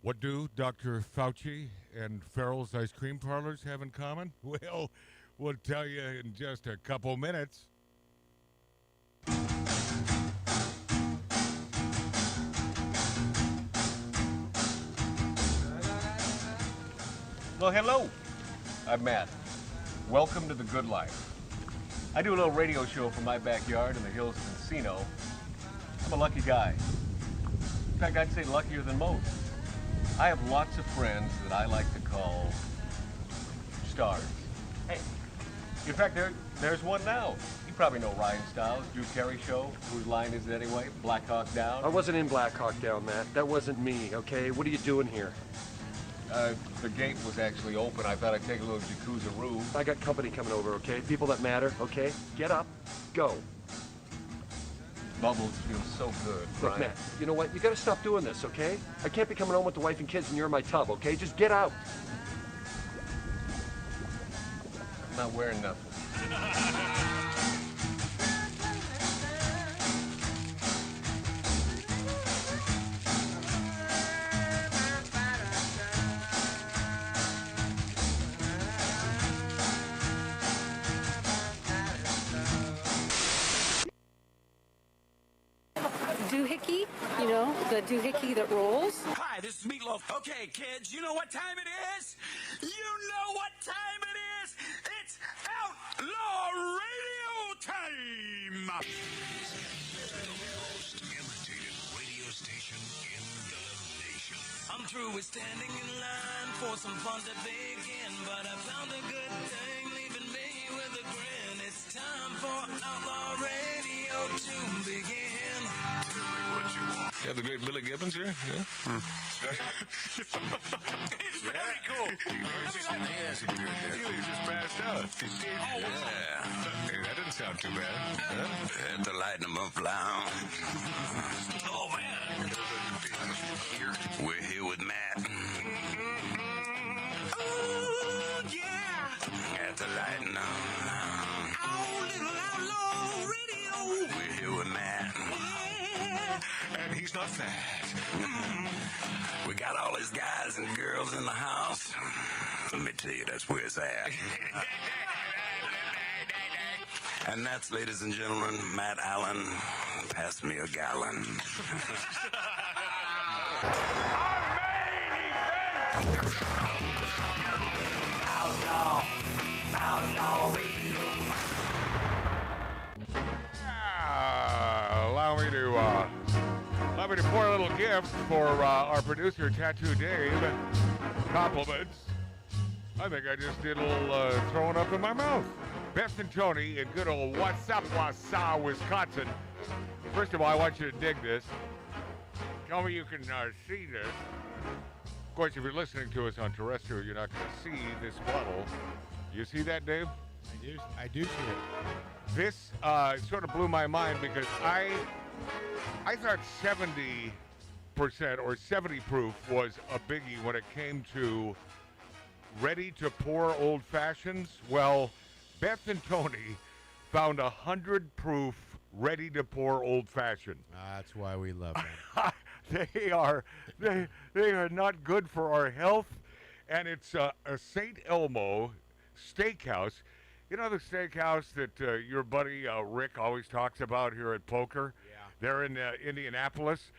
What do Dr. Fauci and Farrells Ice Cream Parlors have in common? Well, we'll tell you in just a couple minutes. Well, hello. I'm Matt. Welcome to the good life. I do a little radio show from my backyard in the hills of Encino. I'm a lucky guy. In fact, I'd say luckier than most. I have lots of friends that I like to call stars. Hey, in fact, there's one now. You probably know Ryan Stiles, Drew Carey Show. Whose line is it anyway? Black Hawk Down? I wasn't in Black Hawk Down, Matt. That wasn't me, okay? What are you doing here? The gate was actually open. I thought I'd take a little jacuzzi-roo. I got company coming over, okay? People that matter, okay? Get up, go. Bubbles feel so good, Look, Ryan. Matt, you know what? You gotta stop doing this, okay? I can't be coming home with the wife and kids and you're in my tub, okay? Just get out. I'm not wearing nothing. Doohickey, you know, the doohickey that rolls. Hi, this is Meatloaf. Okay, kids, you know what time it is? You know what time it is? It's Outlaw Radio time! The most imitated radio station in the nation. I'm through with standing in line for some fun to begin, but I found a good thing leaving me with a grin. It's time for Outlaw Radio to begin. Tell me what you want. You have the great Billy Gibbons here? Yeah. It's very cool. You just passed out. Yeah. Hey, that didn't sound too bad. Huh? And to lighten them up loud. Oh, man. We're here with Matt. Oh, yeah. At the lighten up loud. Oh, little Outlaw Radio. We're here with Matt. Yeah. And he's not fat. We got all these guys and girls in the house. Let me tell you, that's where it's at. And that's, ladies and gentlemen, Matt Allen. Pass me a gallon. Allow me to pour a little gift for our producer, Tattoo Dave. Compliments. I think I just did a little throwing up in my mouth. Beth and Tony in good old Wausau, Wisconsin. First of all, I want you to dig this. Tell me you can see this. Of course, if you're listening to us on terrestrial, you're not going to see this bottle. You see that, Dave? I do see it. This sort of blew my mind because I thought 70% or 70 proof was a biggie when it came to ready to pour old fashions. Well, Beth and Tony found 100 proof ready to pour old fashioned. That's why we love them. They are not good for our health, and it's a St. Elmo steakhouse. You know the steakhouse that your buddy Rick always talks about here at Poker? Yeah. They're in Indianapolis.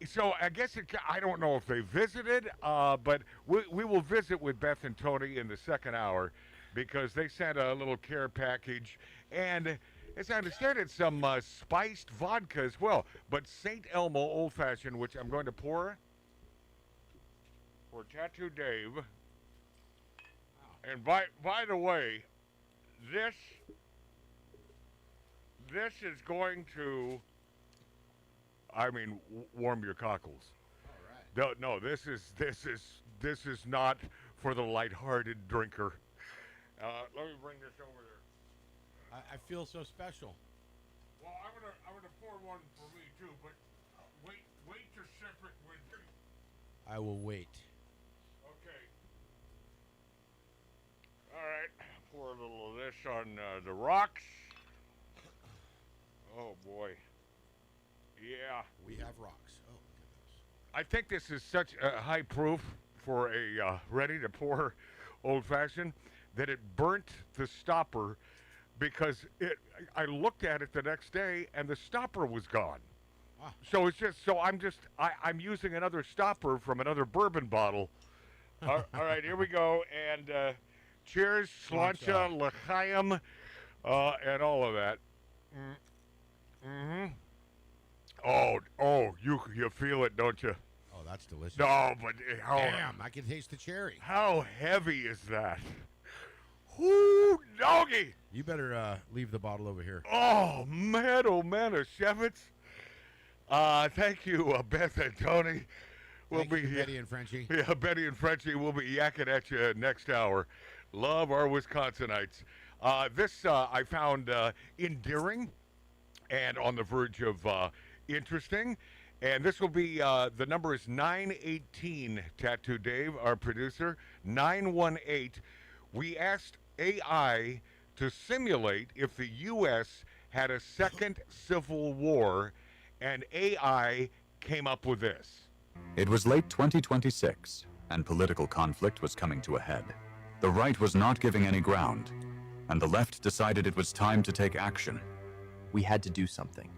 So I guess I don't know if they visited, but we will visit with Beth and Tony in the second hour because they sent a little care package. And as I understand it, some spiced vodka as well. But St. Elmo Old Fashioned, which I'm going to pour for Tattoo Dave. And by the way, this is going to, warm your cockles. All right. No, this is not for the lighthearted drinker. Let me bring this over there. I feel so special. Well, I'm gonna pour one for me too, but wait to sip it with me. I will wait. Okay. All right. Pour a little of this on the rocks. Oh boy. Yeah. We have rocks. Oh, look at I think this is such a high proof for a ready-to-pour old-fashioned that it burnt the stopper because I looked at it the next day and the stopper was gone. Wow. So it's just I'm using another stopper from another bourbon bottle. All right, here we go. And cheers, sláinte, l'chaim, and all of that. Mm-hmm. Oh, you feel it, don't you? Oh, that's delicious. No, but Damn, I can taste the cherry. how heavy is that? Whoo, doggy! You better leave the bottle over here. Oh, man, Shevitz. Thank you, Beth and Tony. Thank you, Betty and Frenchie. Yeah, Betty and Frenchie will be yakking at you next hour. Love our Wisconsinites. This I found endearing and on the verge of interesting. And this will be, the number is 918, Tattoo Dave, our producer, 918. We asked AI to simulate if the U.S. had a second civil war, and AI came up with this. It was late 2026, and political conflict was coming to a head. The right was not giving any ground, and the left decided it was time to take action. We had to do something.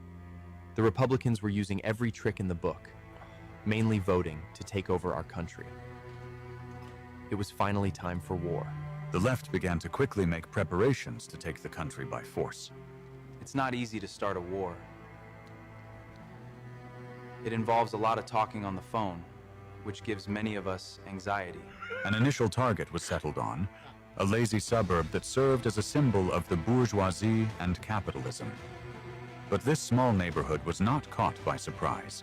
The Republicans were using every trick in the book, mainly voting to take over our country. It was finally time for war. The left began to quickly make preparations to take the country by force. It's not easy to start a war. It involves a lot of talking on the phone, which gives many of us anxiety. An initial target was settled on, a lazy suburb that served as a symbol of the bourgeoisie and capitalism. But this small neighborhood was not caught by surprise.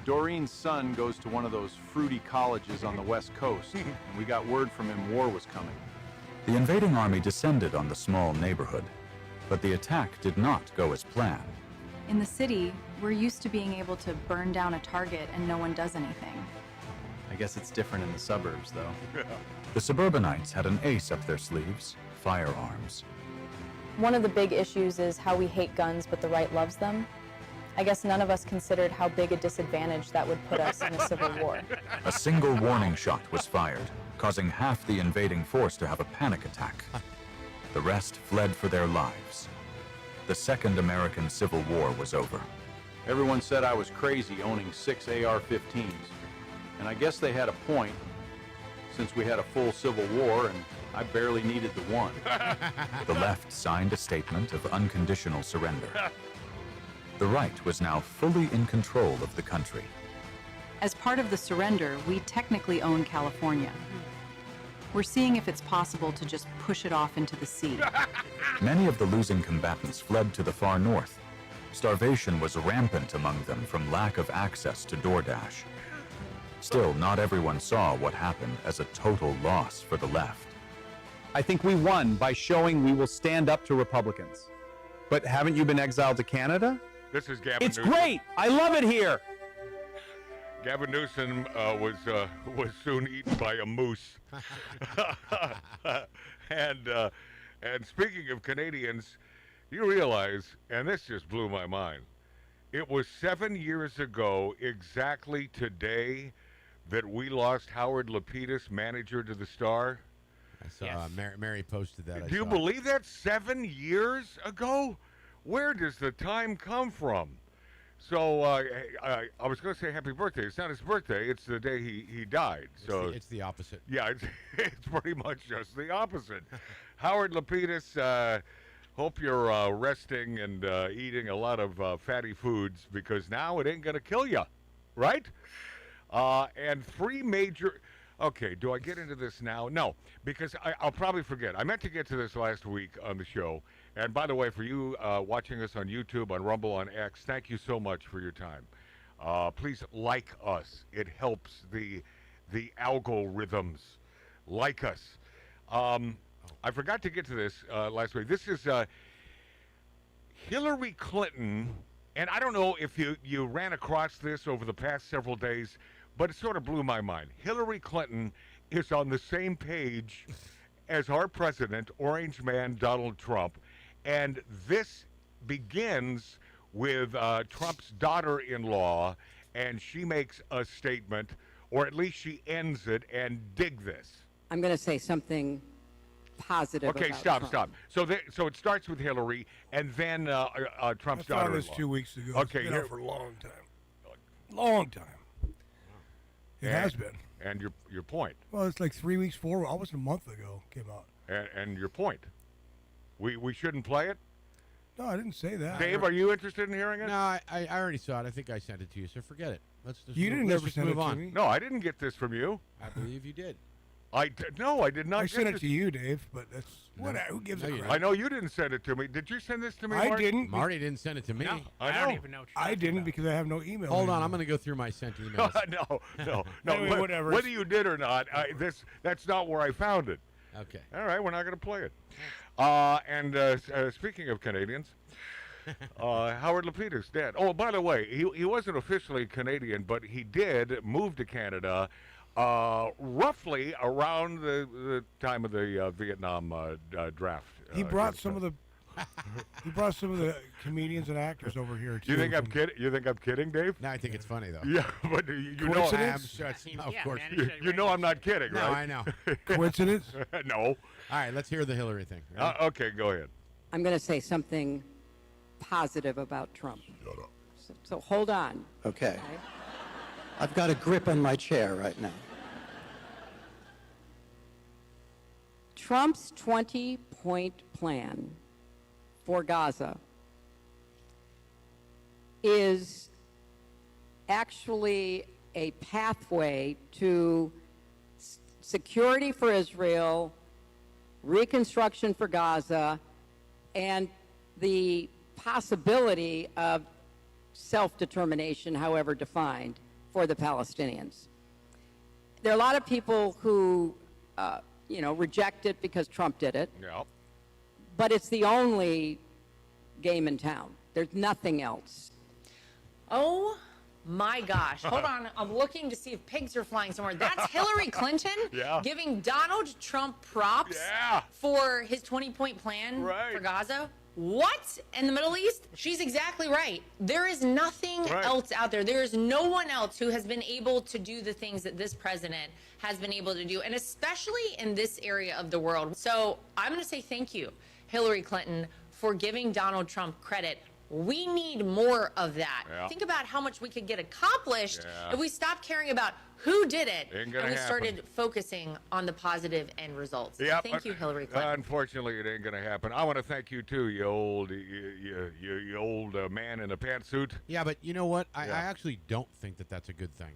Doreen's son goes to one of those fruity colleges on the West Coast, and we got word from him war was coming. The invading army descended on the small neighborhood, but the attack did not go as planned. In the city, we're used to being able to burn down a target and no one does anything. I guess it's different in the suburbs, though. The suburbanites had an ace up their sleeves, firearms. One of the big issues is how we hate guns, but the right loves them. I guess none of us considered how big a disadvantage that would put us in a civil war. A single warning shot was fired, causing half the invading force to have a panic attack. The rest fled for their lives. The Second American Civil War was over. Everyone said I was crazy owning 6 AR-15s, and I guess they had a point, since we had a full civil war and I barely needed the one. The left signed a statement of unconditional surrender. The right was now fully in control of the country. As part of the surrender, we technically own California. We're seeing if it's possible to just push it off into the sea. Many of the losing combatants fled to the far north. Starvation was rampant among them from lack of access to DoorDash. Still, not everyone saw what happened as a total loss for the left. I think we won by showing we will stand up to Republicans. But haven't you been exiled to Canada? This is Gavin It's Newsom. great! I love it here! Gavin Newsom was soon eaten by a moose. And speaking of Canadians, you realize, and this just blew my mind, it was 7 years ago, exactly today, that we lost Howard Lapidus, manager to the Star. I saw Mary posted that. Do you believe that? 7 years ago? Where does the time come from? So I was going to say happy birthday. It's not his birthday. It's the day he died. So it's the opposite. Yeah, it's pretty much just the opposite. Howard Lapidus, hope you're resting and eating a lot of fatty foods, because now it ain't going to kill you, right? And three major... Okay, do I get into this now? No, because I'll probably forget. I meant to get to this last week on the show. And by the way, for you watching us on YouTube, on Rumble, on X, thank you so much for your time. Please like us. It helps the algorithms. Like us. I forgot to get to this last week. This is Hillary Clinton, and I don't know if you ran across this over the past several days, but it sort of blew my mind. Hillary Clinton is on the same page as our president, Orange Man Donald Trump, and this begins with Trump's daughter-in-law and she makes a statement, or at least she ends it, and dig this. I'm going to say something positive. Okay, about stop. So it starts with Hillary, and then Trump's daughter. I found this 2 weeks ago. Okay, it's been out for a long time. Long time. It has been. And your point. Well, it's like 3 weeks, almost a month ago came out. And your point. We shouldn't play it? No, I didn't say that. Dave, are you interested in hearing it? No, I already saw it. I think I sent it to you, so forget it. Let's just You didn't let's ever just send move it to on. me. No, I didn't get this from you. I believe you did. No, I did not. I sent it to you, Dave, but that's whatever. Who gives a crap? I know you didn't send it to me. Did you send this to me, I Marty? didn't. Marty didn't send it to me. No, I don't know. even know what you're I talking didn't about. because I have no email. Hold on, anymore. I'm going to go through my sent emails. no. Anyway, whatever. Whether you did or not, that's not where I found it. Okay. All right, we're not going to play it. Speaking of Canadians, Howard Lapidus dead. Oh, by the way, he wasn't officially Canadian, but he did move to Canada roughly around the time of the Vietnam draft. He brought some of the. He brought some of the comedians and actors over here too. You think I'm kidding? You think I'm kidding, Dave? No, I think it's funny though. Yeah, but you know, Coincidence? Of course. you know I'm not kidding, No, right? I know. Coincidence? No. All right, let's hear the Hillary thing. Ready? Okay, go ahead. I'm going to say something positive about Trump. So hold on. Okay. I've got a grip on my chair right now. Trump's 20-point plan for Gaza is actually a pathway to security for Israel, reconstruction for Gaza, and the possibility of self-determination, however defined, for the Palestinians. There are a lot of people who, reject it because Trump did it. Yeah. But it's the only game in town. There's nothing else. Oh my gosh. Hold on. I'm looking to see if pigs are flying somewhere. That's Hillary Clinton giving Donald Trump props for his 20-point plan for Gaza. What? In the Middle East? She's exactly right. There is nothing else out there. There is no one else who has been able to do the things that this president has been able to do, and especially in this area of the world. So I'm going to say thank you, Hillary Clinton, for giving Donald Trump credit. We need more of that. Yeah. Think about how much we could get accomplished if we stopped caring about who did it Ain't and gonna we happen. started focusing on the positive end results. Yeah, Thank you, Hillary Clinton. Unfortunately, it ain't going to happen. I want to thank you too, you old man in a pantsuit. Yeah, but you know what? I actually don't think that that's a good thing.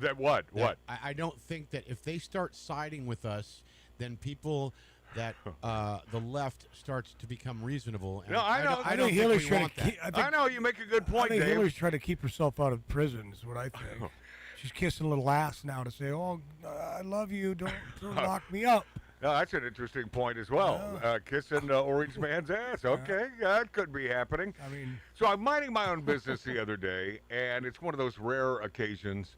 That what? What? I don't think that if they start siding with us, then people that the left starts to become reasonable. And No, I know. I don't think we want that. I know you make a good point, I think Dave. Hillary's trying to keep herself out of prison. Is what I think. She's kissing a little ass now to say, "Oh, I love you. Don't lock me up." No, that's an interesting point as well. Kissing Orange Man's ass. Okay, that could be happening. I mean, so I'm minding my own business the other day, and it's one of those rare occasions,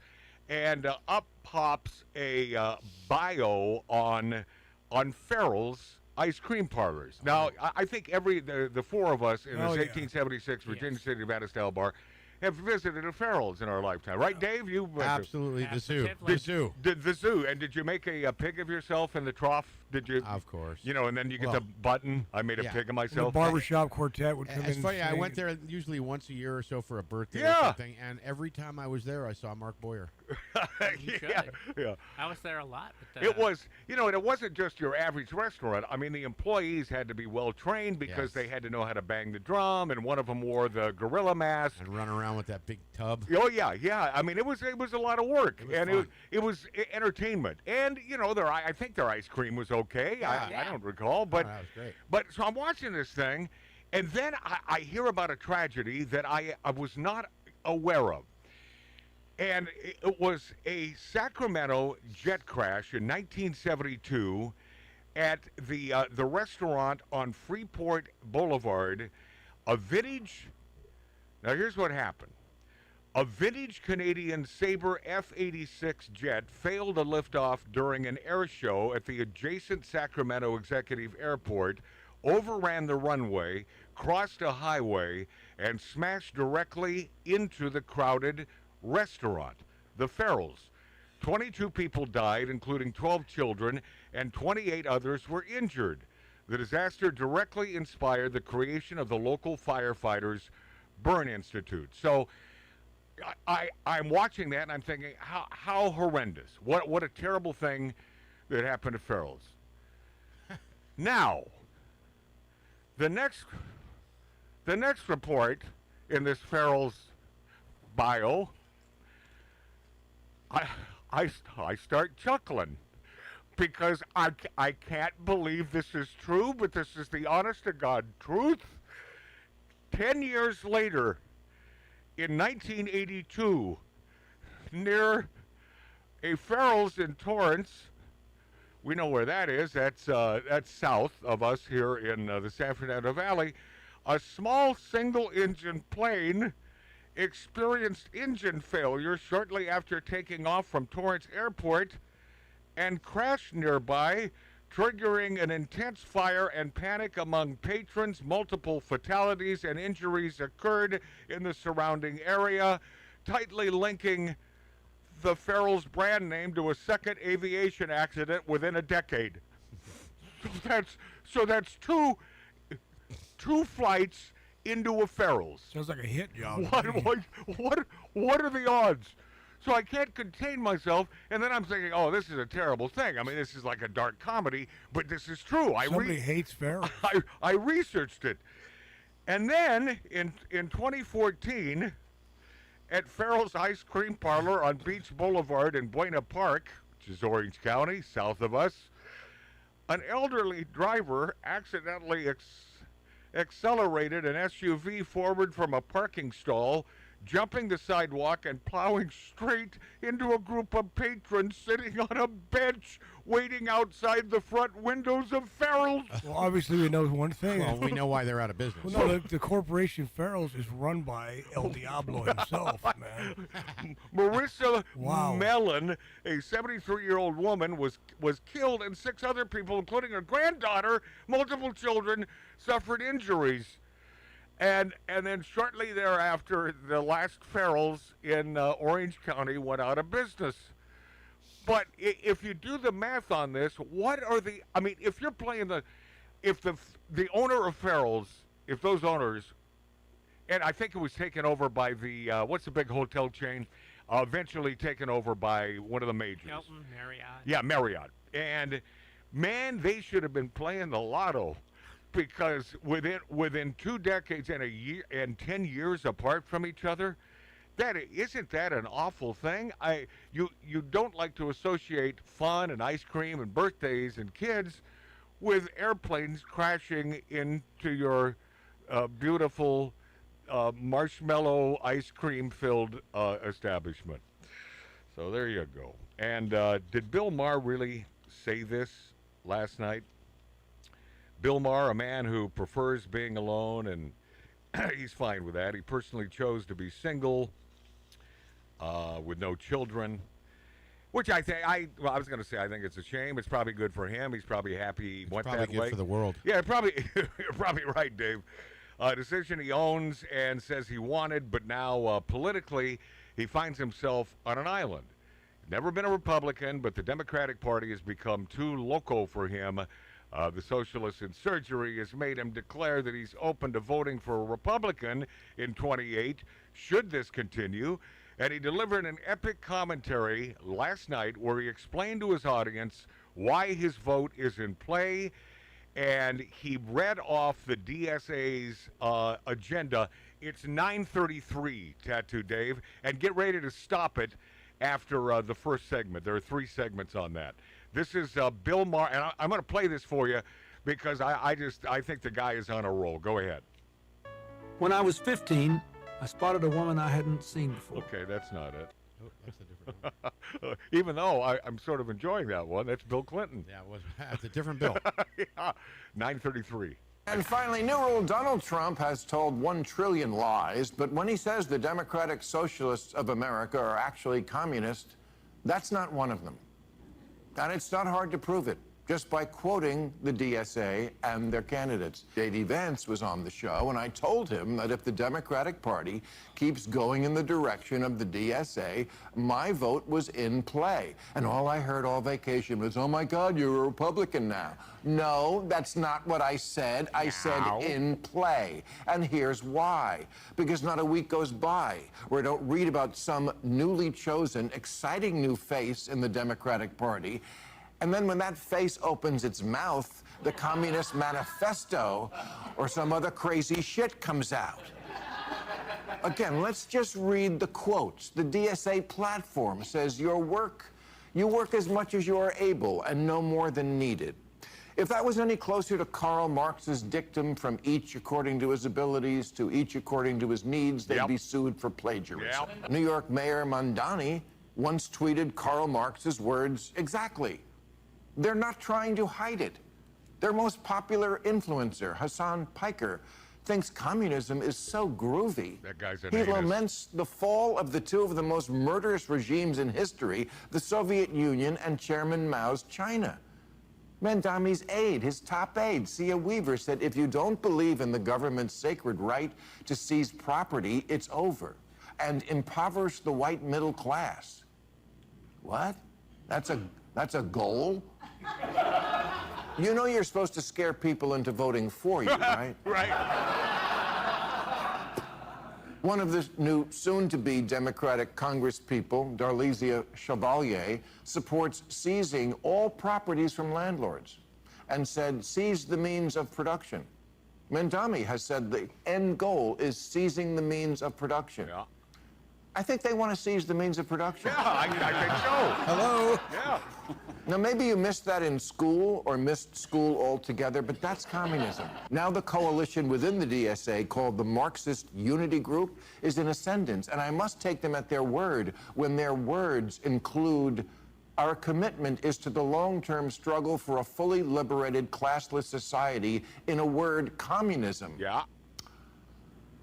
and up pops a bio on Farrells Ice Cream Parlors. Now, I think the four of us in this 1876 Virginia City Manatee bar have visited a Farrells in our lifetime, right, Dave? You Absolutely, the zoo. The zoo. The zoo. And did you make a pig of yourself in the trough? Did you? Of course. You know, and then you get the button. I made a pig of myself. The barbershop quartet would come in. It's funny. and I sing. went there usually once a year or so for a birthday or Yeah. something, and every time I was there, I saw Mark Boyer. Yeah. I was there a lot. But, It was, and it wasn't just your average restaurant. I mean, the employees had to be well trained because they had to know how to bang the drum, and one of them wore the gorilla mask and run around with that big tub. Oh yeah. I mean, it was a lot of work, it was entertainment, and I think their ice cream was okay. I don't recall, but that was great. But so I'm watching this thing, and then I hear about a tragedy that I was not aware of. And it was a Sacramento jet crash in 1972 at the restaurant on Freeport Boulevard. Now here's what happened. A vintage Canadian Sabre F-86 jet failed to lift off during an air show at the adjacent Sacramento Executive Airport, overran the runway, crossed a highway, and smashed directly into the crowded restaurant, the Farrells. 22 people died, including 12 children, and 28 others were injured. The disaster directly inspired the creation of the local firefighters' Burn Institute. So I'm watching that and I'm thinking, how horrendous. What a terrible thing that happened to Farrells. Now, the next report in this Farrells bio, I start chuckling because I can't believe this is true, but this is the honest to God truth. 10 years later, in 1982, near a Farrells in Torrance, we know where that is. That's south of us here in the San Fernando Valley. A small single-engine plane experienced engine failure shortly after taking off from Torrance Airport and crashed nearby, triggering an intense fire and panic among patrons. Multiple fatalities and injuries occurred in the surrounding area, tightly linking the Farrells brand name to a second aviation accident within a decade. So that's two flights into a Farrells. Sounds like a hit job. What are the odds? So I can't contain myself, and then I'm thinking, oh, this is a terrible thing. I mean, this is like a dark comedy, but this is true. Somebody hates Farrells. I researched it. And then in 2014, at Farrells Ice Cream Parlor on Beach Boulevard in Buena Park, which is Orange County, south of us, an elderly driver accidentally accelerated an SUV forward from a parking stall, jumping the sidewalk and plowing straight into a group of patrons sitting on a bench waiting outside the front windows of Farrells. Well, obviously we know one thing. Well, we know why they're out of business. Well, no, the corporation Farrells is run by El Diablo himself, man. Marissa Mellon, a 73-year-old woman, was killed, and 6 other people, including her granddaughter, multiple children, suffered injuries. And then shortly thereafter, the last Farrells in Orange County went out of business. But if you do the math on this, what are the? I mean, if you're playing if the owner of Farrells, if those owners, and I think it was taken over by the what's the big hotel chain, eventually taken over by one of the majors. Hilton, Marriott. Yeah, Marriott. And man, they should have been playing the lotto. Because within 2 decades and a year and 10 years apart from each other, isn't that an awful thing? You don't like to associate fun and ice cream and birthdays and kids with airplanes crashing into your beautiful marshmallow ice cream filled establishment. So there you go. And did Bill Maher really say this last night? Bill Maher, a man who prefers being alone, and he's fine with that. He personally chose to be single, with no children, which I think, I was going to say, I think it's a shame. It's probably good for him. He's probably happy he went that way. Probably good for the world. Yeah, you're probably right, Dave. A decision he owns and says he wanted, but now politically, he finds himself on an island. Never been a Republican, but the Democratic Party has become too loco for him. The socialist in surgery has made him declare that he's open to voting for a Republican in 28, should this continue. And he delivered an epic commentary last night where he explained to his audience why his vote is in play. And he read off the DSA's agenda. It's 9:33, Tattoo Dave. And get ready to stop it after the first segment. There are 3 segments on that. This is Bill Maher, and I'm going to play this for you because I think the guy is on a roll. Go ahead. When I was 15, I spotted a woman I hadn't seen before. Okay, that's not it. Oh, that's a different one. Even though I'm sort of enjoying that one. That's Bill Clinton. Yeah, that's a different Bill. Yeah, 9:33. And finally, new rule, Donald Trump has told 1 trillion lies, but when he says the Democratic Socialists of America are actually communist, that's not one of them. And it's not hard to prove it. just by quoting the DSA and their candidates. J.D. Vance was on the show, and I told him that if the Democratic Party keeps going in the direction of the DSA, my vote was in play. And all I heard all vacation was, oh my God, you're a Republican now. No, that's not what I said. I said in play. And here's why. Because not a week goes by where I don't read about some newly chosen, exciting new face in the Democratic Party. And then when that face opens its mouth, the Communist Manifesto or some other crazy shit comes out. Again, let's just read the quotes. The DSA platform says you work as much as you are able and no more than needed. If that was any closer to Karl Marx's dictum from each according to his abilities to each according to his needs, they'd be sued for plagiarism. New York Mayor Mondani once tweeted Karl Marx's words exactly. They're not trying to hide it. Their most popular influencer, Hassan Piker, thinks communism is so groovy. That guy's an He anus. laments the fall of the two of the most murderous regimes in history, the Soviet Union and Chairman Mao's China. Mondani's aide, his top aide, Sia Weaver, said, if you don't believe in the government's sacred right to seize property, it's over, and impoverish the white middle class. What? That's a goal? You know you're supposed to scare people into voting for you, right? Right. One of the new soon-to-be Democratic Congresspeople, Darlisia Chevalier, supports seizing all properties from landlords and said, seize the means of production. Mondani has said the end goal is seizing the means of production. Yeah. I think they want to seize the means of production. Yeah, I think so. Hello? Yeah. Now, maybe you missed that in school or missed school altogether, but that's communism. Now the coalition within the DSA, called the Marxist Unity Group, is in ascendance, and I must take them at their word when their words include, our commitment is to the long-term struggle for a fully liberated, classless society, in a word, communism. Yeah.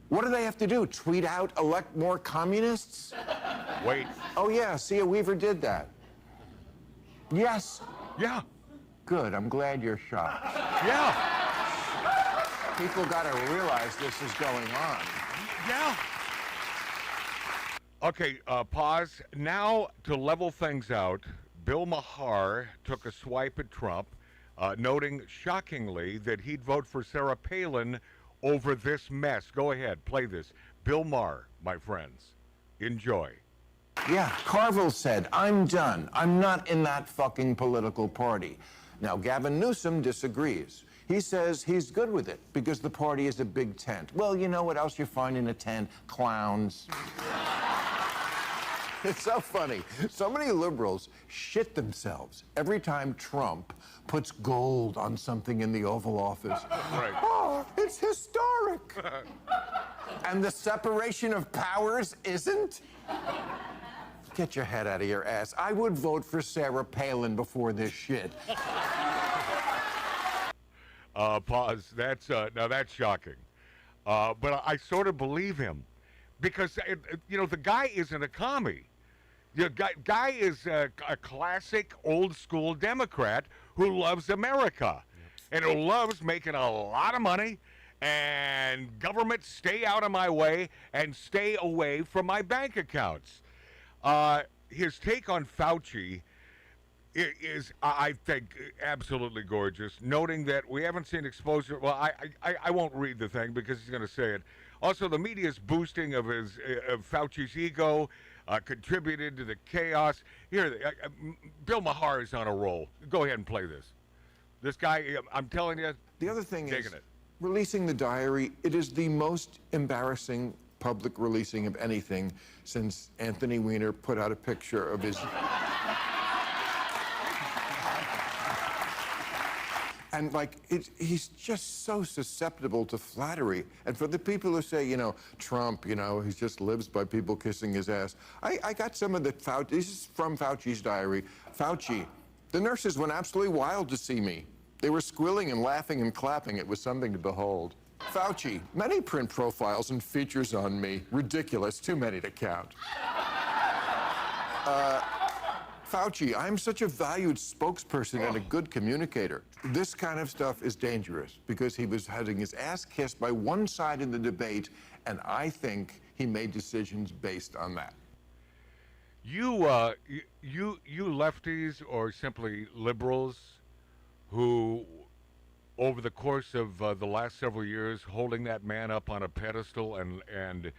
What do they have to do? Tweet out, elect more communists? Wait. Oh, yeah, Sia Weaver did that. Yes. Yeah. Good, I'm glad you're shocked. Yeah. People gotta realize this is going on. Yeah. Okay, pause. Now, to level things out, Bill Maher took a swipe at Trump, noting shockingly that he'd vote for Sarah Palin over this mess. Go ahead, play this. Bill Maher, my friends. Enjoy. Yeah, Carville said, I'm done. I'm not in that fucking political party. Now, Gavin Newsom disagrees. He says he's good with it because the party is a big tent. Well, you know what else you find in a tent? Clowns. It's so funny. So many liberals shit themselves every time Trump puts gold on something in the Oval Office. Right. Oh, it's historic. And the separation of powers isn't? Get your head out of your ass. I would vote for Sarah Palin before this shit. Pause. Now that's shocking. But I sort of believe him because, the guy isn't a commie. The guy is a classic old school Democrat who loves America and who loves making a lot of money and government stay out of my way and stay away from my bank accounts. His take on Fauci is, I think, absolutely gorgeous, noting that we haven't seen exposure. Well, I won't read the thing because he's going to say it. Also, the media's boosting of Fauci's ego contributed to the chaos. Here, Bill Maher is on a roll. Go ahead and play this. This guy, I'm telling you, the other thing is, it. releasing the diary, it is the most embarrassing public releasing of anything since Anthony Weiner put out a picture of his... And, he's just so susceptible to flattery. And for the people who say, Trump, he just lives by people kissing his ass. I got some of the Fauci, this is from Fauci's diary. Fauci, the nurses went absolutely wild to see me. They were squealing and laughing and clapping. It was something to behold. Fauci, many print profiles and features on me. Ridiculous, too many to count. Fauci, I'm such a valued spokesperson and a good communicator. This kind of stuff is dangerous because he was having his ass kissed by one side in the debate, and I think he made decisions based on that. You lefties or simply liberals who, over the course of the last several years, holding that man up on a pedestal and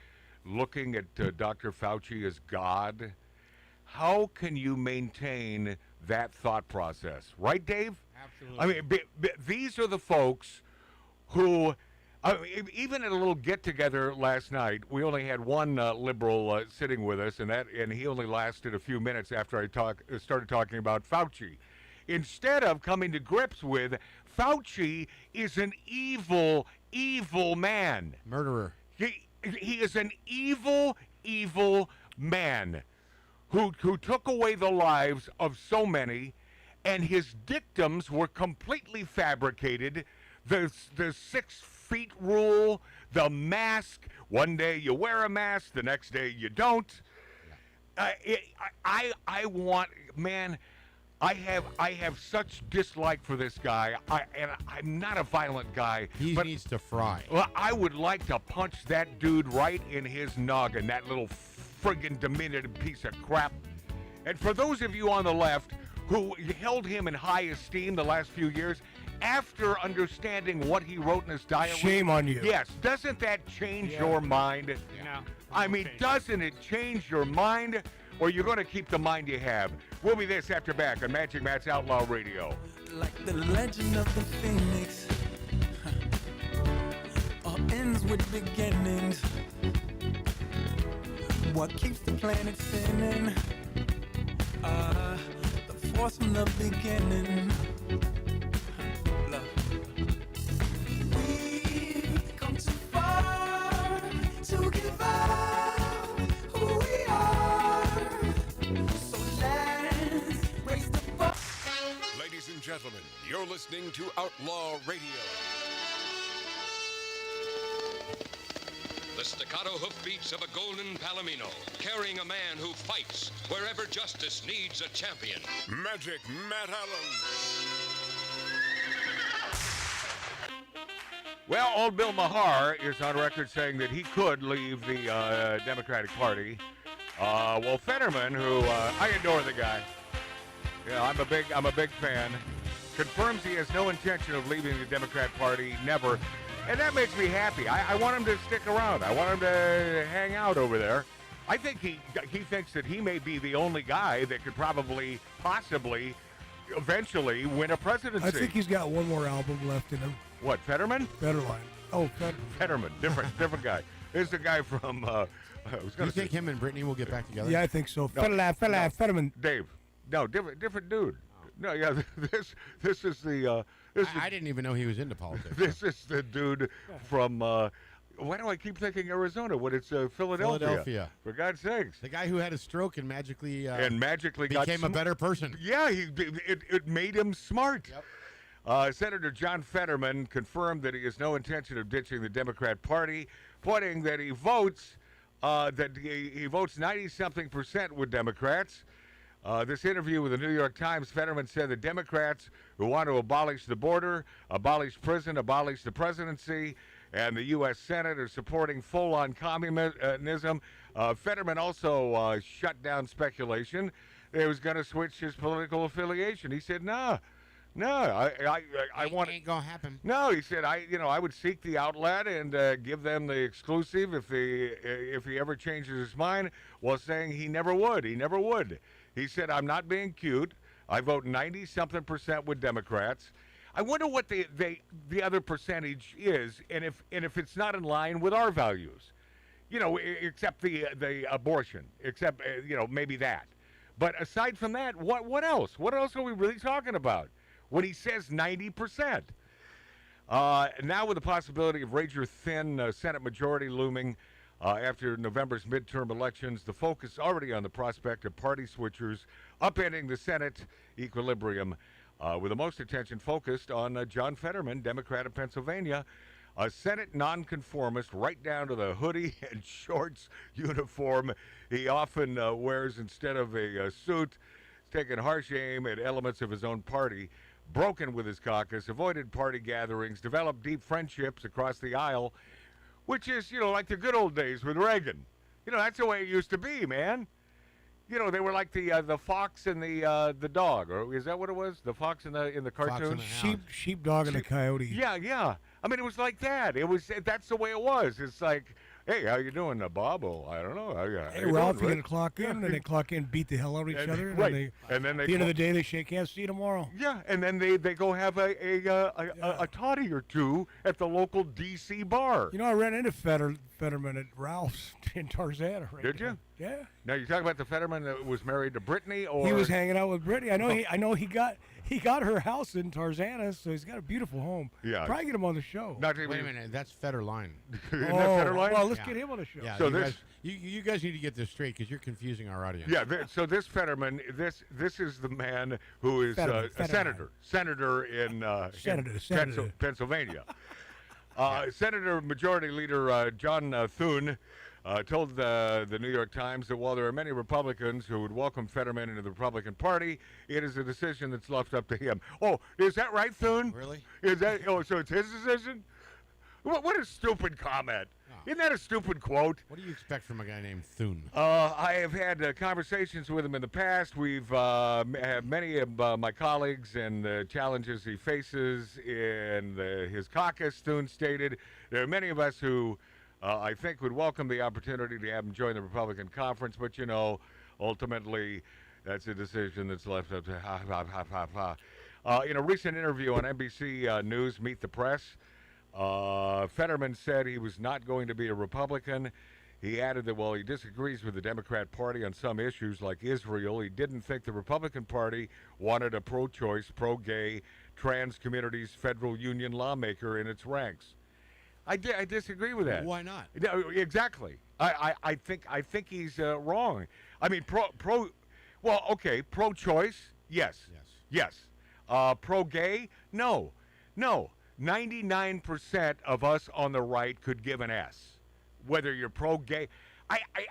looking at Dr. Fauci as God, how can you maintain that thought process? Right, Dave? Absolutely. I mean, these are the folks who, even at a little get-together last night, we only had one liberal sitting with us, and he only lasted a few minutes after I started talking about Fauci. Instead of coming to grips with, Fauci is an evil, evil man. Murderer. He is an evil, evil man who took away the lives of so many, and his dictums were completely fabricated. The 6 feet rule, the mask. One day you wear a mask, the next day you don't. I want, man. I have such dislike for this guy, and I'm not a violent guy. He needs to fry. Well, I would like to punch that dude right in his noggin, that little friggin' diminutive piece of crap. And for those of you on the left who held him in high esteem the last few years, after understanding what he wrote in his diary... Shame on you. Yes, doesn't that change your mind? No. I mean, doesn't it change your mind? Or you're going to keep the mind you have? We'll be this after back on Magic Matt's Outlaw Radio. Like the legend of the Phoenix, all ends with beginnings. What keeps the planet spinning? The force from the beginning. Look. We've come too far to give up who we are. So let's raise the bar. Ladies and gentlemen, you're listening to Outlaw Radio. The staccato hoofbeats of a golden palomino, carrying a man who fights wherever justice needs a champion. Magic Matt Allen. Well, old Bill Maher is on record saying that he could leave the Democratic Party. Well, Fetterman, who I adore the guy. Yeah, I'm a big fan. Confirms he has no intention of leaving the Democrat Party, never. And that makes me happy. I want him to stick around. I want him to hang out over there. I think he thinks that he may be the only guy that could possibly, eventually win a presidency. I think he's got one more album left in him. What, Fetterman? Federline. Oh, Fetterman. Different guy. This is the guy from... Do you think him and Brittany will get back together? Yeah, I think so. No, Fetterman. Dave. No, different dude. No, yeah, this is the... I didn't even know he was into politics. This is the dude from... why do I keep thinking Arizona when it's Philadelphia? For God's sakes. The guy who had a stroke and magically became a better person. Yeah, it made him smart. Yep. Senator John Fetterman confirmed that he has no intention of ditching the Democrat Party, pointing that he votes 90-something% with Democrats. This interview with the New York Times, Fetterman said the Democrats who want to abolish the border, abolish prison, abolish the presidency, and the U.S. Senate are supporting full-on communism. Fetterman also shut down speculation that he was going to switch his political affiliation. He said, no, I want. Ain't gonna happen. No, he said, I would seek the outlet and give them the exclusive if he ever changes his mind, while saying he never would. He never would. He said, I'm not being cute. I vote 90-something% with Democrats. I wonder what the other percentage is, and if it's not in line with our values, except the abortion, except maybe that. But aside from that, what else? What else are we really talking about when he says 90%? Now with the possibility of razor-thin Senate majority looming after November's midterm elections, the focus already on the prospect of party switchers upending the Senate equilibrium, with the most attention focused on John Fetterman, Democrat of Pennsylvania, a Senate nonconformist right down to the hoodie and shorts uniform he often wears instead of a suit. taken harsh aim at elements of his own party, broken with his caucus, avoided party gatherings, developed deep friendships across the aisle, which is, like the good old days with Reagan. That's the way it used to be, man. They were like the fox and the dog, or is that what it was? The fox in the cartoon? Sheepdog and the coyote. Yeah. I mean, it was like that. That's the way it was. It's like, hey, how you doing, Bob? Oh, I don't know. Hey, Ralph, you gonna clock in? And then they clock in, beat the hell out of each other. Right. And then at the end of the day, they shake hands. See you tomorrow. Yeah, and then they go have a toddy or two at the local D.C. bar. I ran into Fetterman at Ralph's in Tarzana. Right Did you? Yeah. Now you're talking about the Fetterman that was married to Brittany, or he was hanging out with Brittany. I know he got her house in Tarzana, so he's got a beautiful home. Yeah. Probably get him on the show. Not Wait a minute, that's Fetterline. Isn't that Fetterline? Well, let's get him on the show. Yeah, So you guys need to get this straight because you're confusing our audience. Yeah. So this Fetterman, this is the man who is a senator in Pennsylvania. Senator Majority Leader John Thune told the New York Times that while there are many Republicans who would welcome Fetterman into the Republican Party, it is a decision that's left up to him. Oh, is that right, Thune? Really? Is that? Oh, so it's his decision? What a stupid comment. Isn't that a stupid quote? What do you expect from a guy named Thune? I have had conversations with him in the past. We've had many of my colleagues and the challenges he faces in his caucus, Thune stated. There are many of us who I think would welcome the opportunity to have him join the Republican conference, but, ultimately that's a decision that's left up to in a recent interview on NBC News, Meet the Press, Fetterman said he was not going to be a Republican. He added that while he disagrees with the Democrat Party on some issues like Israel, he didn't think the Republican Party wanted a pro-choice, pro-gay, trans communities federal union lawmaker in its ranks. I disagree with that. Why not? Exactly. I think he's wrong. I mean, pro-choice, yes. Pro-gay, no. 99% of us on the right could give an S. Whether you're pro-gay,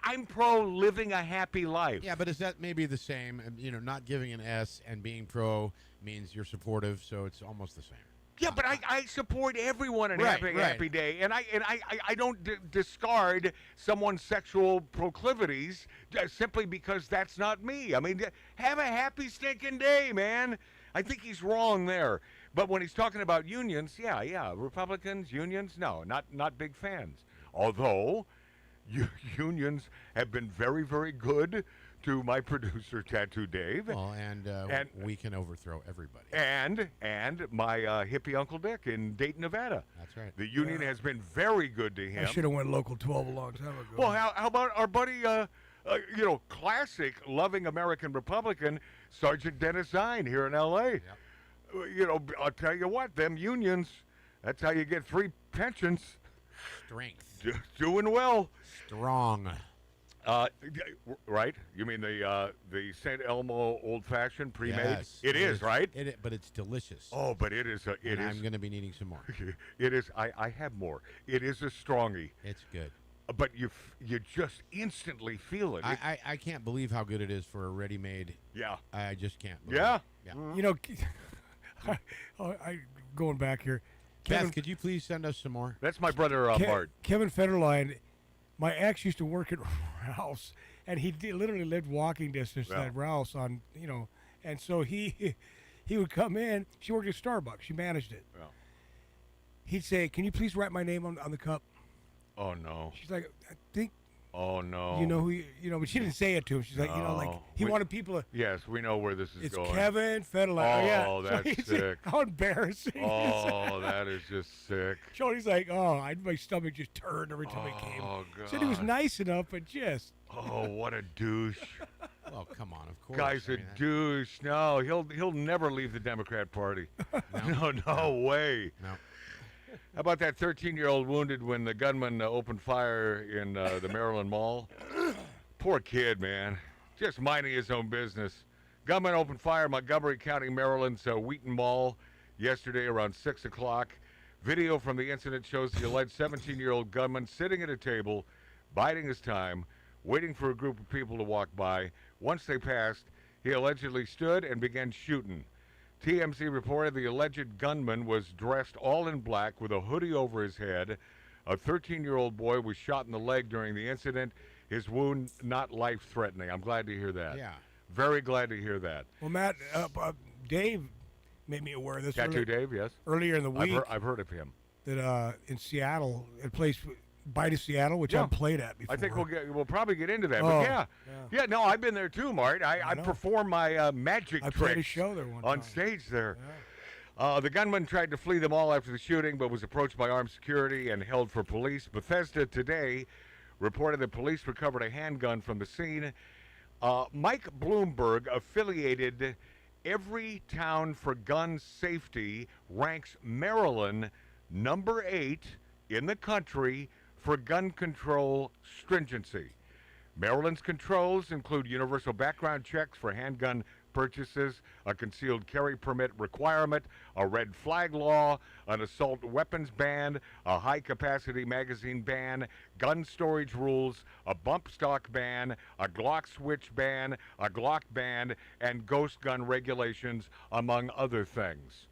I'm pro living a happy life. Yeah, but is that maybe the same? Not giving an S and being pro means you're supportive, so it's almost the same. Yeah, but I support everyone and happy day, and I don't discard someone's sexual proclivities simply because that's not me. I mean, have a happy stinking day, man. I think he's wrong there. But when he's talking about unions, yeah, Republicans, unions, no, not big fans. Although unions have been very, very good to my producer, Tattoo Dave. Well, and we can overthrow everybody. And my hippie Uncle Dick in Dayton, Nevada. That's right. The union has been very good to him. I should have went Local 12 a long time ago. Well, how about our buddy, classic loving American Republican, Sergeant Dennis Zine here in L.A.? Yep. I'll tell you what, them unions, that's how you get 3 pensions. Strength. Doing well. Strong. Right? You mean the St. Elmo Old Fashioned pre-made? Yes, it is, right? But it's delicious. Oh, but it is. I'm going to be needing some more. It is. I have more. It is a strongie. It's good. But you just instantly feel it. I can't believe how good it is for a ready-made. Yeah. I just can't believe it. Yeah. I going back here. Beth, could you please send us some more? That's my brother, Bart. Kevin Federline. My ex used to work at Ralph's, and he literally lived walking distance at Ralph's and so he would come in. She worked at Starbucks. She managed it. Yeah. He'd say, "Can you please write my name on the cup?" Oh no. She's like, "I think." Oh no. You know who? But she didn't say it to him. She's like, he wanted people to. Yes, we know where this is going. It's Kevin Federline. Oh, that's sick. How embarrassing! Oh, that is just sick. Shorty's like, my stomach just turned every time I came. Oh God. Said he was nice enough, but just. Oh, what a douche! Oh, come on, of course. Guy's a douche. No, he'll never leave the Democrat Party. No way. No. How about that 13-year-old wounded when the gunman opened fire in the Maryland Mall? Poor kid, man. Just minding his own business. Gunman opened fire in Montgomery County, Maryland's Wheaton Mall yesterday around 6 o'clock. Video from the incident shows the alleged 17-year-old gunman sitting at a table, biding his time, waiting for a group of people to walk by. Once they passed, he allegedly stood and began shooting. TMZ reported the alleged gunman was dressed all in black with a hoodie over his head. A 13-year-old boy was shot in the leg during the incident. His wound not life-threatening. I'm glad to hear that. Yeah. Very glad to hear that. Well, Matt, Dave made me aware of this. Tattoo Dave, yes. Earlier in the week. I've heard of him. That in Seattle, a place by to Seattle, which I've played at before. I think we'll probably get into that. Oh, But yeah. No, I've been there too, Mart. I perform my magic I tricks played a show there one on time. stage there. The gunman tried to flee them all after the shooting, but was approached by armed security and held for police. Bethesda Today reported that police recovered a handgun from the scene. Mike Bloomberg, affiliated Every Town for Gun Safety, ranks Maryland number 8 in the country for gun control stringency. Maryland's controls include universal background checks for handgun purchases, a concealed carry permit requirement, a red flag law, an assault weapons ban, a high-capacity magazine ban, gun storage rules, a bump stock ban, a Glock switch ban, a Glock ban, and ghost gun regulations, among other things.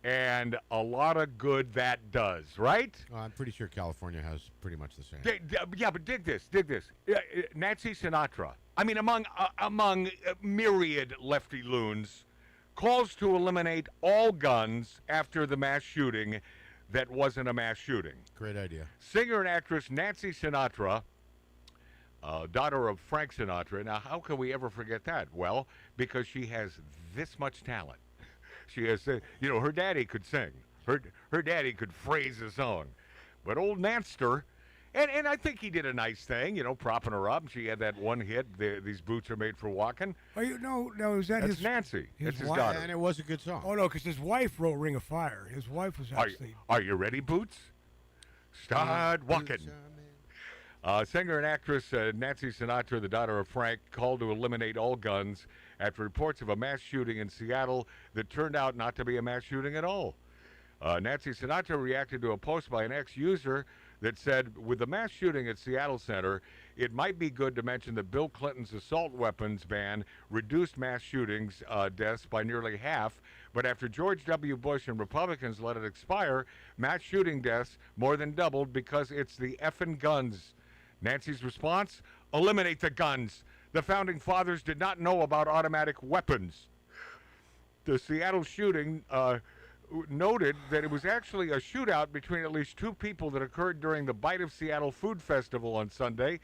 And a lot of good that does, right? I'm pretty sure California has pretty much the same. Yeah, but dig this. Nancy Sinatra, I mean, among myriad lefty loons, calls to eliminate all guns after the mass shooting that wasn't a mass shooting. Great idea. Singer and actress Nancy Sinatra, daughter of Frank Sinatra. Now, how can we ever forget that? Well, because she has this much talent. She has, her daddy could sing. Her daddy could phrase a song. But old Nanster, and I think he did a nice thing, propping her up. She had that one hit, These Boots Are Made for Walking. No, is that That's his... Nancy. That's his wife? daughter. And it was a good song. Oh, no, because his wife wrote Ring of Fire. His wife was actually... Are you ready, Boots? Start walking. Singer and actress Nancy Sinatra, the daughter of Frank, called to eliminate all guns after reports of a mass shooting in Seattle that turned out not to be a mass shooting at all. Nancy Sinatra reacted to a post by an ex-user that said, with the mass shooting at Seattle Center, it might be good to mention that Bill Clinton's assault weapons ban reduced mass shootings deaths by nearly half, but after George W. Bush and Republicans let it expire, mass shooting deaths more than doubled because it's the effing guns. Nancy's response? Eliminate the guns. The Founding Fathers did not know about automatic weapons. The Seattle shooting noted that it was actually a shootout between at least 2 people that occurred during the Bite of Seattle Food Festival on Sunday.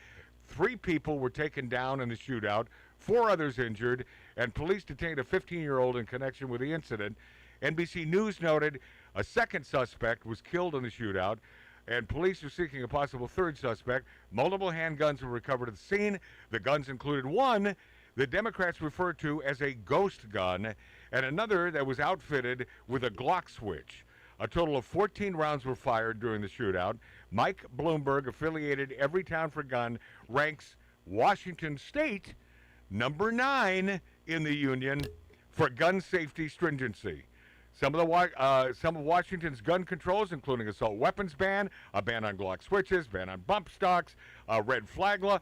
3 people were taken down in the shootout, 4 others injured, and police detained a 15-year-old in connection with the incident. NBC News noted a second suspect was killed in the shootout, and police are seeking a possible third suspect. Multiple handguns were recovered at the scene. The guns included one the Democrats referred to as a ghost gun, and another that was outfitted with a Glock switch. A total of 14 rounds were fired during the shootout. Mike Bloomberg, affiliated Every Town for Gun, ranks Washington State number 9 in the union for gun safety stringency. Some of Washington's gun controls, including assault weapons ban, a ban on Glock switches, ban on bump stocks, a red flag law.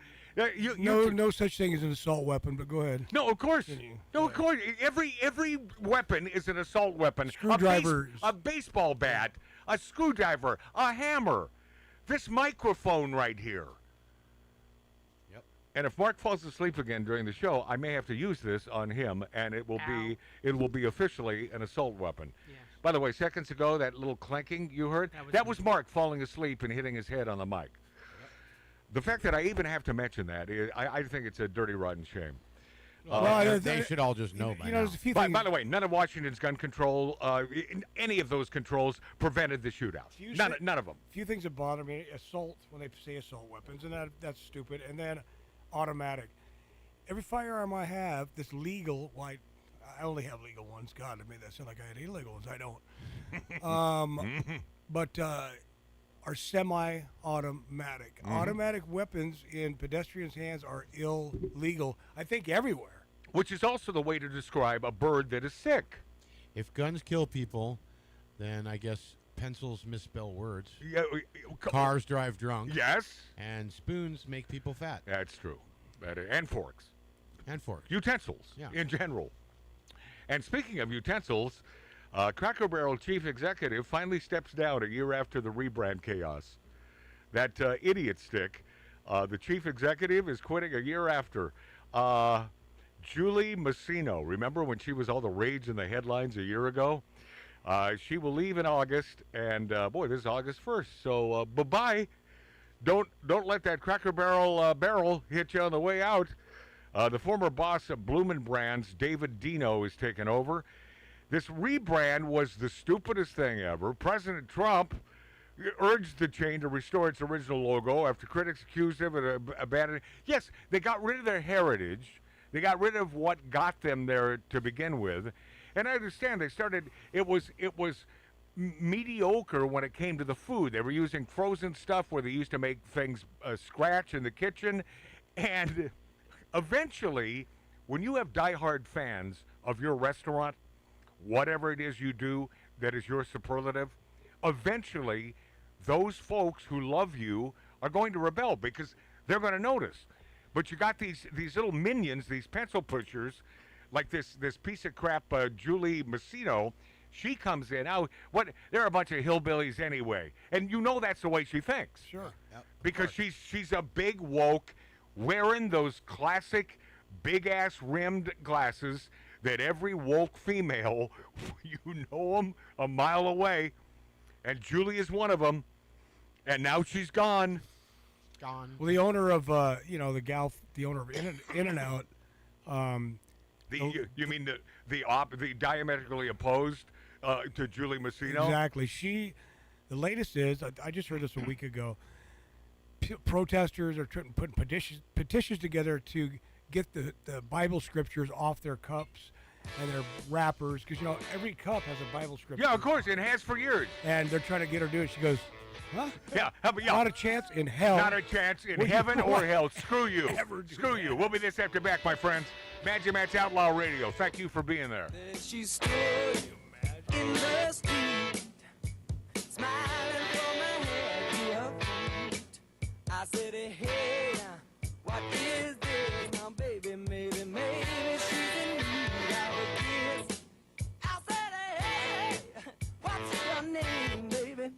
No such thing as an assault weapon, but go ahead. No, of course. Of course. Every weapon is an assault weapon. Screwdriver. A baseball bat, a screwdriver, a hammer. This microphone right here. Yep. And if Mark falls asleep again during the show, I may have to use this on him, and it will be officially an assault weapon. Yes. By the way, seconds ago, that little clanking you heard, that was Mark falling asleep and hitting his head on the mic. The fact that I even have to mention that, I think it's a dirty, rotten shame. They should all just know by now. There's a few By the way, none of Washington's gun control, any of those controls prevented the shootout. None of them. A few things that bother me: assault, when they say assault weapons, and that's stupid. And then automatic. Every firearm I have that's legal, I only have legal ones. God, I made that sound like I had illegal ones. I don't. But are semi-automatic. Automatic weapons in pedestrians' hands are illegal, I think, everywhere. Which is also the way to describe a bird that is sick. If guns kill people, then I guess pencils misspell words. Yeah, Cars drive drunk. Yes. And spoons make people fat. That's true. And forks. And forks. Utensils in general. And speaking of utensils, Cracker Barrel chief executive finally steps down a year after the rebrand chaos. That idiot stick, the chief executive, is quitting a year after. Julie Masino, remember when she was all the rage in the headlines a year ago? She will leave in August, and boy, this is August 1st, so bye-bye. Don't let that Cracker Barrel barrel hit you on the way out. The former boss of Bloomin' Brands, David Dino, is taking over. This rebrand was the stupidest thing ever. President Trump urged the chain to restore its original logo after critics accused him of abandoning. Yes, they got rid of their heritage. They got rid of what got them there to begin with. And I understand they started, it was mediocre when it came to the food. They were using frozen stuff where they used to make things scratch in the kitchen. And eventually, when you have diehard fans of your restaurant, whatever it is you do that is your superlative, eventually those folks who love you are going to rebel because they're going to notice. But you got these little minions, these pencil pushers, like this piece of crap Julie Masino. She comes in. Now, they're a bunch of hillbillies anyway. And you know that's the way she thinks. Sure. Because she's a big woke, wearing those classic big-ass rimmed glasses that every woke female, you know them a mile away. And Julie is one of them. And now she's gone. Gone. Well, the owner of, the owner of In-N-Out. You mean the diametrically opposed to Julie Masino? Exactly. The latest is, I just heard this a week ago, protesters are putting petitions together to get the Bible scriptures off their cups and their wrappers, because, every cup has a Bible scripture. Yeah, of course, it has for years. And they're trying to get her to do it. She goes, huh? Yeah. Not a chance in hell. Not a chance in heaven or hell. Screw you. Screw you. We'll be this after back, my friends. Magic Matt's Outlaw Radio. Thank you for being there. She stood in the street, smiling from her head to her feet. I said, hey, what is this? Now, baby, maybe she's in need of a kiss. I said, hey, what's your name, baby?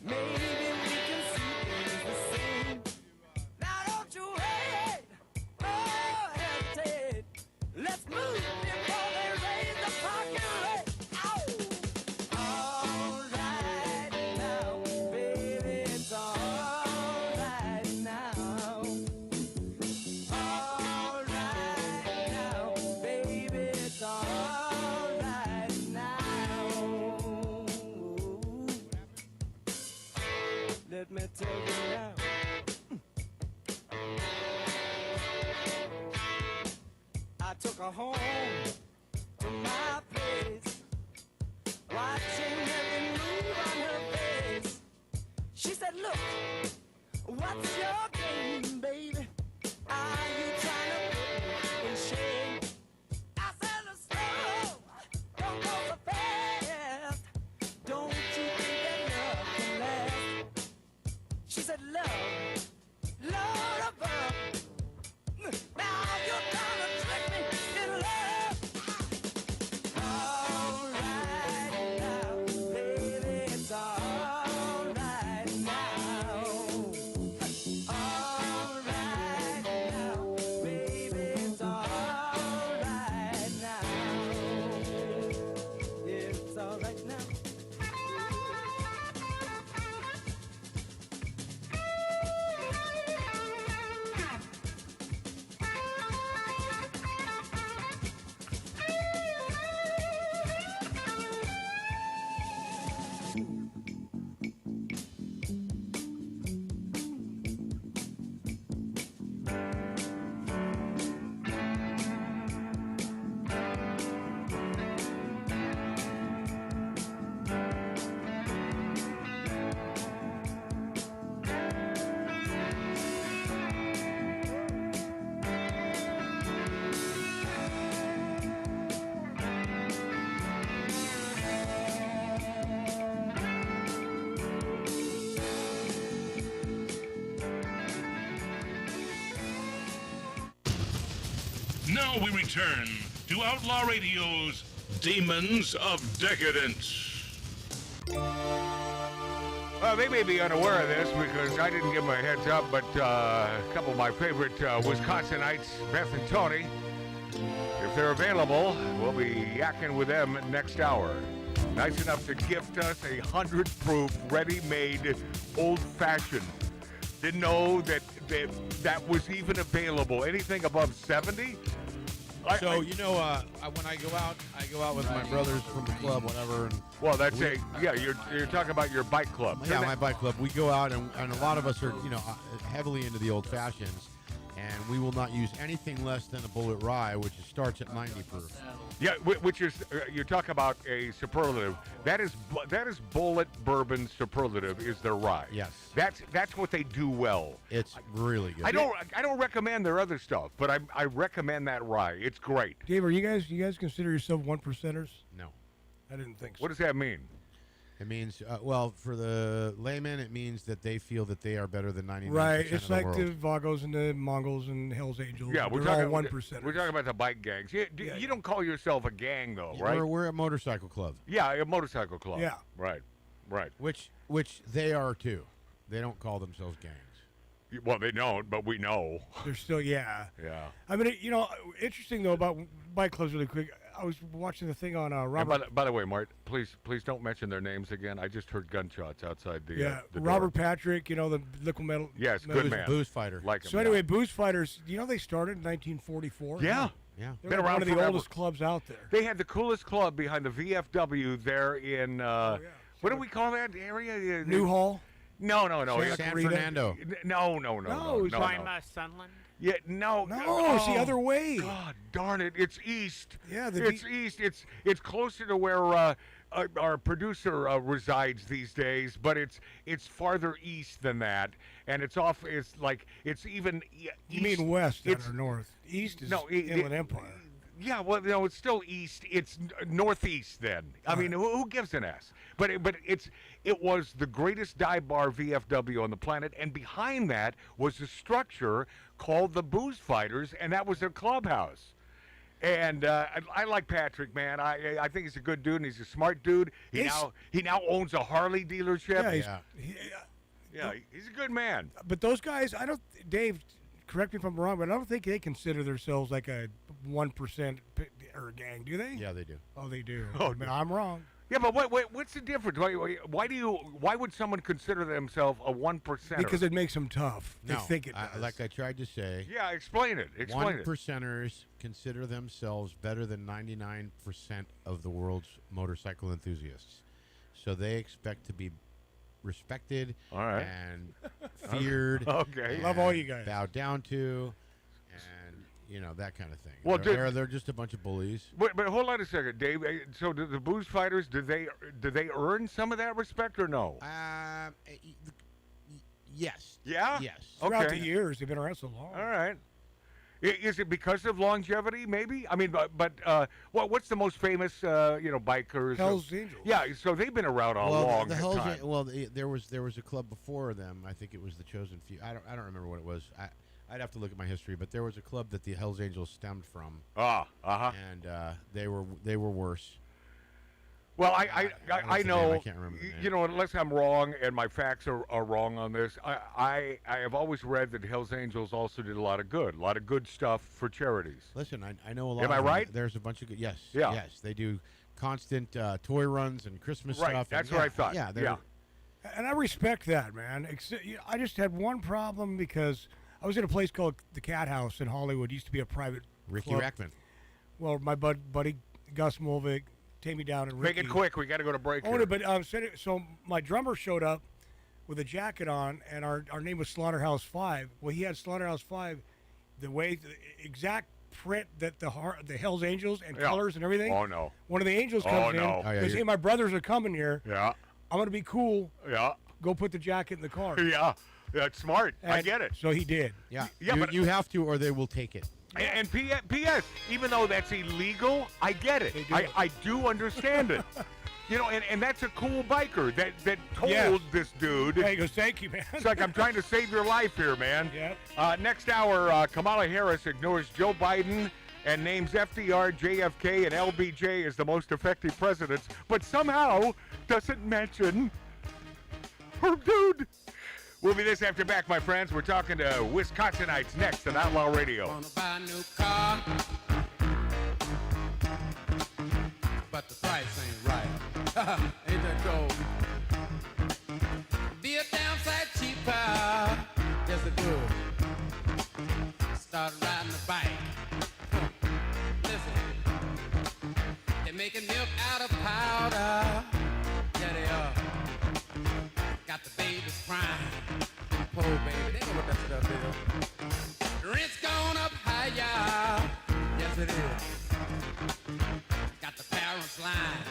Maybe we can see things the same. Now, don't you wait, oh, hesitate. Let's move before they raise the parking rate. All right now, baby, it's all right now. All right now, baby, it's all right now. Let me take it now. I took her home to my place, watching every move on her face. She said, look, what's your game, baby? Are you trying to put me in shame? I said, slow, don't go so fast. Don't you think that love can last? She said, love, Lord above. Now you're gonna trick me in love. Now we return to Outlaw Radio's Demons of Decadence. They may be unaware of this because I didn't give them a heads up, but a couple of my favorite Wisconsinites, Beth and Tony, if they're available, we'll be yakking with them next hour. Nice enough to gift us a 100-proof, ready-made, old-fashioned. Didn't know that was even available. Anything above 70? So when I go out with my brothers from the club, whatever. And well, you're talking about your bike club. Yeah, my bike club. We go out, and a lot of us are heavily into the old fashions, and we will not use anything less than a Bullet Rye, which starts at 90 proof. Yeah, which is you're talking about a superlative. That is Bullet Bourbon superlative is their rye. Yes, that's what they do well. It's really good. I don't recommend their other stuff, but I recommend that rye. It's great. Dave, are you guys consider yourself 1%ers? No, I didn't think so. What does that mean? It means, for the layman, it means that they feel that they are better than 99% right. of It's the like world. the Vagos and the Mongols and Hell's Angels. Yeah, They're all 1%ers. We're talking about the bike gangs. You don't call yourself a gang, though, right? We're a motorcycle club. Yeah, a motorcycle club. Yeah. Right. Which they are too. They don't call themselves gangs. Well, they don't, but we know. They're still, yeah. Yeah. I mean, interesting though about bike clubs really quick. I was watching the thing on Robert. And by the way, Mart, please don't mention their names again. I just heard gunshots outside the the Robert door. Patrick, the liquid metal. Yes, good man. Booze fighter. Like him, So anyway, Booze Fighters, they started in 1944. Yeah. Yeah. They're Been like around one of the forever. oldest clubs out there. They had the coolest club behind the VFW there in what do we call that area? Newhall. No. San Fernando. No. Sunland. Yeah, no. No, it's the other way. God darn it! It's east. Yeah, it's east. It's closer to where our producer resides these days, but it's farther east than that, and it's off. It's even. East. You mean west or north? East is Inland Empire. Yeah, well, no, it's still east. It's northeast then. I mean, who gives an S? But it was the greatest dive bar VFW on the planet, and behind that was a structure called the Booze Fighters, and that was their clubhouse. And I like Patrick, man. I think he's a good dude, and he's a smart dude. He now owns a Harley dealership. Yeah, he's a good man. But those guys, Dave, correct me if I'm wrong, but I don't think they consider themselves like a 1% or a gang, do they? Yeah, they do. Oh, they do. Oh, I'm wrong. Yeah, but what's the difference? Why would someone consider themselves a 1%? Because it makes them tough. They No, think it does. like I tried to say. Yeah, explain it. Explain it. 1%ers consider themselves better than 99% of the world's motorcycle enthusiasts. So they expect to be respected and feared. Okay. And love all you guys. Bowed down to, and that kind of thing. Well, they're just a bunch of bullies. But hold on a second, Dave. So the Booze Fighters, did they earn some of that respect or no? Yes. Yeah. Yes. Throughout the years, they've been around so long. All right. Is it because of longevity? Maybe. I mean, but what's the most famous bikers? Hell's Angels. Yeah. So they've been around a long time. There was a club before them. I think it was the Chosen Few. I don't remember what it was. I'd have to look at my history, but there was a club that the Hells Angels stemmed from. And they were worse. Well, I know. I can't remember the name. Unless I'm wrong and my facts are wrong on this, I have always read that Hells Angels also did a lot of good stuff for charities. Listen, I know a lot. Am I right? There's a bunch of good. Yes. Yeah. Yes, they do constant toy runs and Christmas Right, stuff. that's and, what I thought. Yeah. Yeah. And I respect that, man. I just had one problem because I was in a place called the Cat House in Hollywood. It used to be a private Ricky club. Rackman. Well, my buddy Gus Mulvick, take me down and Make it quick. We got to go to break. Oh, here. but so my drummer showed up with a jacket on, and our name was Slaughterhouse 5. Well, he had Slaughterhouse 5, the exact print that the Hells Angels and colors and everything. Oh no! One of the angels comes in. Oh, Because hey, my brothers are coming here. Yeah. I'm gonna be cool. Yeah. Go put the jacket in the car. Yeah. That's smart. I And get it. So he did. Yeah. Yeah, you, but you have to, or they will take it. And P.S. Even though that's illegal, I get it. I do understand it. And that's a cool biker that told this dude. Yeah, he goes, thank you, man. It's like, I'm trying to save your life here, man. Yeah. Next hour, Kamala Harris ignores Joe Biden and names FDR, JFK, and LBJ as the most effective presidents, but somehow doesn't mention her dude. We'll be this after back, my friends. We're talking to Wisconsinites next on Outlaw Radio. Wanna buy a new car, but the price ain't right. Ain't that cold? Be a downside cheaper, just a good. Start riding a bike. Listen, they're making milk out of powder. Yeah, they are. Got the babies crying. Poor baby, they know what that stuff is. Rent's gone up higher. Yes, it is. Got the parents lying.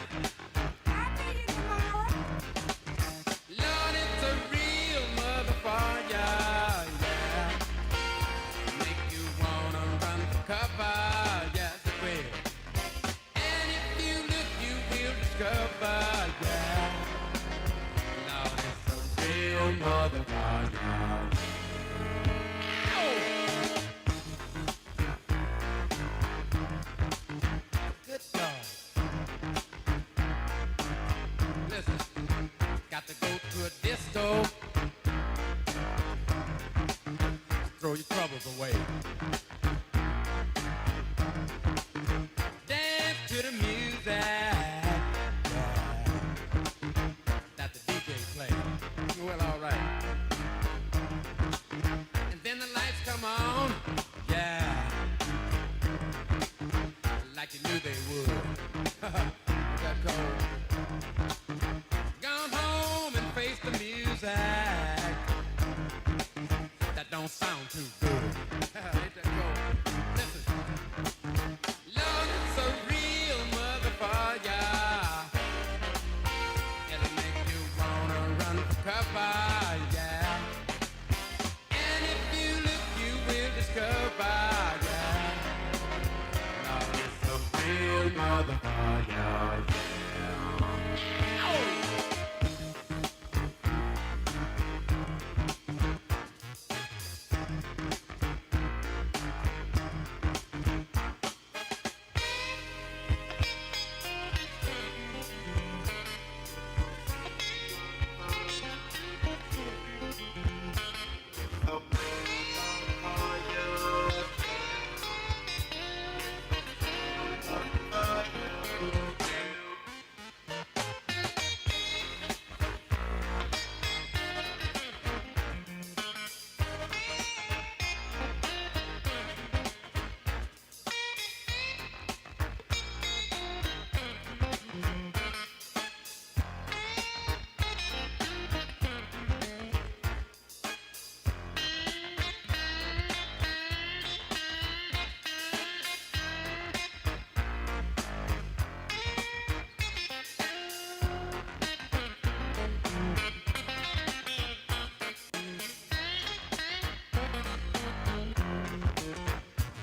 Lord, it's a real motherfucker, yeah. Make you wanna run for cover, yes it will. And if you look, you will discover, yeah. Lord, it's a real motherfucker. Good God. Listen, got to go to a disco. Throw your troubles away. Dance to the music, yeah, that the DJ plays. Well, all right. And then the lights come on, yeah, like you knew they would. That cold. Gone home and face the music. That don't sound too good. Ain't that cold? Listen. Lord, it's a real motherfucker. It'll make you wanna run for cover, yeah. And if you look, you will discover, yeah. Lord, it's a real motherfucker, yeah. Oh.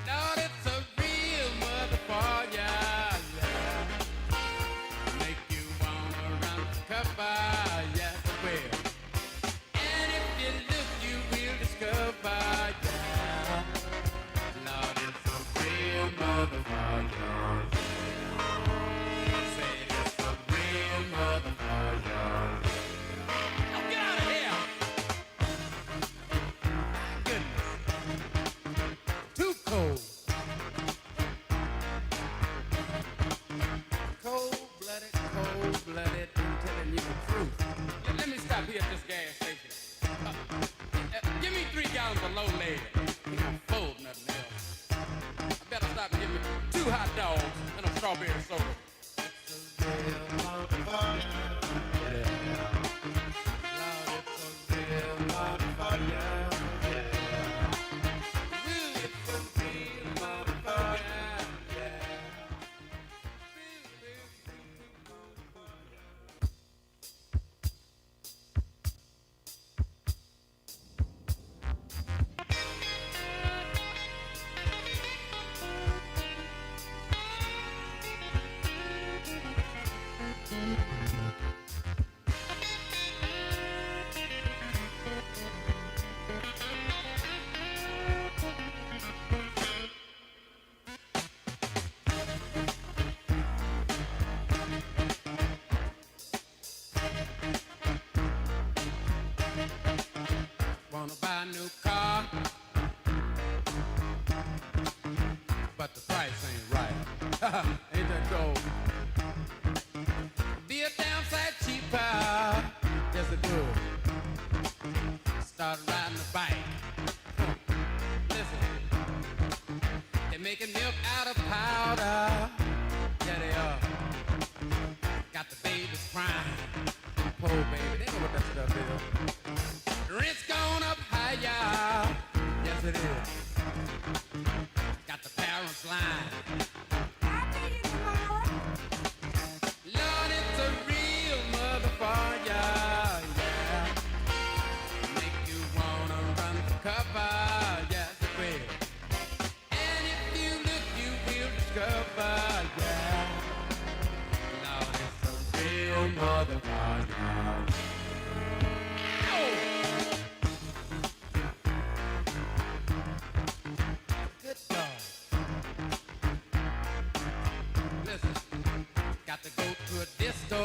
Lord, it's a real motherfucker, yeah. Make you wanna run for cover, yes it will. And if you look, you will discover, yeah. Lord, it's a real motherfucker. Say it's a real motherfucker. Oh, get out of here! Too cold. Cold-blooded, cold-blooded, I'm telling you the truth. Let me stop here at this gas station. Give me 3 gallons of low lead. I'm full of nothing else. I better stop and give me 2 hot dogs and a strawberry soda. It's a real motherfucker. Yeah. Lord, it's a real motherfucker. Ain't that cold? Be a downside cheaper. Yes, it would. Start riding the bike. Listen, they're making milk out of powder. Yeah, they are. Got the babies crying. Poor baby, they know what that stuff is. Rent's gone up higher. Yes, it is. Got the parents lying. Lord, it's a real motherfucker, yeah. Make you wanna run for cover, yes it will. And if you look, you will discover, yeah. Lord, it's a real motherfucker. Good God. Listen, got to go to a disco.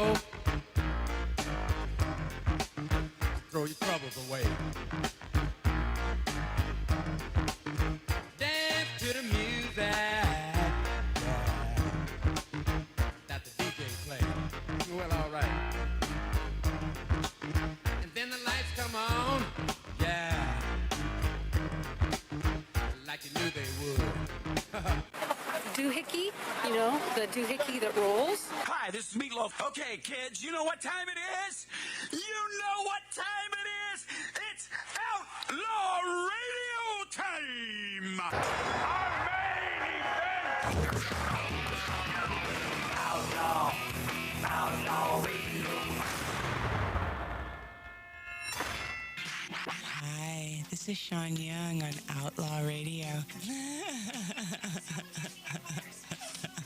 Throw your troubles away. Dance to the music. Yeah. That the DJ play. Well, all right. And then the lights come on. Yeah. Like you knew they would. Doohickey, you know, the doohickey that rolls. Hi, this is Meatloaf. Okay, kids, you know what time it is? You know what time it is? It's Outlaw Radio time! Our main event! Outlaw Radio. Hi, this is Sean Young on Outlaw Radio.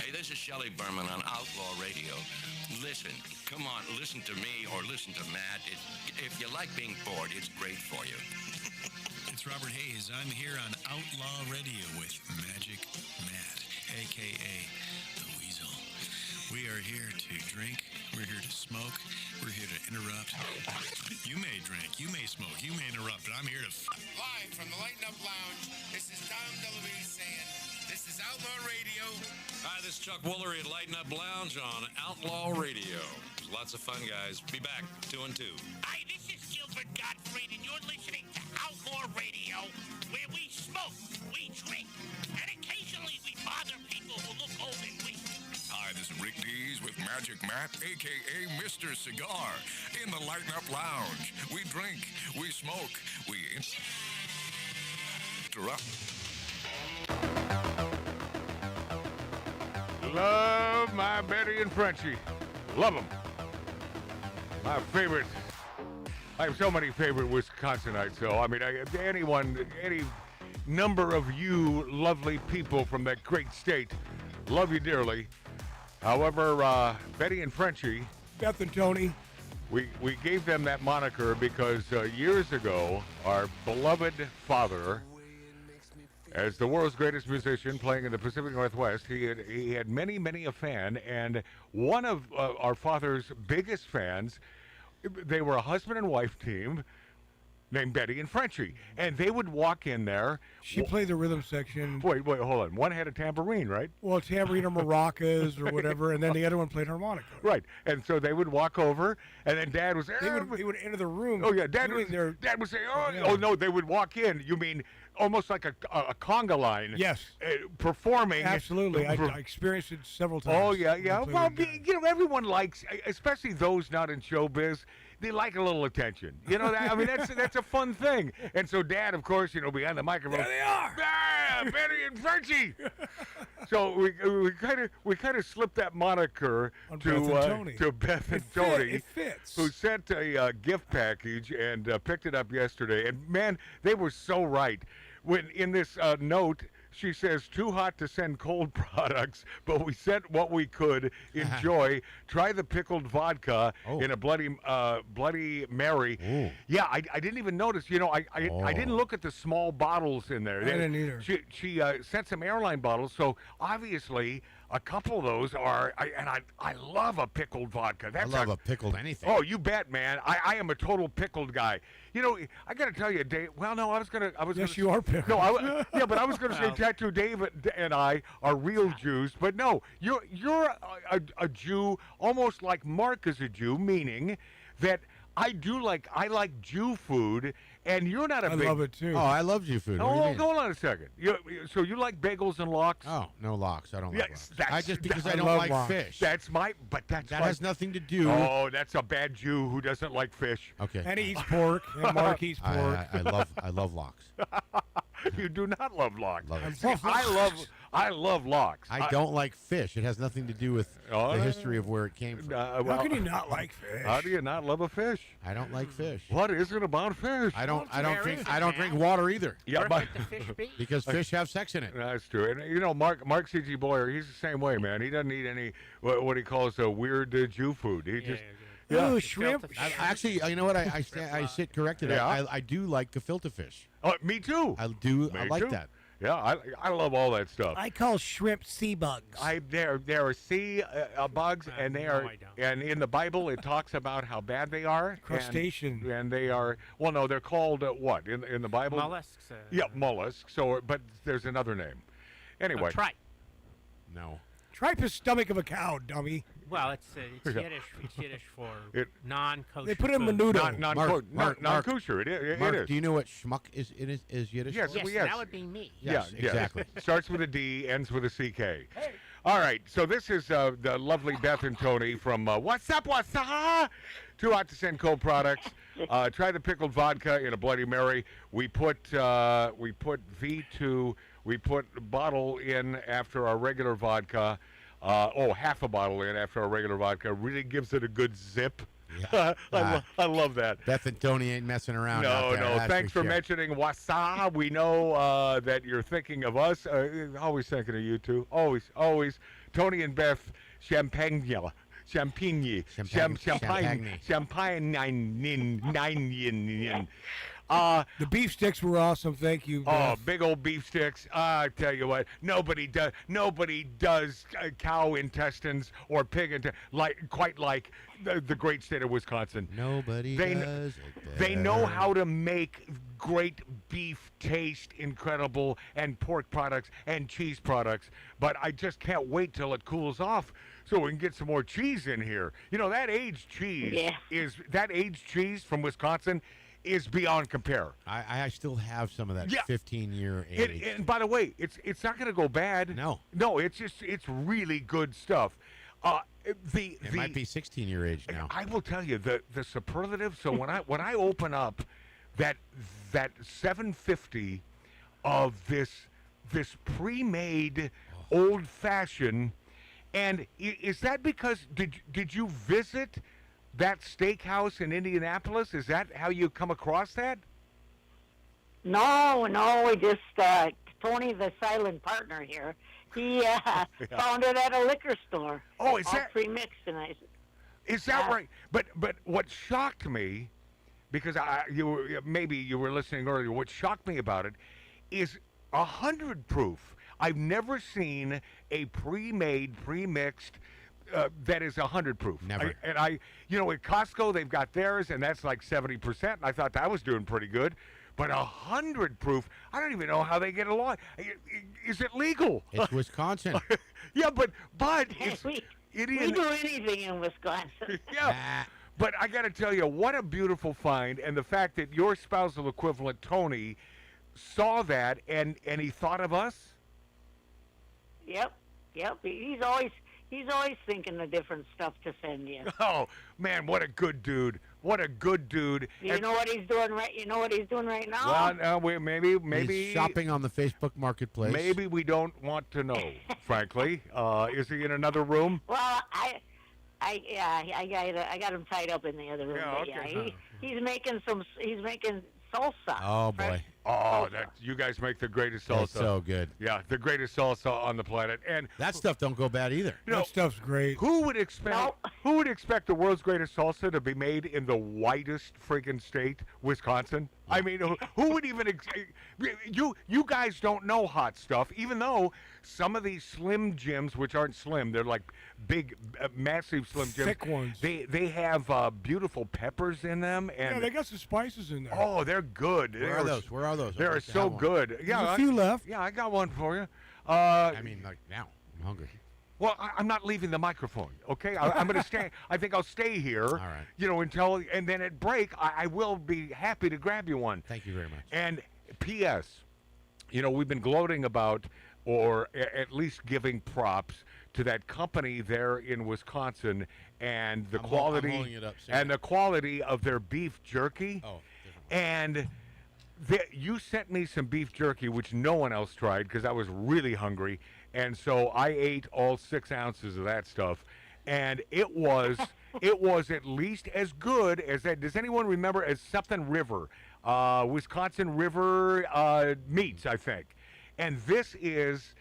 Hey, this is Shelley Berman on Outlaw Radio. Listen, come on, listen to me or listen to Matt. If you like being bored, it's great for you. It's Robert Hayes. I'm here on Outlaw Radio with Magic Matt, a.k.a. The Weasel. We are here to drink. We're here to smoke. We're here to interrupt. You may drink. You may smoke. You may interrupt, but I'm here to... Live from the Lighten Up Lounge, this is Tom DeLuise saying, this is Outlaw Radio. Hi, this is Chuck Woolery at Lighten Up Lounge on Outlaw Radio. Lots of fun, guys. Be back, 2 and 2. Hi, this is Gilbert Gottfried, and you're listening to Outlaw Radio, where we smoke, we drink, and occasionally we bother people who look old and weak. Hi, this is Rick Dees with Magic Matt, a.k.a. Mr. Cigar, in the Lighten Up Lounge. We drink, we smoke, we interrupt. Love my Betty and Frenchie. Love them. My favorite. I have so many favorite Wisconsinites, so I mean, any number of you lovely people from that great state, love you dearly. However, Betty and Frenchie, Beth and Tony, we gave them that moniker because years ago, our beloved father, as the world's greatest musician playing in the Pacific Northwest, he had many a fan, and one of our father's biggest fans, they were a husband and wife team named Betty and Frenchie, and they would walk in there. She played the rhythm section. Wait, hold on. One had a tambourine, right? Well, tambourine or maracas or whatever, and then the other one played harmonica. Right, and so they would walk over, and then Dad was there. They would enter the room. Oh yeah, Dad would say, oh no, they would walk in. You mean almost like a conga line? Yes, performing. Absolutely, I experienced it several times. Oh yeah. Well, everyone likes, especially those not in showbiz. They like a little attention, you know. I mean, that's a fun thing. And so, Dad, of course, behind the microphone. There they are. Ah, Betty and Frenchie. So we kind of slipped that moniker to Beth and Tony. It fits. Who sent a gift package and picked it up yesterday. And man, they were so right. When in this note, she says, too hot to send cold products, but we sent what we could. Enjoy. Try the pickled vodka in a Bloody Mary. Ooh. Yeah, I didn't even notice. I didn't look at the small bottles in there. I didn't either. She sent some airline bottles, so obviously a couple of those are, I love a pickled vodka. I love a pickled anything. Oh, you bet, man. I am a total pickled guy. You know, I got to tell you, Dave. Well, no, I was Yes, you are pickles. No, yeah, but I was going to say Tattoo Dave and I are real Jews, but no, you're a Jew almost like Mark is a Jew, meaning that I like Jew food, and you're not a big... I love it, too. Oh, I love Jew food. What do you mean? Hold on a second. So you like bagels and lox? Oh, no lox. I don't like lox. That's just because I I don't love like lox. fish. That has nothing to do. Oh, that's a bad Jew who doesn't like fish. Okay. And he eats pork. And Mark eats pork. I love lox. You do not love lox. Love it. See, I love lox. I don't like fish. It has nothing to do with the history of where it came from. How can you not like fish? How do you not love a fish? I don't like fish. What is it about fish? I don't drink water either. Yeah, but because fish have sex in it. That's true. And you know, Mark C.G. Boyer, he's the same way, man. He doesn't eat any what he calls a weird Jew food. He just Ooh, shrimp. Actually, you know what? I sit corrected. Yeah. I do like gefilte fish. Oh, me too. I do. Me I like too. that. Yeah, I love all that stuff. I call shrimp sea bugs. There are sea bugs, and they are. And in the Bible, it talks about how bad they are. Crustacean. And they are. Well, no, they're called what in the Bible? Mollusks. Yeah, mollusks. So, but there's another name. Anyway. Tripe. No. Tripe is stomach of a cow, dummy. Well, it's Yiddish. It's Yiddish for non-kosher. They put it in menudo. Non-kosher. It is. Mark, do you know what schmuck is Yiddish? Yes, yes, that would be me. Yes, exactly. Starts with a D, ends with a CK. Hey. All right, so this is the lovely Beth and Tony from What's Up, What's Up? 2 Hot to Send cold products. Try the pickled vodka in a Bloody Mary. We put V2. We put a bottle in after our regular vodka. Half a bottle in after our regular vodka. Really gives it a good zip. Yeah. I love that. Beth and Tony ain't messing around. No. Thanks for mentioning Wasa. We know that you're thinking of us. Always thinking of you two. Always. Tony and Beth, champagne. The beef sticks were awesome. Thank you, Beth. Oh, big old beef sticks. I tell you what, nobody does cow intestines or pig intestines quite like the great state of Wisconsin. Nobody does it They know how to make great beef taste incredible, and pork products and cheese products, but I just can't wait till it cools off so we can get some more cheese in here. You know, that aged cheese from Wisconsin is beyond compare. I still have some of that 15-year age. And by the way, it's not going to go bad. No, it's really good stuff. It might be 16-year age now. I will tell you the superlative. So when I open up that 750 of this pre-made old-fashioned, and is that because did you visit that steakhouse in Indianapolis? Is that how you come across that? No, we just Tony, the silent partner here, he found it at a liquor store. Oh, is all that pre-mixed? And is that right? But what shocked me, because maybe you were listening earlier, what shocked me about it is 100 proof. I've never seen a pre-made, pre-mixed that is 100 proof. Never. At Costco they've got theirs, and that's like 70%. And I thought that was doing pretty good. But 100 proof, I don't even know how they get along. Is it legal? It's Wisconsin. Yeah, but we do anything in Wisconsin. Yeah. But I got to tell you, what a beautiful find, and the fact that your spousal equivalent, Tony, saw that and he thought of us. Yep. He's always thinking of different stuff to send you. Oh man, what a good dude! What a good dude! You know what he's doing right? You know what he's doing right now? Well, maybe he's shopping on the Facebook Marketplace. Maybe we don't want to know. Frankly, is he in another room? Well, I got him tied up in the other room. Yeah, okay. He's making salsa. Oh boy. Oh, you guys make the greatest salsa. It's so good. Yeah, the greatest salsa on the planet, and that stuff don't go bad either. That stuff's great. Who would expect the world's greatest salsa to be made in the whitest freaking state, Wisconsin? I mean, who would even? You guys don't know hot stuff, even though some of these Slim Jims, which aren't slim, they're like big, massive Slim Jims. Thick ones. They have beautiful peppers in them, and yeah, they got some spices in there. Oh, they're good. Where are those? They're so good. Yeah, There's a few left. Yeah, I got one for you. I mean, like now, I'm hungry. Well, I'm not leaving the microphone, okay? I'm going to stay. I think I'll stay here. All right. Until, and then at break, I will be happy to grab you one. Thank you very much. And P.S., we've been gloating about, or at least giving props to that company there in Wisconsin, and the quality, I'm holding it up, and the quality of their beef jerky. Oh, and you sent me some beef jerky, which no one else tried because I was really hungry. And so I ate all 6 ounces of that stuff, and it was at least as good as that. Does anyone remember as something River, Wisconsin River Meats, I think? And this is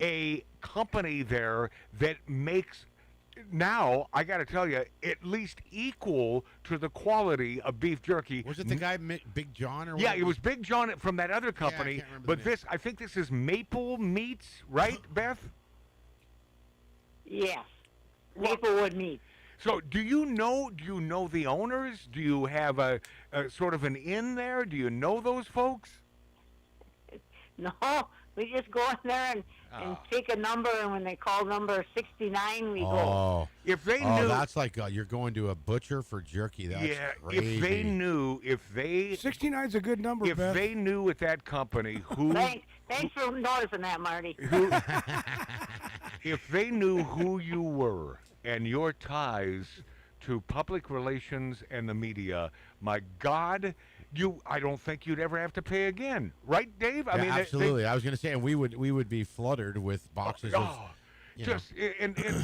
a company there that makes, now I got to tell you, at least equal to the quality of beef jerky. Was it the guy Big John or? Yeah, it was Big John from that other company. I can't remember but the name. I think this is Maple Meats, right, Beth? Yes, Maplewood Meats. So, do you know the owners? Do you have a sort of an in there? Do you know those folks? No, we just go in there and take a number, and when they call number 69, we go. If they knew, that's like you're going to a butcher for jerky. That's crazy. if they knew, 69's a good number, if Beth. they knew at that company who, Thanks for noticing that, Marty. if they knew who you were and your ties to public relations and the media, my God. I don't think you'd ever have to pay again, right, Dave? I mean, absolutely. I was going to say, and we would be flooded with boxes of.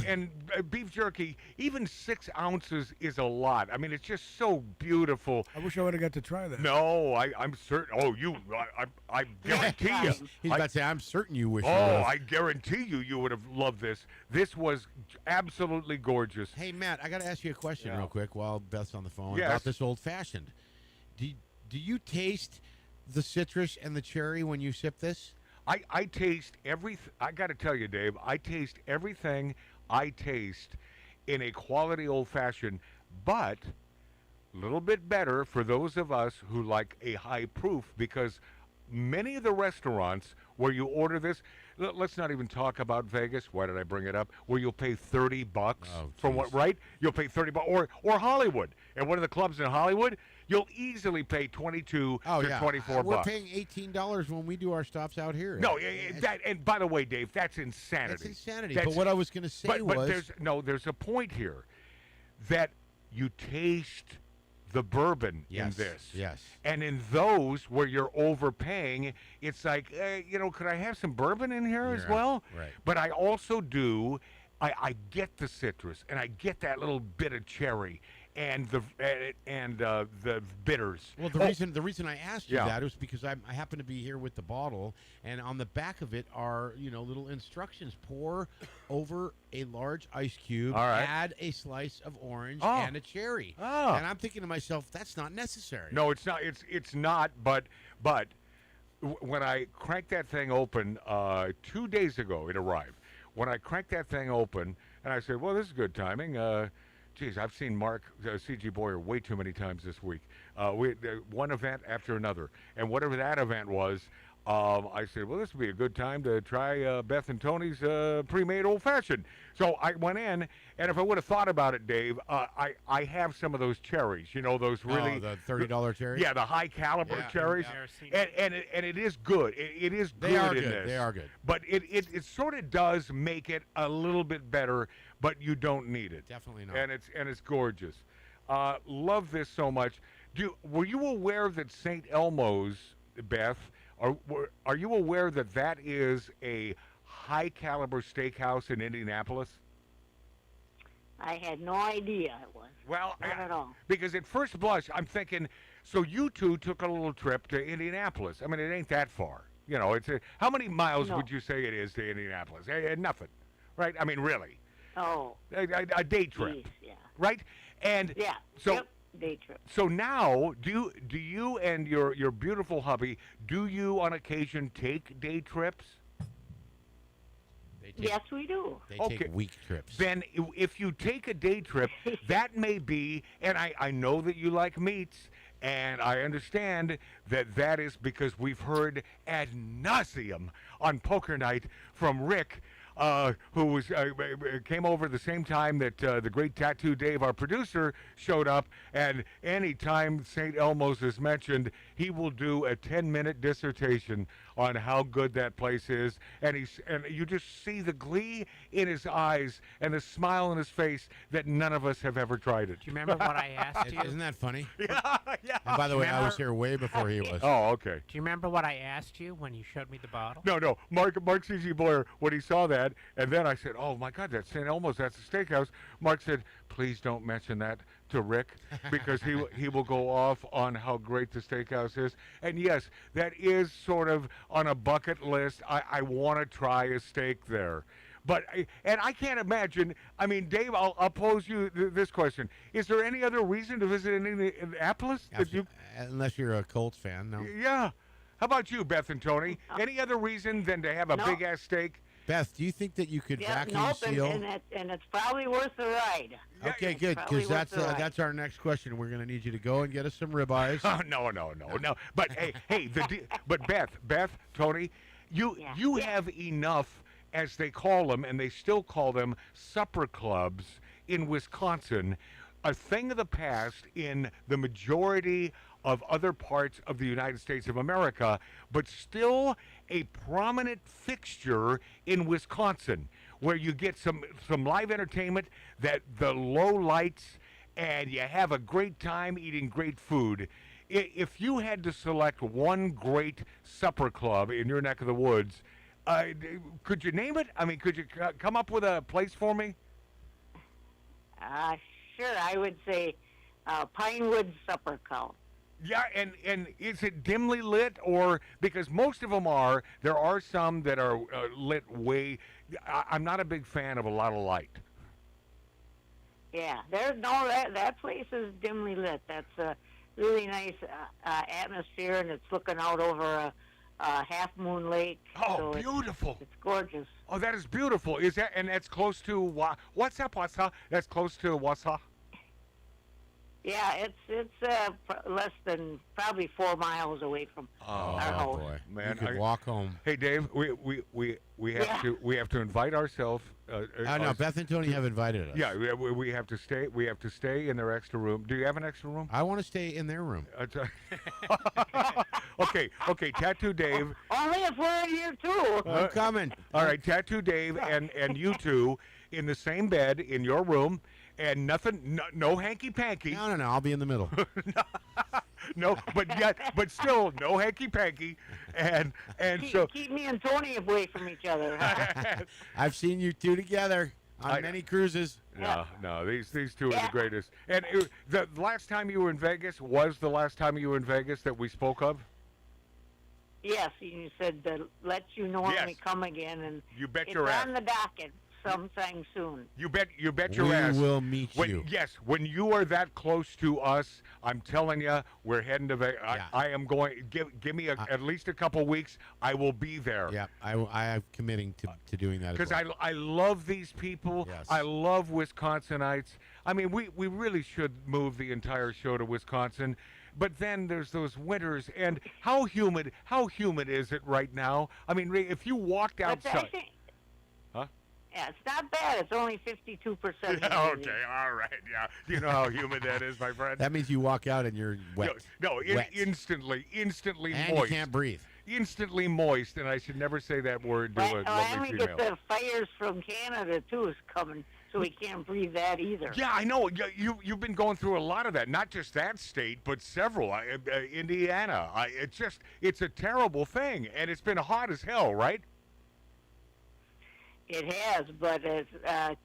And beef jerky, even 6 ounces is a lot. I mean, it's just so beautiful. I wish I would have got to try that. No, I'm certain. Oh, I guarantee you. He's about to say, I'm certain you wish. I guarantee you would have loved this. This was absolutely gorgeous. Hey, Matt, I got to ask you a question real quick while Beth's on the phone Yes. about this old fashioned. Do you taste the citrus and the cherry when you sip this? I taste everything. I got to tell you, Dave, I taste everything I taste in a quality old-fashioned, but a little bit better for those of us who like a high proof, because many of the restaurants where you order this, let's not even talk about Vegas. Why did I bring it up? Where you'll pay $30 for what, right? You'll pay $30, or Hollywood. And one of the clubs in Hollywood, you'll easily pay $22 to $24. We're paying $18 when we do our stops out here. No, and by the way, Dave, that's insanity. That's insanity. But what I was going to say was, there's a point here that you taste the bourbon in this. Yes. And in those where you're overpaying, it's like, could I have some bourbon in here as well? Right. But I also do. I get the citrus, and I get that little bit of cherry. And the bitters. Well, the reason I asked you that was because I happen to be here with the bottle, and on the back of it are little instructions. Pour over a large ice cube. All right. Add a slice of orange and a cherry. Oh. And I'm thinking to myself, that's not necessary. No, it's not. It's not. But when I cranked that thing open 2 days ago, it arrived. When I cranked that thing open, and I said, "Well, this is good timing." Geez, I've seen Mark C.G. Boyer way too many times this week. One event after another. And whatever that event was, I said, well, this would be a good time to try Beth and Tony's pre-made old-fashioned. So I went in, and if I would have thought about it, Dave, I have some of those cherries. Those really... the $30 cherries? Yeah, the high-caliber cherries. And it is good. It is good in this. They are good. But it sort of does make it a little bit better, but you don't need it. Definitely not. And it's gorgeous. Love this so much. Were you aware that St. Elmo's, Beth, are you aware that is a high-caliber steakhouse in Indianapolis? I had no idea it was. Well, not at all. Because at first blush, I'm thinking, so you two took a little trip to Indianapolis. I mean, it ain't that far. How many miles would you say it is to Indianapolis? Nothing, right? I mean, really. Oh. A day trip. Geez, yeah. Right? And yeah. So yep. day trips. So now, do you and your beautiful hubby, do you on occasion take day trips? Yes, we do. They take week trips. Then if you take a day trip, that may be, and I know that you like meats, and I understand that is because we've heard ad nauseum on poker night from Rick, who was came over the same time that the great Tattoo Dave, our producer, showed up. And any time St. Elmo's is mentioned, he will do a 10-minute dissertation on how good that place is. And you just see the glee in his eyes and the smile in his face that none of us have ever tried it. Do you remember what I asked you? Isn't that funny? Yeah, yeah. And by the way, I was here way before he was. Oh, okay. Do you remember what I asked you when you showed me the bottle? No. Mark C.G. Blair, when he saw that, and then I said, oh, my God, that's St. Elmo's, that's a steakhouse. Mark said, please don't mention that to Rick, because he will go off on how great the steakhouse is. And yes, that is sort of on a bucket list. I want to try a steak there. But I can't imagine. I mean, Dave, I'll pose you this question: is there any other reason to visit Indianapolis? Unless you're a Colts fan, no. Yeah. How about you, Beth and Tony? Any other reason than to have a big ass steak? Beth, do you think that you could vacuum seal? And it's probably worth the ride. Okay, good, because that's our next question. We're going to need you to go and get us some ribeyes. Oh, no. But hey, but Beth, Tony, you have enough, as they call them, and they still call them, supper clubs in Wisconsin, a thing of the past in the majority of other parts of the United States of America, but still a prominent fixture in Wisconsin, where you get some live entertainment, that the low lights, and you have a great time eating great food. If you had to select one great supper club in your neck of the woods, could you name it? I mean, could you come up with a place for me? Sure, I would say Pinewood Supper Club. Yeah, and is it dimly lit, or because most of them are? There are some that are lit way. I'm not a big fan of a lot of light. Yeah, that place is dimly lit. That's a really nice atmosphere, and it's looking out over a half moon lake. Oh, so beautiful! It's gorgeous. Oh, that is beautiful. Is that, and that's close to what's that? That's close to Wausau. Yeah, it's less than probably 4 miles away from our house. Boy, man, you could walk home. Hey, Dave, we have to invite ourselves. No, Beth and Tony have invited us. Yeah, we have to stay. We have to stay in their extra room. Do you have an extra room? I want to stay in their room. Okay, Tattoo Dave. Only if we're in here too. I'm coming. All right, Tattoo Dave and you two in the same bed in your room. And nothing, no hanky-panky. No, I'll be in the middle. No, but still, no hanky-panky. And keep me and Tony away from each other. I've seen you two together on many cruises. No, these two are the greatest. And the last time you were in Vegas was the last time you were in Vegas that we spoke of? Yes, you said to let you know when we come again, and you bet it's your ass. on the docket sometime soon. You bet your ass. We will meet you. Yes, when you are that close to us, I'm telling you, we're heading to Vegas. I am going. Give me at least a couple weeks. I will be there. Yeah, I am committing to doing that. Because I love these people. Yes. I love Wisconsinites. I mean, we really should move the entire show to Wisconsin. But then there's those winters, and how humid is it right now? I mean, if you walked outside. Yeah, it's not bad. It's only 52%. Okay, all right, yeah. You know how humid that is, my friend? That means you walk out and you're wet. Wet. Instantly and moist. You can't breathe. Instantly moist, and I should never say that word to a lovely and we female. get the fires from Canada, too, is coming, so we can't breathe that either. Yeah, I know. You've been going through a lot of that, not just that state, but several. Indiana. It's a terrible thing, and it's been hot as hell, right? It has, but as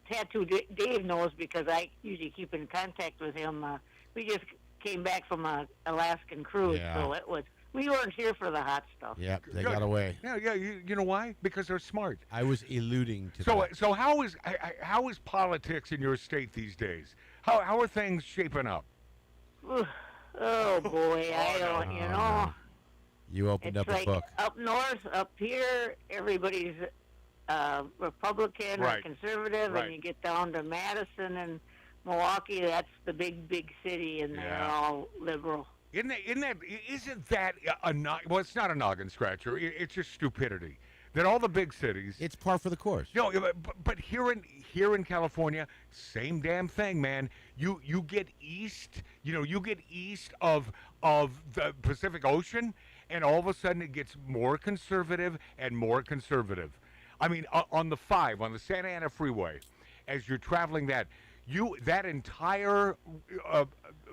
Tattoo Dave knows, because I usually keep in contact with him, we just came back from an Alaskan cruise, so we weren't here for the hot stuff. Yeah, they got away. Yeah, you know why? Because they're smart. I was alluding to that. So how is politics in your state these days? How are things shaping up? Oh boy, I don't. You know. You opened It's up like a book. up north, up here, everybody's Republican or conservative, and you get down to Madison and Milwaukee, that's the big city, and they're all liberal. Isn't that well, it's not a noggin scratcher. It's just stupidity. That all the big cities. It's par for the course. No, but here in California, same damn thing, man. You get east, you get east of the Pacific Ocean, and all of a sudden it gets more conservative and more conservative. I mean, on the Santa Ana Freeway, as you're traveling that entire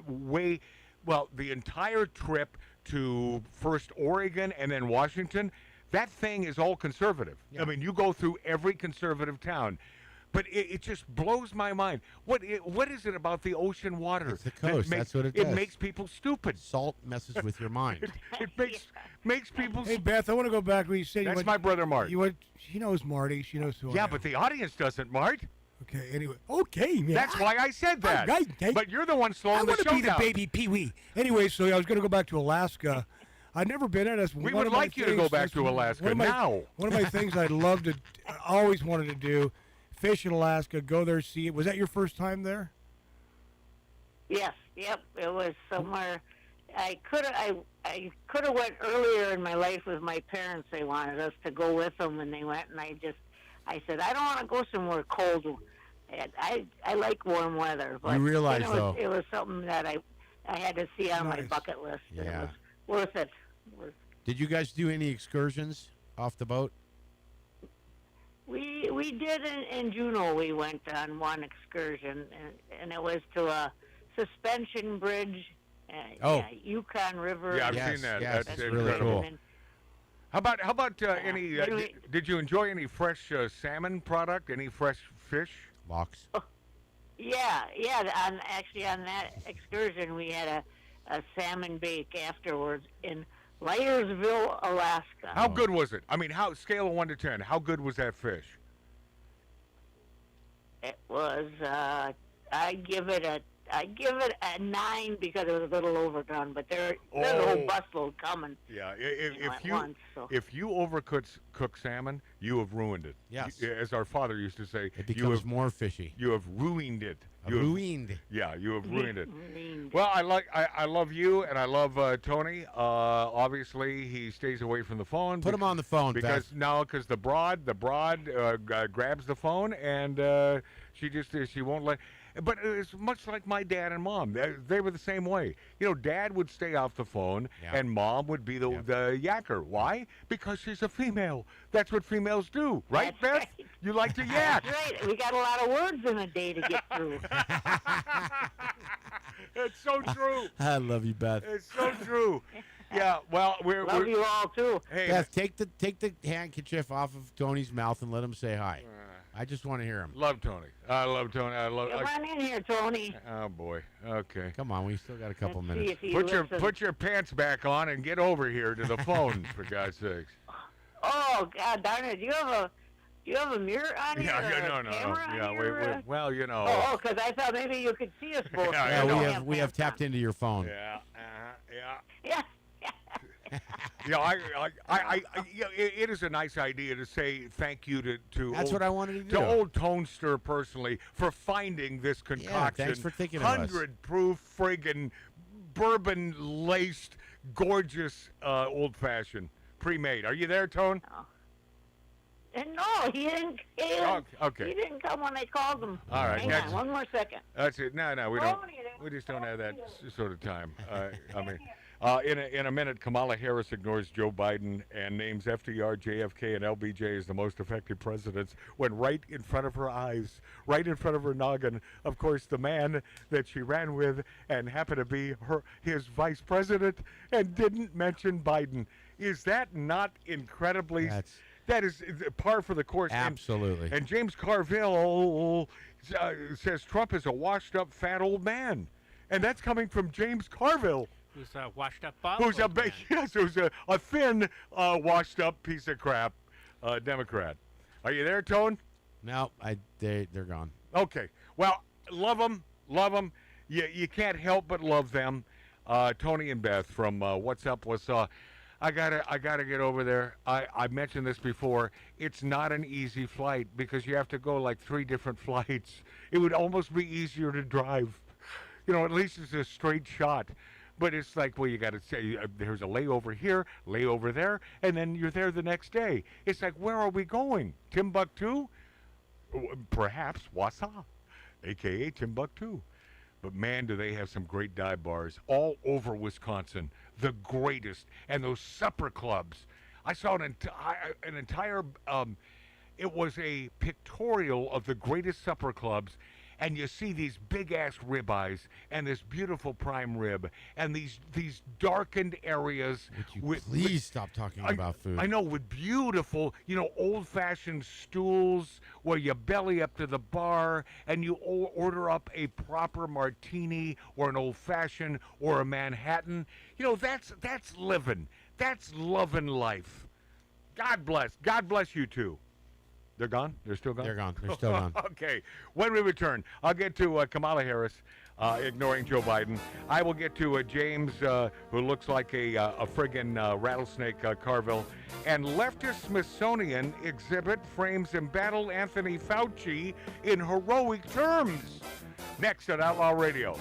way, well, the entire trip to first Oregon and then Washington, that thing is all conservative. Yeah. I mean, you go through every conservative town. But it just blows my mind. What is it about the ocean water? It's the coast. That's what it does. It makes people stupid. Salt messes with your mind. It makes people. Hey Beth, I want to go back when you said that's my brother Mart. She knows Marty. She knows who. Yeah, but the audience doesn't, Mart. Okay. Anyway. Okay, man. That's why I said that. Okay. But you're the one slowing the show down. I want to be the baby Pee-wee. Anyway, so I was going to go back to Alaska. I've never been in it. We would like you to go back to Alaska now. One of my things I always wanted to do. Fish in Alaska, go there, see it. Was that your first time there? Yes, yep. It was somewhere. I could have went earlier in my life with my parents. They wanted us to go with them, and they went. And I said, I don't want to go somewhere cold. And I like warm weather. But you realize though, it was something that I had to see on my bucket list. Yeah. It was worth it. Did you guys do any excursions off the boat? We did in Juneau. We went on one excursion, and it was to a suspension bridge, Yukon River. Yeah, I've seen that. Yes, that's really cool. How about any? Did you enjoy any fresh salmon product? Any fresh fish? Lox. Oh, yeah. On that excursion, we had a salmon bake afterwards in Lyersville, Alaska. How good was it? I mean, scale of 1 to 10? How good was that fish? It was. I give it a 9 because it was a little overdone. But there's a whole busload coming. Yeah, if you overcook salmon, you have ruined it. Yes. As our father used to say, it becomes more fishy. You have ruined it. Ruined. Yeah, you have ruined it. Well, I love you, and I love Tony. Obviously, he stays away from the phone. Put him on the phone, because the broad grabs the phone, and she won't let. But it's much like my dad and mom. They were the same way. Dad would stay off the phone, and mom would be the yacker. Why? Because she's a female. That's what females do, right, That's Beth? Right. You like to yak. That's right. We got a lot of words in a day to get through. It's so true. I love you, Beth. It's so true. Yeah, well, we're you all too. Hey, Beth, take the handkerchief off of Tony's mouth and let him say hi. I just want to hear him. Love Tony. I love Tony. Come on in here, Tony. Oh boy. Okay. Come on, we still got a couple Let's minutes. Put your pants back on and get over here to the phone, for God's sakes. Oh God darn it! Do you have a mirror on here? No. Yeah, well, Oh, because I thought maybe you could see us both. Yeah, we have tapped into your phone. Yeah. It is a nice idea to say thank you to. That's what I wanted to do. To old Tonester personally for finding this concoction. Yeah, thanks for thinking of us. 100 proof friggin' bourbon laced, gorgeous old fashioned pre-made. Are you there, Tone? No, he didn't. Okay. He didn't come when I called him. All right. Hang on, one more second. That's it. No, we don't. We just don't have that sort of time. In a minute, Kamala Harris ignores Joe Biden and names FDR, JFK, and LBJ as the most effective presidents when right in front of her eyes, right in front of her noggin, of course, the man that she ran with and happened to be his vice president and didn't mention Biden. Is that not incredibly... That is par for the course. Absolutely. And James Carville says Trump is a washed-up fat old man. And that's coming from James Carville. Who's a washed-up bald who's a thin, washed-up piece of crap Democrat. Are you there, Tone? No, they're gone. Okay. Well, love them. you can't help but love them. Tony and Beth from What's Up, What's I gotta get over there. I mentioned this before. It's not an easy flight because you have to go like 3 different flights. It would almost be easier to drive. At least it's a straight shot. But it's like, well, you got to say, there's a layover here, layover there, and then you're there the next day. It's like, where are we going? Timbuktu? Perhaps Wausau, a.k.a. Timbuktu. But, man, do they have some great dive bars all over Wisconsin. The greatest. And those supper clubs. I saw an entire, it was a pictorial of the greatest supper clubs. And you see these big-ass ribeyes and this beautiful prime rib and these darkened areas. Please stop talking about food. I know, with beautiful, old-fashioned stools where you belly up to the bar and you order up a proper martini or an old-fashioned or a Manhattan. That's living. That's loving life. God bless. God bless you too. They're gone? They're still gone? They're gone. They're still gone. Okay. When we return, I'll get to Kamala Harris ignoring Joe Biden. I will get to James, who looks like a friggin' rattlesnake, Carville. And leftist Smithsonian exhibit frames embattled Anthony Fauci in heroic terms. Next at Outlaw Radio.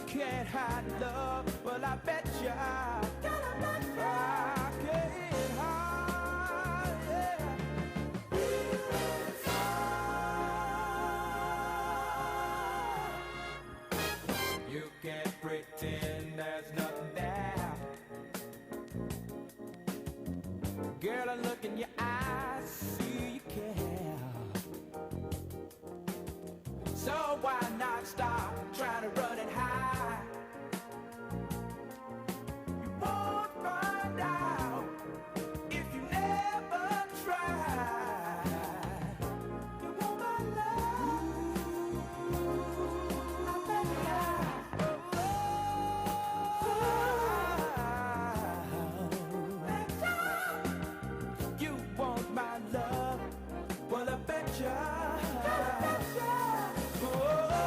Can't hide love, well I bet you I can't hide, yeah. You can't pretend there's nothing there. Girl, I look in your eyes, see you care. So why not stop trying to run and hide? You won't find out if you never try. You want my love? I bet you want my love? Well, I bet you. Oh,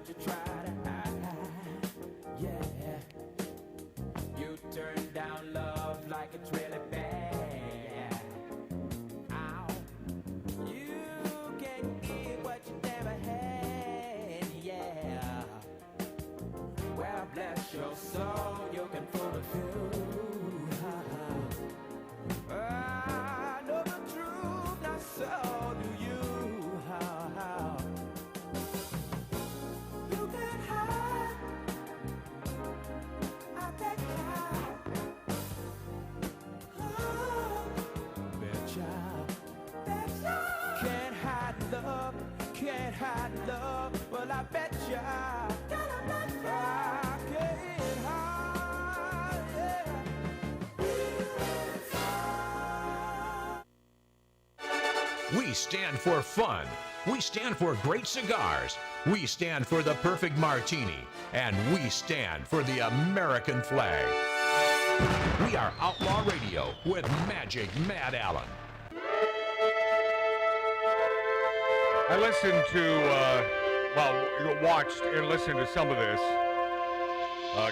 but you try to hide. Yeah, you turn down love like it's really bad. Ow, you can get what you never had. Yeah, well bless your soul, you can fool a few. I know the truth, not so do you. How? You can hide. I bet you. Oh, betcha. Can't hide love, can't hide love. Well, I bet you. I can't hide, yeah. We stand for fun. We stand for great cigars. We stand for the perfect martini. And we stand for the American flag. We are Outlaw Radio with Magic Matt Allen. I listened to, watched and listened to some of this.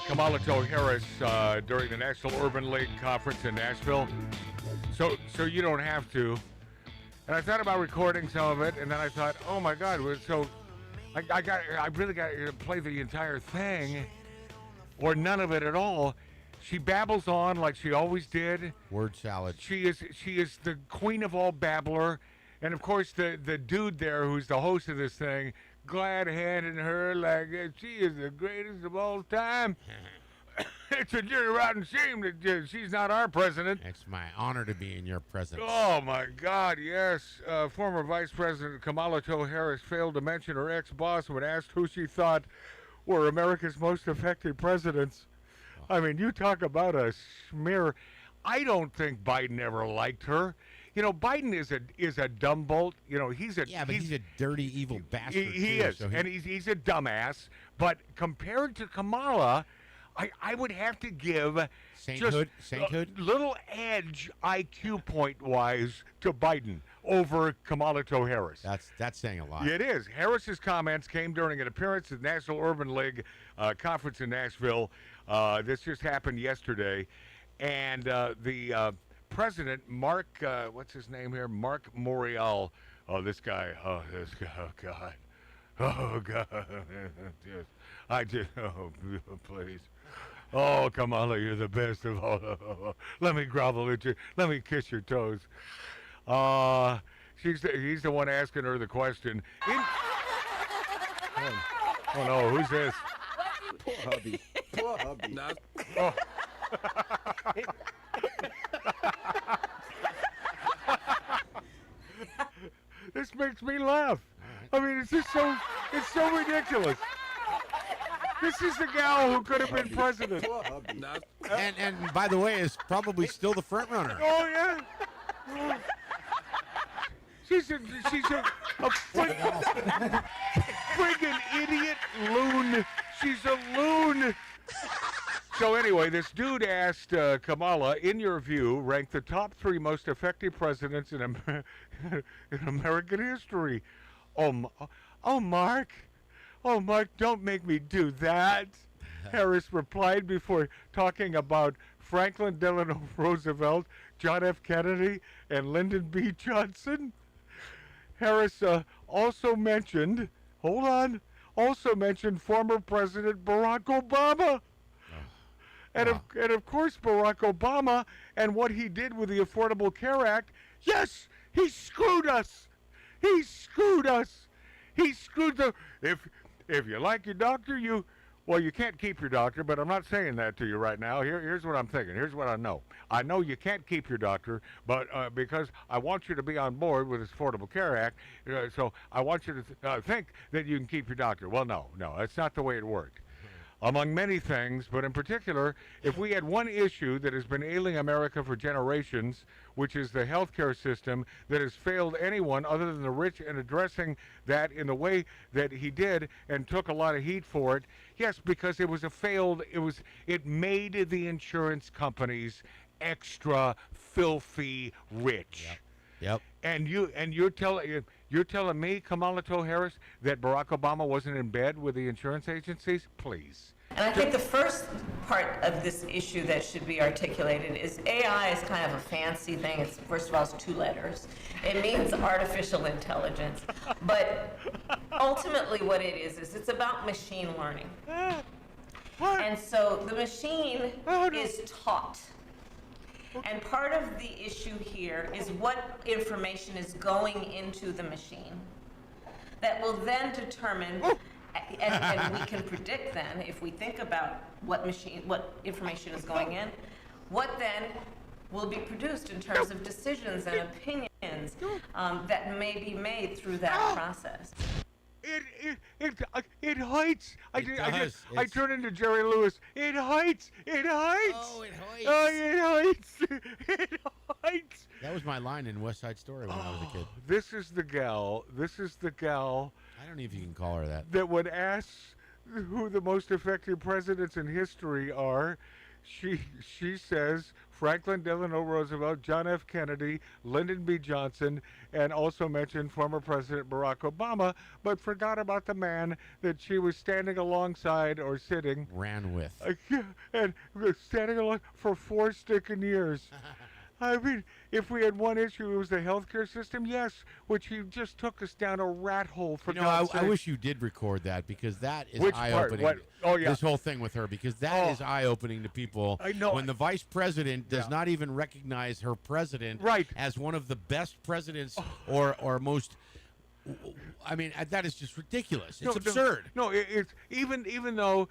Kamala Harris during the National Urban League Conference in Nashville. So you don't have to. And I thought about recording some of it, and then I thought, oh my God, so I really got to play the entire thing, or none of it at all. She babbles on like she always did. Word salad. She is the queen of all babbler, and of course the dude there who's the host of this thing, glad-handing her like she is the greatest of all time. It's a dirty rotten shame that she's not our president. It's my honor to be in your presence. Oh, my God, yes. Former Vice President Kamala Harris failed to mention her ex-boss when asked who she thought were America's most effective presidents. I mean, you talk about a smear. I don't think Biden ever liked her. You know, Biden is a dumb bolt. You know, he's a dirty, evil bastard. He too, is, so and he's a dumbass. But compared to Kamala, I would have to give sainthood, a little edge IQ point-wise to Biden over Kamala Harris. That's saying a lot. It is. Harris's comments came during an appearance at the National Urban League Conference in Nashville. This just happened yesterday. And the president, Mark, what's his name here? Mark Morial. Oh, this guy. Oh, God. Oh, God. Please. Oh, Kamala, you're the best of all. Let me grovel at you. Let me kiss your toes. He's the one asking her the question. Oh, no, who's this? Poor hubby. Poor hubby. Oh. This makes me laugh. I mean, it's so ridiculous. This is the gal who could have been president. And by the way, is probably still the front runner. Oh yeah. She's a friggin' idiot loon. She's a loon. So anyway, this dude asked Kamala, in your view, rank the top 3 most effective presidents in American history. Oh, Mark. Oh, Mark, don't make me do that. Harris replied before talking about Franklin Delano Roosevelt, John F. Kennedy, and Lyndon B. Johnson. Harris also mentioned former President Barack Obama. And of course, Barack Obama and what he did with the Affordable Care Act. Yes, he screwed us. He screwed us. He screwed the... If you like your doctor, you can't keep your doctor, but I'm not saying that to you right now. Here's what I'm thinking. Here's what I know. I know you can't keep your doctor, but because I want you to be on board with this Affordable Care Act, so I want you to think that you can keep your doctor. Well, no, that's not the way it worked. Among many things, but in particular, if we had one issue that has been ailing America for generations, which is the healthcare system that has failed anyone other than the rich, and addressing that in the way that he did and took a lot of heat for it, yes, because it made the insurance companies extra filthy rich. Yep. Yep. And you're telling me, Kamala Harris, that Barack Obama wasn't in bed with the insurance agencies? Please. And I think the first part of this issue that should be articulated is AI is kind of a fancy thing. It's, first of all, it's 2 letters. It means artificial intelligence. But ultimately what it is it's about machine learning. And so the machine is taught. And part of the issue here is what information is going into the machine that will then determine, and we can predict then, if we think about what information is going in, what then will be produced in terms of decisions and opinions that may be made through that process. It heights. I turn into Jerry Lewis. It heights. It heights. Oh, it heights. Oh, it heights. It heights. That was my line in West Side Story when I was a kid. This is the gal. I don't know if you can call her that. That when asked who the most effective presidents in history are, she says Franklin Delano Roosevelt, John F. Kennedy, Lyndon B. Johnson, and also mentioned former President Barack Obama, but forgot about the man that she was standing alongside or sitting. Ran with. And standing along for 4 sticking years. I mean, if we had one issue, it was the healthcare system, yes, which he just took us down a rat hole for God's sake. I wish you did record that because that is Which eye-opening. part? Oh, yeah. This whole thing with her, because that is eye-opening to people. I know. When the vice president does not even recognize her president as one of the best presidents or most. I mean, that is just ridiculous. It's absurd. No, it's even though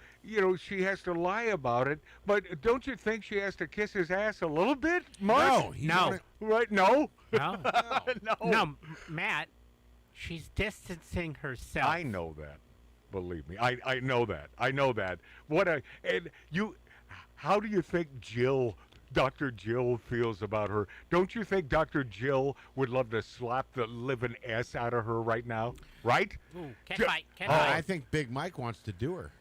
she has to lie about it, but don't you think she has to kiss his ass a little bit? Much? No. Right? No. No. No. No, Matt. She's distancing herself. I know that. Believe me, I know that. I know that. How do you think Dr. Jill feels about her? Don't you think Dr. Jill would love to slap the living ass out of her right now? Right? Ooh, can't fight. I think Big Mike wants to do her.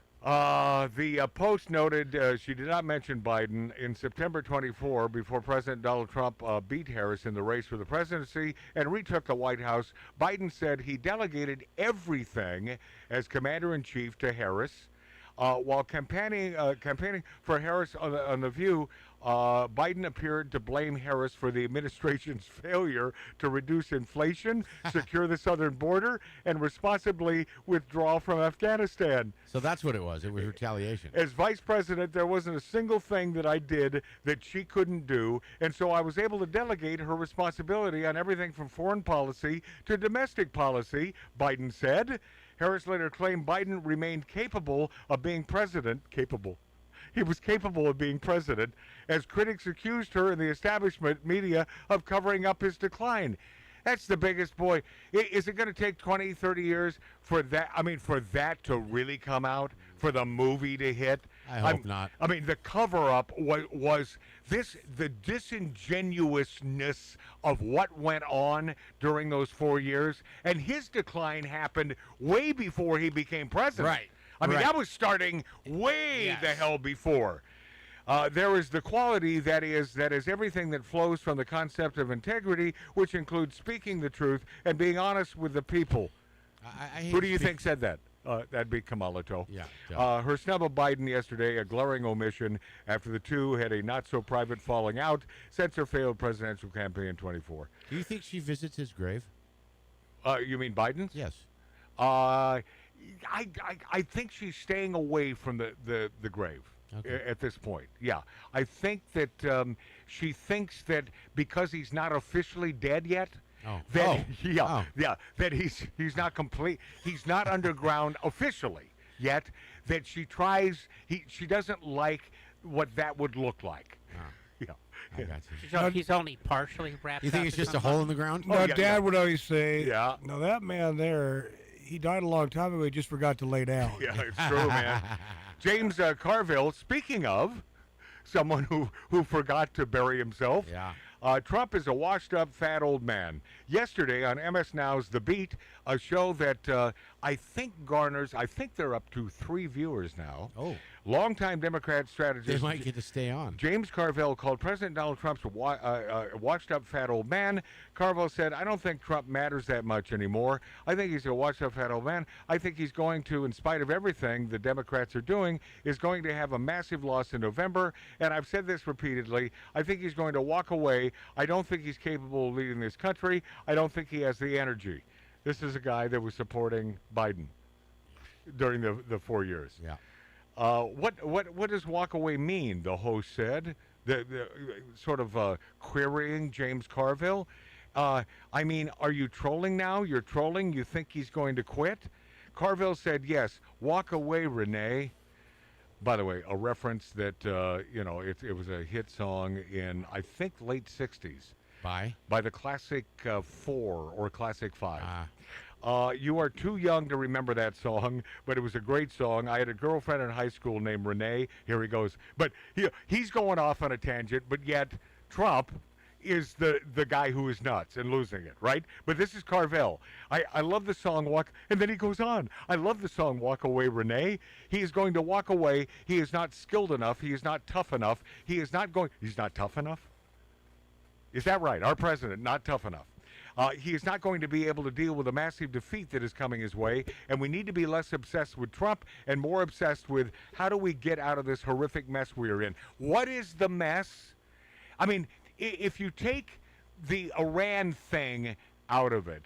The Post noted she did not mention Biden. In September 24, before President Donald Trump beat Harris in the race for the presidency and retook the White House, Biden said he delegated everything as commander-in-chief to Harris. While campaigning for Harris on The View, Biden appeared to blame Harris for the administration's failure to reduce inflation, secure the southern border, and responsibly withdraw from Afghanistan. So that's what it was. It was retaliation. As vice president, there wasn't a single thing that I did that she couldn't do, and so I was able to delegate her responsibility on everything from foreign policy to domestic policy, Biden said. Harris later claimed Biden remained capable of being president. He was capable of being president, as critics accused her and the establishment media of covering up his decline. That's the biggest boy. Is it going to take 20, 30 years for that? I mean, for that to really come out, for the movie to hit? I hope not. I mean, the cover-up was the disingenuousness of what went on during those 4 years, and his decline happened way before he became president. Right. I mean, that was starting way the hell before. There is the quality that is everything that flows from the concept of integrity, which includes speaking the truth and being honest with the people. Who do you think said that? That'd be Kamala. Yeah. Her snub of Biden yesterday, a glaring omission after the two had a not-so-private falling out since her failed presidential campaign in 24. Do you think she visits his grave? You mean Biden's? Yes. I think she's staying away from the grave. Okay. At this point. Yeah. I think that she thinks that because he's not officially dead yet, that he's not complete, he's not underground officially yet, that she doesn't like what that would look like. I got you. He's only partially wrapped up. You think it's just a hole in the ground? No, Dad would always say, "Yeah, now that man there, he died a long time ago. He just forgot to lay down." Yeah, it's true, man. James Carville, speaking of someone who forgot to bury himself, Trump is a washed-up, fat old man. Yesterday on MS Now's The Beat, a show that I think garners, I think they're up to 3 viewers now, Longtime Democrat strategist. They might get to stay on. James Carville called President Donald Trump's washed-up fat old man. Carville said, I don't think Trump matters that much anymore. I think he's a washed-up fat old man. I think he's going to, in spite of everything the Democrats are doing, is going to have a massive loss in November. And I've said this repeatedly. I think he's going to walk away. I don't think he's capable of leading this country. I don't think he has the energy. This is a guy that was supporting Biden during the 4 years. Yeah. What does walk away mean? The host said, the sort of querying James Carville. I mean, are you trolling now? You're trolling. You think he's going to quit? Carville said, yes. Walk away, Renee. By the way, a reference that it was a hit song in I think late '60s by the Classic Four or Classic Five. You are too young to remember that song, but it was a great song. I had a girlfriend in high school named Renee. Here he goes. But he's going off on a tangent, but yet Trump is the guy who is nuts and losing it, right? But this is Carville. I love the song Walk, and then he goes on. I love the song Walk Away, Renee. He is going to walk away. He is not skilled enough. He is not tough enough. He's not tough enough? Is that right? Our president, not tough enough. He is not going to be able to deal with a massive defeat that is coming his way, and we need to be less obsessed with Trump and more obsessed with how do we get out of this horrific mess we are in. What is the mess? I mean, if you take the Iran thing out of it,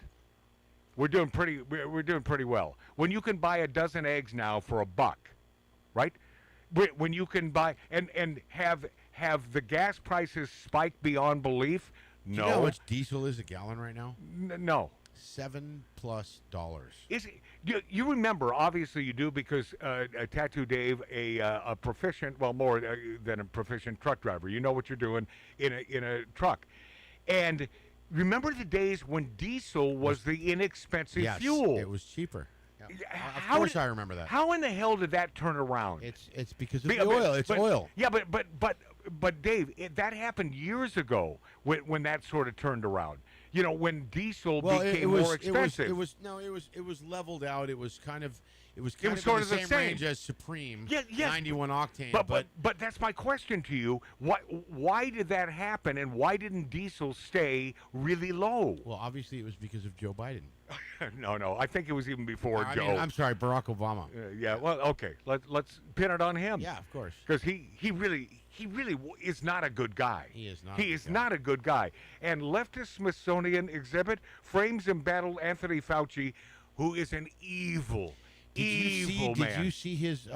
we're doing pretty well. When you can buy a dozen eggs now for $1, right? When you can buy and have the gas prices spike beyond belief. Do you know how much diesel is a gallon right now? No. $7+. Is it, you remember? Obviously, you do because Tattoo Dave, a proficient, well, more than a proficient truck driver. You know what you're doing in a truck, and remember the days when diesel was the inexpensive fuel. It was cheaper. Yeah. Of course, I remember that. How in the hell did that turn around? It's because of the oil. It's oil. Yeah, but Dave, that happened years ago when that sort of turned around. You know, when diesel became more expensive. It was leveled out. It was kind of sort of of the the same range as Supreme. Yes. 91 octane. But that's my question to you. Why did that happen, and why didn't diesel stay really low? Well, obviously it was because of Joe Biden. No. I think it was even before Joe. I'm sorry, Barack Obama. Yeah. Well, okay. Let's pin it on him. Yeah, of course. Because he really is not a good guy. He is not. He is not a good guy. And leftist Smithsonian exhibit frames embattled Anthony Fauci, who is an evil man. Did you see his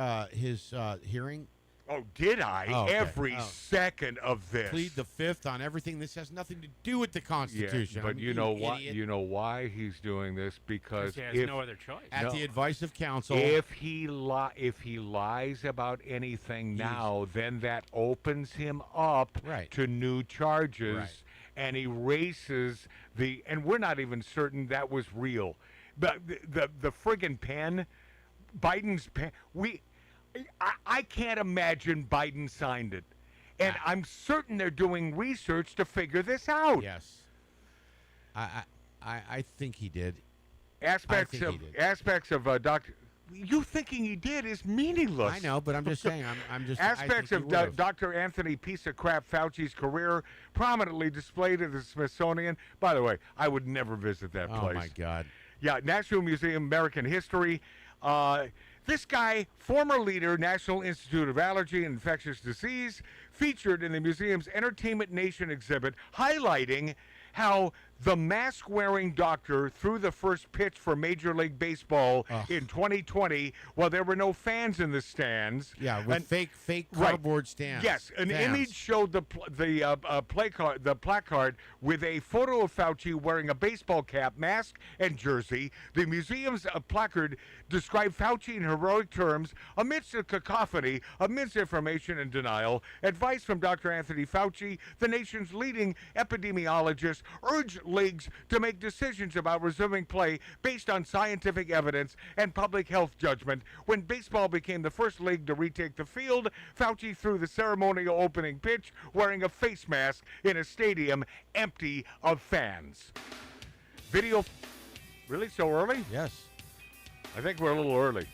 hearing? Oh, did I? Oh, okay. Every second of this. Plead the fifth on everything. This has nothing to do with the Constitution. Yeah, but you know why? You know why he's doing this? Because he has no other choice. At the advice of counsel. If he lies about anything now, then that opens him up to new charges and erases and we're not even certain that was real. But the friggin' pen, Biden's pen, I can't imagine Biden signed it. And I'm certain they're doing research to figure this out. Yes. I think he did. Aspects of Dr. You thinking he did is meaningless. I know, but I'm just saying. I'm just aspects of Dr. Anthony piece of crap Fauci's career prominently displayed at the Smithsonian. By the way, I would never visit that place. Oh my God. Yeah, National Museum of American History. This guy, former leader, National Institute of Allergy and Infectious Disease, featured in the museum's Entertainment Nation exhibit, highlighting how the mask-wearing doctor threw the first pitch for Major League Baseball in 2020 while there were no fans in the stands. Yeah, with fake cardboard stands. Yes, an image showed the placard with a photo of Fauci wearing a baseball cap, mask, and jersey. The museum's placard described Fauci in heroic terms amidst a cacophony of misinformation and denial. Advice from Dr. Anthony Fauci, the nation's leading epidemiologist, urged leagues to make decisions about resuming play based on scientific evidence and public health judgment. When baseball became the first league to retake the field, Fauci threw the ceremonial opening pitch wearing a face mask in a stadium empty of fans. Video. Really? So early? Yes. I think we're a little early.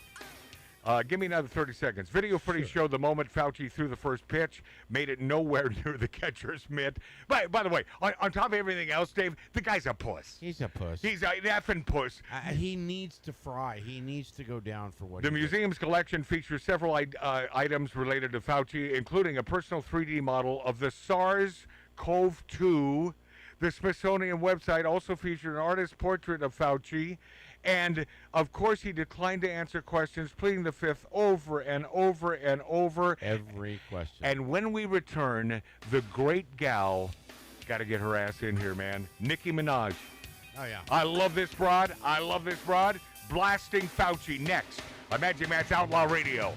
Give me another 30 seconds. Video footage showed the moment Fauci threw the first pitch, made it nowhere near the catcher's mitt. By the way, on top of everything else, Dave, the guy's a puss. He's a puss. He's an effing puss. He needs to fry. He needs to go down for what The he did. museum's collection features several items related to Fauci, including a personal 3D model of the SARS-CoV-2. The Smithsonian website also featured an artist's portrait of Fauci. And, of course, he declined to answer questions, pleading the fifth over and over and over. Every question. And when we return, the great gal, got to get her ass in here, man, Nicki Minaj. Oh, yeah. I love this broad. Blasting Fauci next on Magic Matt's Outlaw Radio.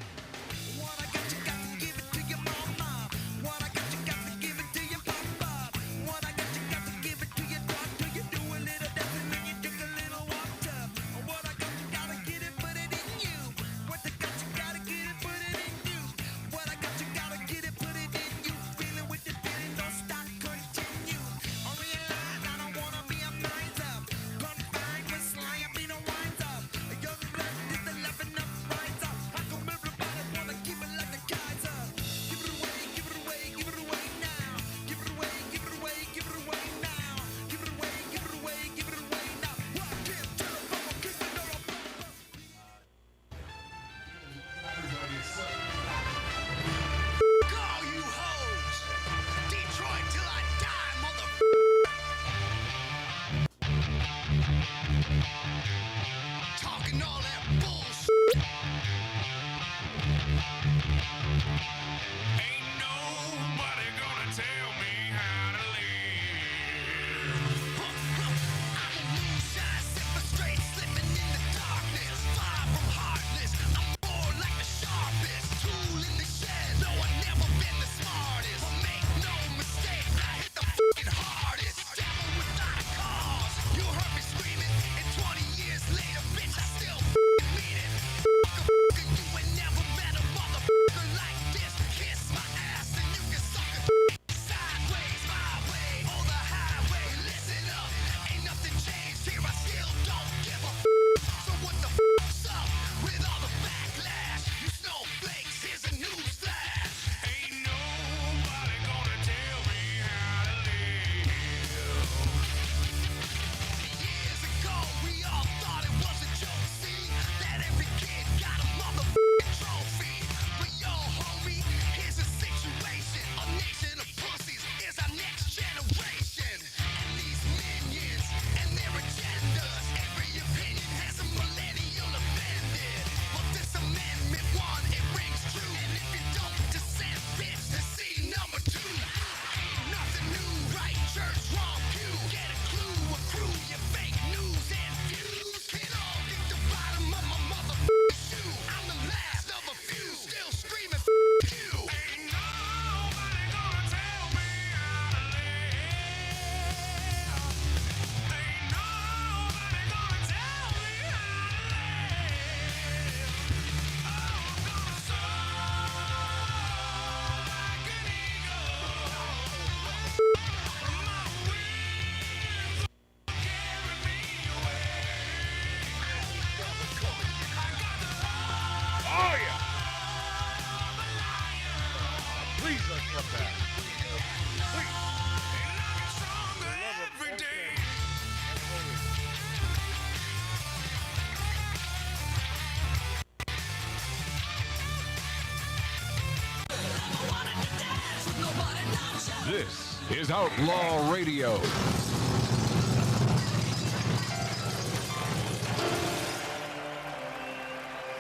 This is Outlaw Radio.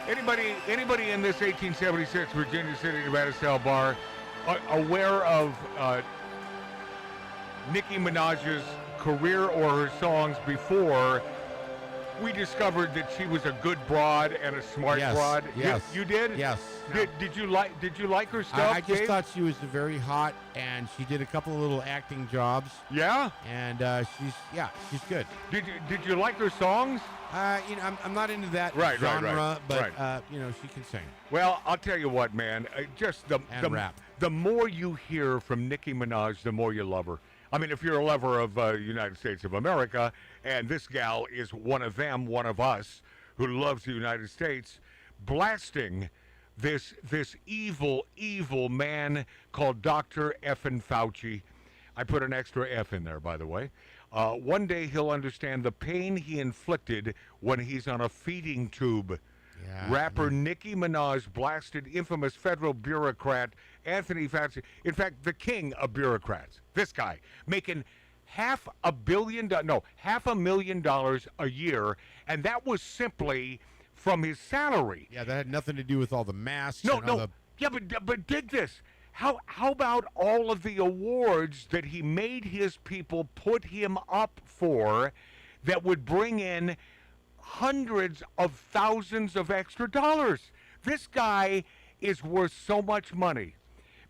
Anybody in this 1876 Virginia City, Nevada style bar aware of Nicki Minaj's career or her songs before we discovered that she was a good broad and a smart broad? Yes. You did? Yes. Did you like her stuff? I just Dave? thought she was very hot, and she did a couple of little acting jobs. Yeah. And she's good. Did you like her songs? I'm not into that genre, but she can sing. Well, I'll tell you what, man. Just the rap. The more you hear from Nicki Minaj, the more you love her. I mean, if you're a lover of United States of America, and this gal is one of them, one of us, who loves the United States. blasting this evil man called Dr. Effin Fauci. I put an extra F in there, by the way. One day he'll understand the pain he inflicted when he's on a feeding tube. Yeah, Rapper Nicki Minaj blasted infamous federal bureaucrat Anthony Fauci. In fact, the king of bureaucrats. This guy making $500,000 a year, and that was simply from his salary. Yeah, that had nothing to do with all the masks. No. The... Yeah, but dig this. How about all of the awards that he made his people put him up for that would bring in hundreds of thousands of extra dollars? This guy is worth so much money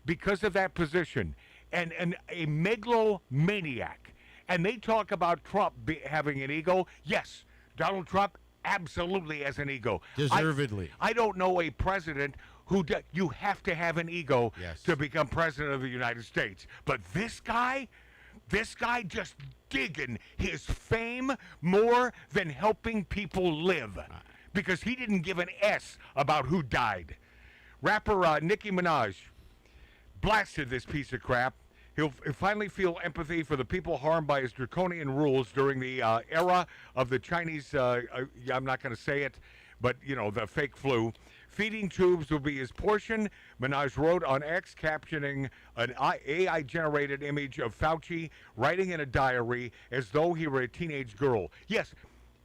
because of that position, and a megalomaniac. And they talk about Trump having an ego. Yes, Donald Trump absolutely has an ego. Deservedly. I don't know a president who you have to have an ego to become president of the United States. But this guy just digging his fame more than helping people live, because he didn't give an S about who died. Rapper Nicki Minaj blasted this piece of crap. He'll finally feel empathy for the people harmed by his draconian rules during the era of the Chinese, I'm not going to say it, but, the fake flu. Feeding tubes will be his portion, Minaj wrote on X, captioning an AI-generated image of Fauci writing in a diary as though he were a teenage girl. Yes,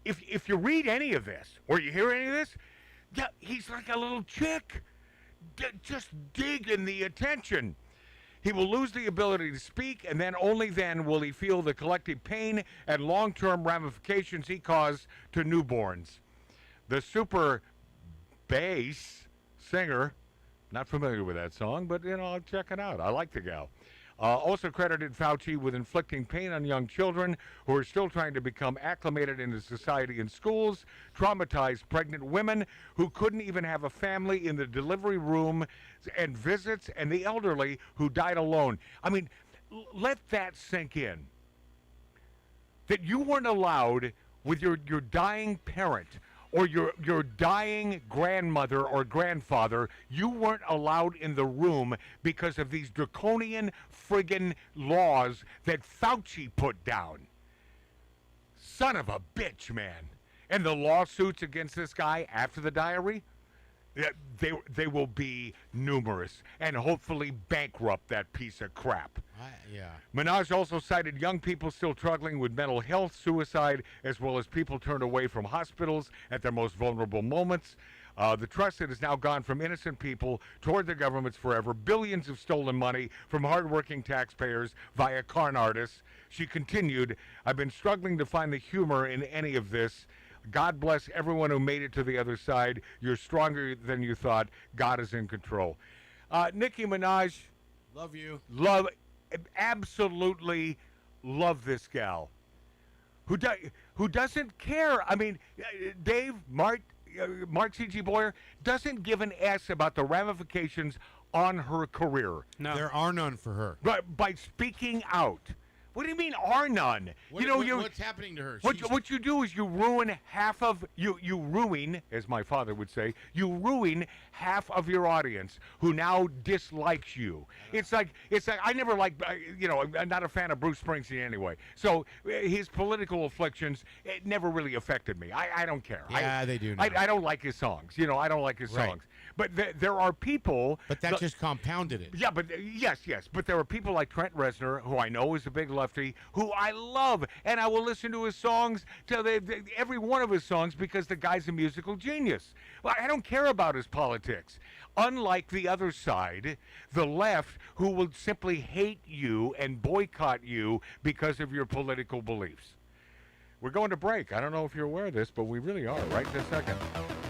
if you read any of this, or you hear any of this, yeah, he's like a little chick, just digging the attention. He will lose the ability to speak, and then only then will he feel the collective pain and long-term ramifications he caused to newborns. The super bass singer, not familiar with that song, but I'll check it out. I like the gal. Also credited Fauci with inflicting pain on young children who are still trying to become acclimated into society and schools, traumatized pregnant women who couldn't even have a family in the delivery room and visits, and the elderly who died alone. I mean, let that sink in. That you weren't allowed with your dying parent or your dying grandmother or grandfather, you weren't allowed in the room because of these draconian friggin' laws that Fauci put down. Son of a bitch, man. And the lawsuits against this guy after the diary, they will be numerous and hopefully bankrupt that piece of crap. Yeah. Minaj also cited young people still struggling with mental health, suicide, as well as people turned away from hospitals at their most vulnerable moments. The trust that has now gone from innocent people toward the governments forever. Billions of stolen money from hardworking taxpayers via con artists. She continued, I've been struggling to find the humor in any of this. God bless everyone who made it to the other side. You're stronger than you thought. God is in control. Nicki Minaj. Love you. Absolutely love this gal. Who doesn't care. I mean, Dave, Mark C.G. Boyer doesn't give an S about the ramifications on her career. No. There are none for her. But by speaking out. What do you mean are none? What's happening to her? What you do is you ruin half of you ruin, as my father would say, you ruin half of your audience who now dislikes you. It's like I never liked, I'm not a fan of Bruce Springsteen anyway. So his political afflictions, it never really affected me. I don't care. Yeah, they do now. I don't like his songs. I don't like his songs. But there are people. But that just compounded it. Yeah, but yes. But there are people like Trent Reznor, who I know is a big lefty, who I love, and I will listen to his songs, every one of his songs, because the guy's a musical genius. Well, I don't care about his politics. Unlike the other side, the left, who will simply hate you and boycott you because of your political beliefs. We're going to break. I don't know if you're aware of this, but we really are right this second.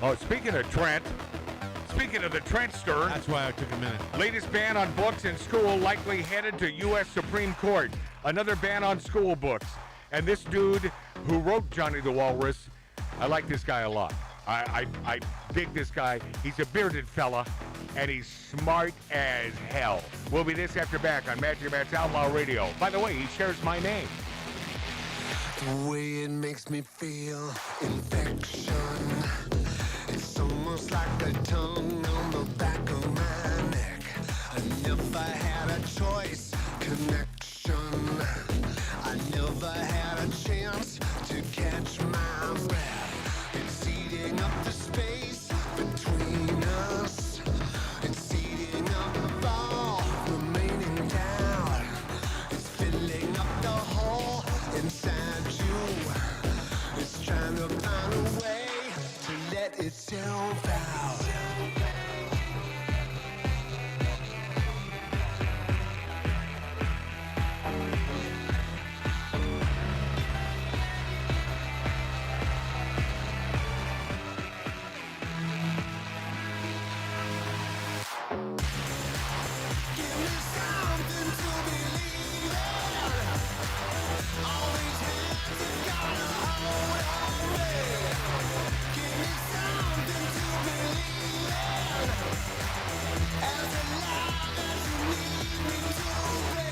Oh, speaking of Trent. Speaking of the Trentster, that's why I took a minute. Latest ban on books in school likely headed to U.S. Supreme Court. Another ban on school books. And this dude who wrote Johnny the Walrus, I like this guy a lot. I dig this guy. He's a bearded fella, and he's smart as hell. We'll be this after back on Magic Matt's Outlaw Radio. By the way, he shares my name. The way it makes me feel, infection. It's almost almost like a tongue on the back of my neck. I never had a choice, connection. I never had a chance to catch my breath. It's eating up the space between us. It's eating up all remaining doubt. It's filling up the hole inside you. It's trying to find a way to let itself out. Give me something to believe in. All these hands have got a hold on me. Give me something to believe in. As alive as you need me to be.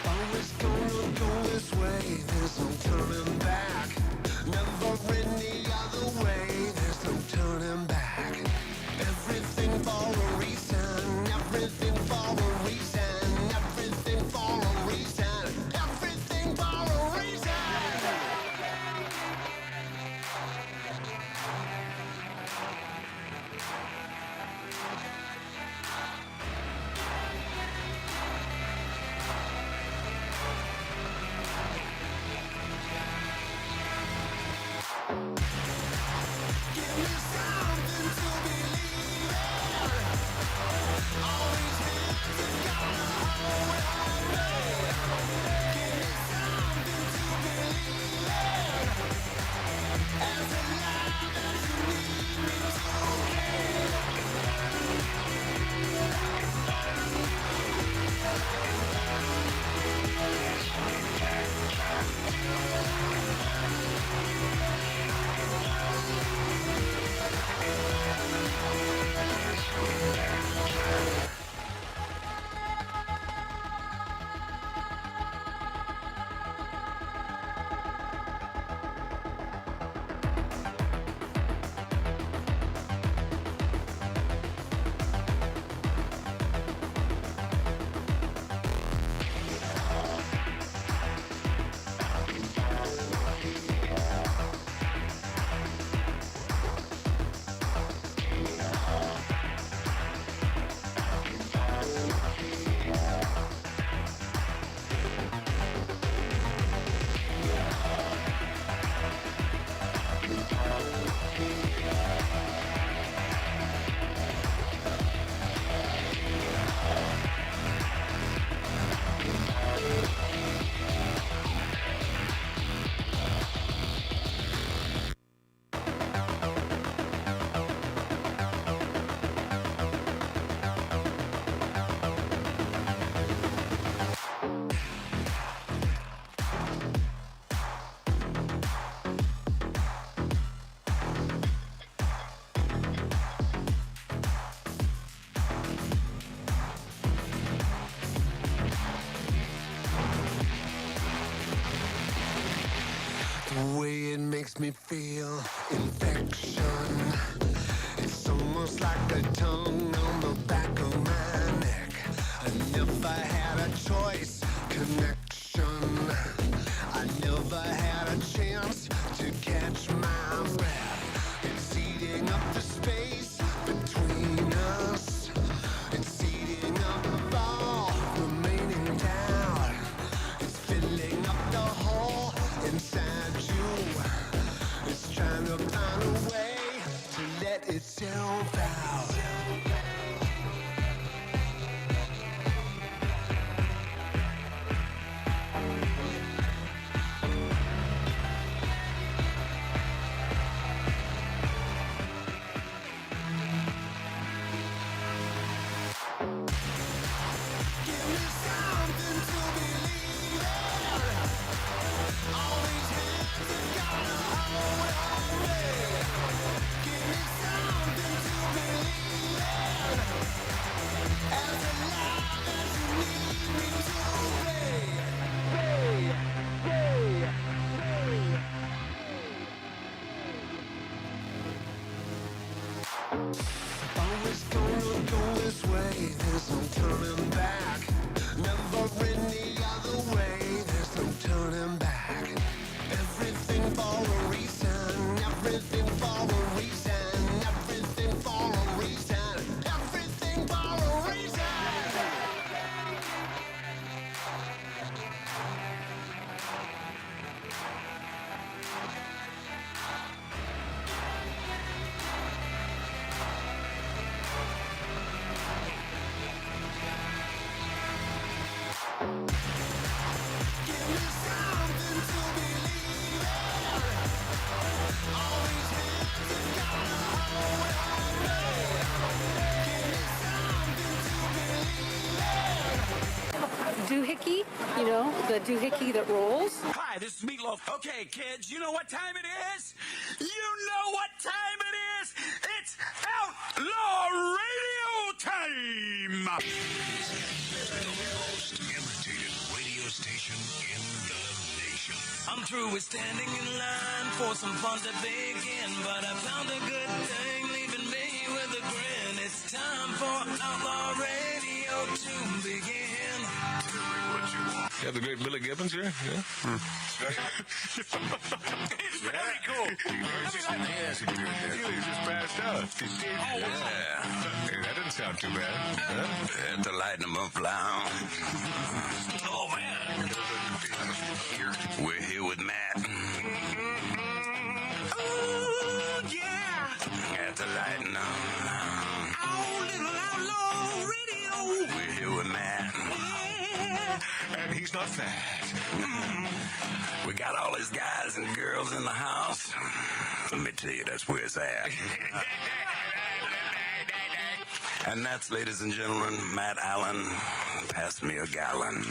Always gonna go this way, there's no turning back. Never any other way, there's no turning back. Everything for a reason, everything for a reason, everything for a reason, everything for a reason. Give me something to believe in. All these hands have got a hold on me. Give me something to believe in. As alive as you need me to the way it makes me feel, infection. It's almost like a tongue on the back of my neck. I never had a choice, connection. I never had a chance to catch my breath. It's eating up the space between us. It's eating up all remaining doubt. It's filling up the hole inside you. It's trying to find a way to let itself out. doohickey, the doohickey that rolls. Hi, this is Meatloaf. Okay, kids, you know what time it is? You know what time it is? It's Outlaw Radio time! The most imitated radio station in the nation. I'm through with standing in line for some fun to begin, but I found a good thing leaving me with a grin. It's time for Outlaw Radio to begin. Tell me what you want. You have the great Billy Gibbons here? Yeah. It's very cool. He just passed out. Oh, yeah. Hey, that didn't sound too bad. Huh? At the Lightning Buff Lounge. Oh, man. We're here with Matt. Oh, yeah. At the Lightning Lounge. Oh, little Outlaw Radio. We're here with Matt. Yeah. And he's not fat. We got all these guys and girls in the house. Let me tell you, that's where it's at. And that's, ladies and gentlemen, Matt Allen. Pass me a gallon.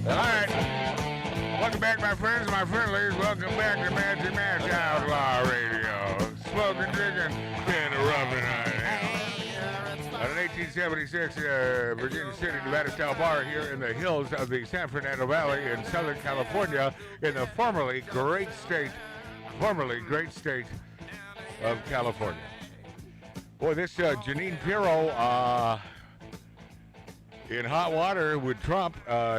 All right. Welcome back, my friends, my friendlies. Welcome back to Magic Match Outlaw Radio. Smoking, drinking, and a rubbing on it. At an 1876 Virginia City, Nevada-style bar here in the hills of the San Fernando Valley in Southern California, in the formerly great state of California. Boy, this Jeanine Pirro in hot water with Trump.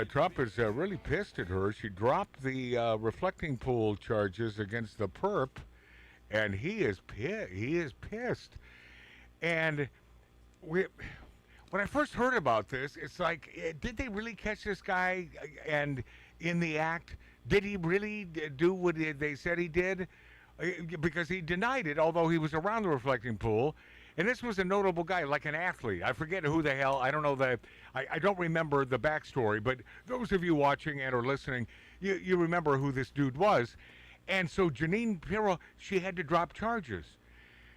Trump is really pissed at her. She dropped the reflecting pool charges against the perp, and he is pissed. And when I first heard about this, it's like, did they really catch this guy? And in the act, did he really do what they said he did? Because he denied it, although he was around the reflecting pool. And this was a notable guy, like an athlete. I forget who the hell. I don't know I don't remember the backstory. But those of you watching and or listening, you remember who this dude was. And so Jeanine Pirro, she had to drop charges.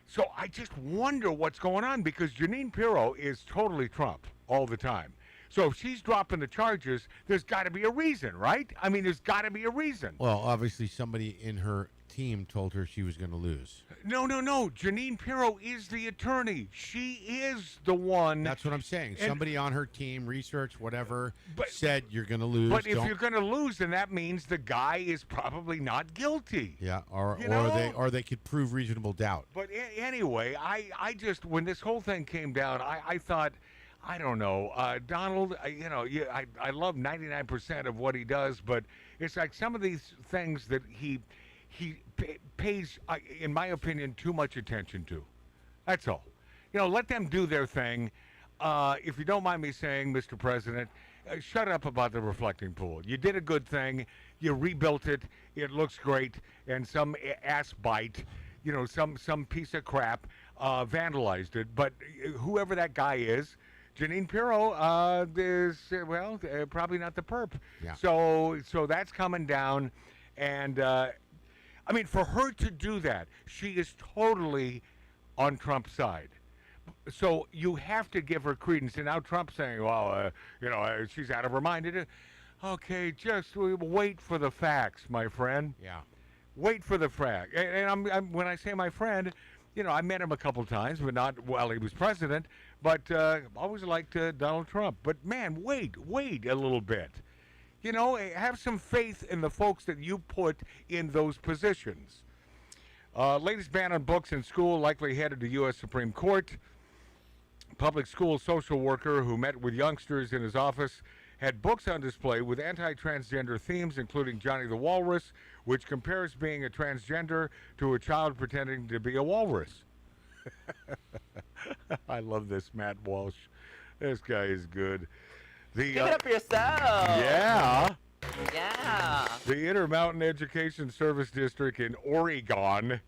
So I just wonder what's going on, because Jeanine Pirro is totally Trump all the time. So if she's dropping the charges, there's got to be a reason, right? I mean, there's got to be a reason. Well, obviously somebody in her team told her she was going to lose. No. Jeanine Pirro is the attorney. She is the one. That's what I'm saying. Somebody on her team, research, whatever, said you're going to lose. But if you're going to lose, then that means the guy is probably not guilty. Yeah, or they could prove reasonable doubt. But anyway, I just, when this whole thing came down, I thought, I don't know, Donald, I love 99% of what he does, but it's like some of these things that he pays, in my opinion, too much attention to. That's all. Let them do their thing. If you don't mind me saying, Mr. President, shut up about the reflecting pool. You did a good thing. You rebuilt it. It looks great. And some ass bite, some piece of crap vandalized it. But whoever that guy is, Jeanine Pirro is, probably not the perp. Yeah. So that's coming down. And, I mean, for her to do that, she is totally on Trump's side. So you have to give her credence. And now Trump's saying, well, she's out of her mind. Okay, just wait for the facts, my friend. Yeah. Wait for the facts. And I'm when I say my friend, I met him a couple times, but not while he was president. But always liked Donald Trump. But, man, wait a little bit. Have some faith in the folks that you put in those positions. Latest ban on books in school, likely headed to U.S. Supreme Court. Public school social worker who met with youngsters in his office had books on display with anti-transgender themes, including Johnny the Walrus, which compares being a transgender to a child pretending to be a walrus. I love this Matt Walsh. This guy is good. Give it up for yourself. Yeah. Yeah. The Intermountain Education Service District in Oregon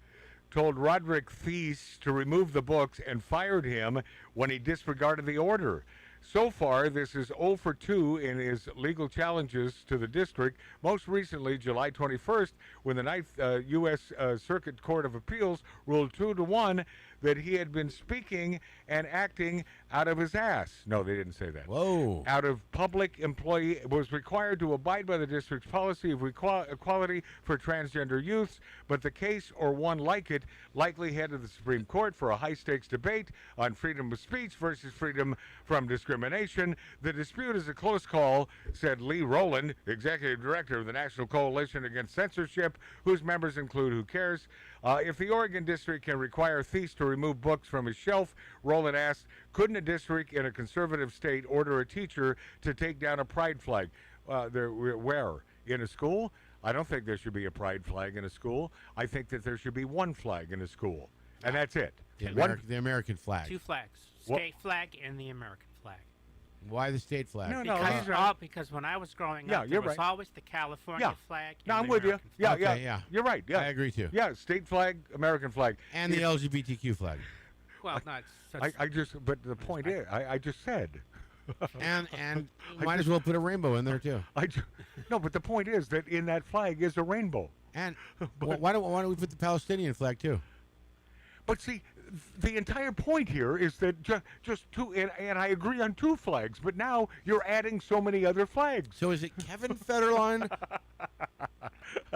told Roderick Thies to remove the books and fired him when he disregarded the order. So far, this is 0 for 2 in his legal challenges to the district. Most recently, July 21st, when the 9th U.S. Circuit Court of Appeals ruled 2-1 that he had been speaking and acting out of his ass. No, they didn't say that. Whoa. Out of public employee, was required to abide by the district's policy of equality for transgender youths, but the case, or one like it, likely headed to the Supreme Court for a high-stakes debate on freedom of speech versus freedom from discrimination. The dispute is a close call, said Lee Rowland, executive director of the National Coalition Against Censorship, whose members include Who Cares? If the Oregon district can require thieves to remove books from his shelf, Rowland asked, couldn't a district in a conservative state order a teacher to take down a pride flag? Where? In a school? I don't think there should be a pride flag in a school. I think that there should be one flag in a school, and that's it. The American flag. 2 flags. State flag and the American flag. Why the state flag? Because when I was growing up, there was always the California flag. No, and I'm the with you. American Yeah, flag. yeah, You're right. Yeah, I agree too. Yeah, state flag, American flag, and the LGBTQ flag. Well, but the point is, I just said. and might as well put a rainbow in there too. No, but the point is that in that flag is a rainbow. And why don't we put the Palestinian flag too? But see, the entire point here is that just two, and I agree on 2 flags, but now you're adding so many other flags. So is it Kevin Federline?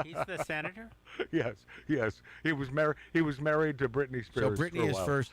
He's the senator? Yes. He was married to Britney Spears. So Britney is first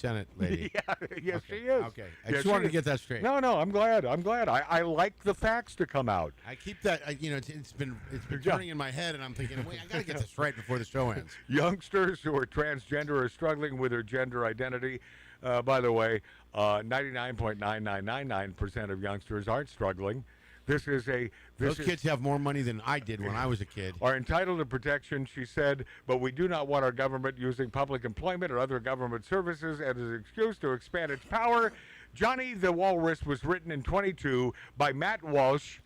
Senate lady. Yeah, yes, she is. Okay, I just wanted to get that straight. No, I'm glad. I like the facts to come out. I keep that. It's been turning in my head, and I'm thinking, wait, I got to get this right before the show ends. Youngsters who are transgender are struggling with their gender identity. By the way, 99.9999% of youngsters aren't struggling. Those kids have more money than I did when I was a kid. Are entitled to protection, she said, but we do not want our government using public employment or other government services as an excuse to expand its power. Johnny the Walrus was written in 22 by Matt Walsh,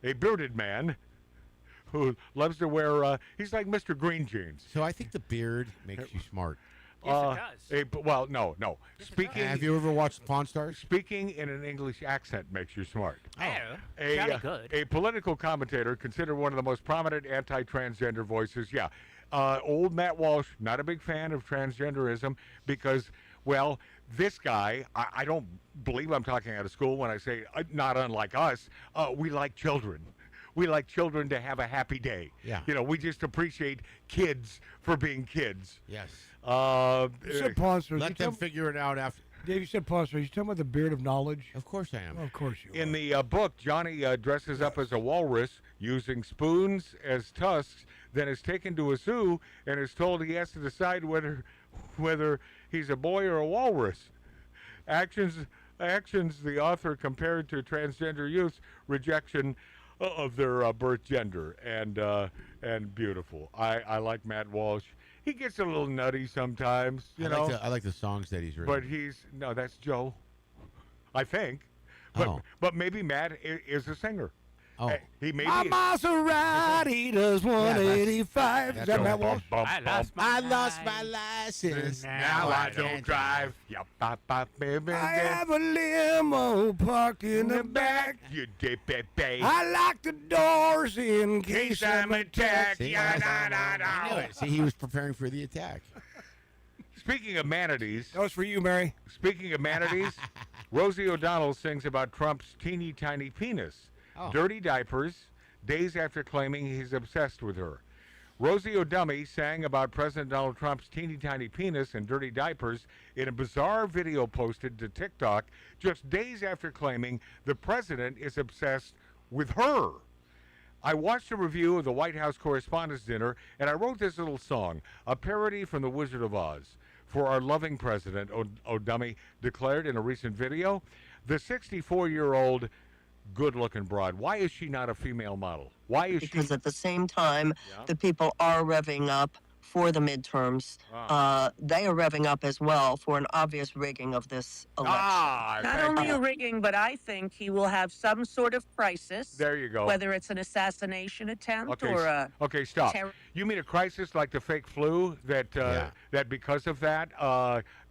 a bearded man who loves to wear, he's like Mr. Green Jeans. So I think the beard makes you smart. Yes, it does. Well, no. Speaking. Have you ever watched Pawn Stars? Speaking in an English accent makes you smart. Very good. A political commentator, considered one of the most prominent anti-transgender voices. Yeah, old Matt Walsh, not a big fan of transgenderism because, well, this guy, I don't believe I'm talking out of school when I say, not unlike us, we like children. We like children to have a happy day. Yeah. We just appreciate kids for being kids. Yes. You said Pawn Stars. Let them figure it out after. Dave, you said Pawn Stars. You talking about the beard of knowledge? Of course I am. Of course you are. In the book, Johnny dresses up as a walrus using spoons as tusks, then is taken to a zoo and is told he has to decide whether he's a boy or a walrus. Actions the author compared to transgender youth's rejection of their birth gender, and beautiful. I like Matt Walsh. He gets a little nutty sometimes, you know. I like the songs that he's written. But that's Joe, I think. But maybe Matt is a singer. Oh. He may My be. Maserati does 185. Is that Matt Walsh? I lost my license. Now I don't drive. I have a limo parked in the back. You dip it, babe. I lock the doors in case I'm attacked. See, I knew it. See, he was preparing for the attack. Speaking of manatees. That was for you, Mary. Speaking of manatees, Rosie O'Donnell sings about Trump's teeny tiny penis. Dirty diapers, days after claiming he's obsessed with her. Rosie O'Dummy sang about President Donald Trump's teeny tiny penis and dirty diapers in a bizarre video posted to TikTok just days after claiming the president is obsessed with her. I watched a review of the White House Correspondents' Dinner, and I wrote this little song, a parody from The Wizard of Oz, for our loving president, O'Dummy declared in a recent video. The 64-year-old good-looking broad. Why is she not a female model? Why is because at the same time, the people are revving up for the midterms. They are revving up as well for an obvious rigging of this election. Not only a rigging, but I think he will have some sort of crisis. There you go. Whether it's an assassination attempt or a... Okay, stop. You mean a crisis like the fake flu that because of that,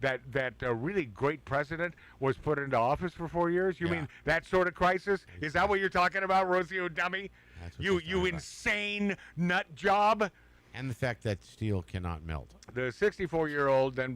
that really great president was put into office for 4 years? You mean that sort of crisis? Is that what you're talking about, Rosie O'Dummy? You insane nut job? And the fact that steel cannot melt. The 64-year-old then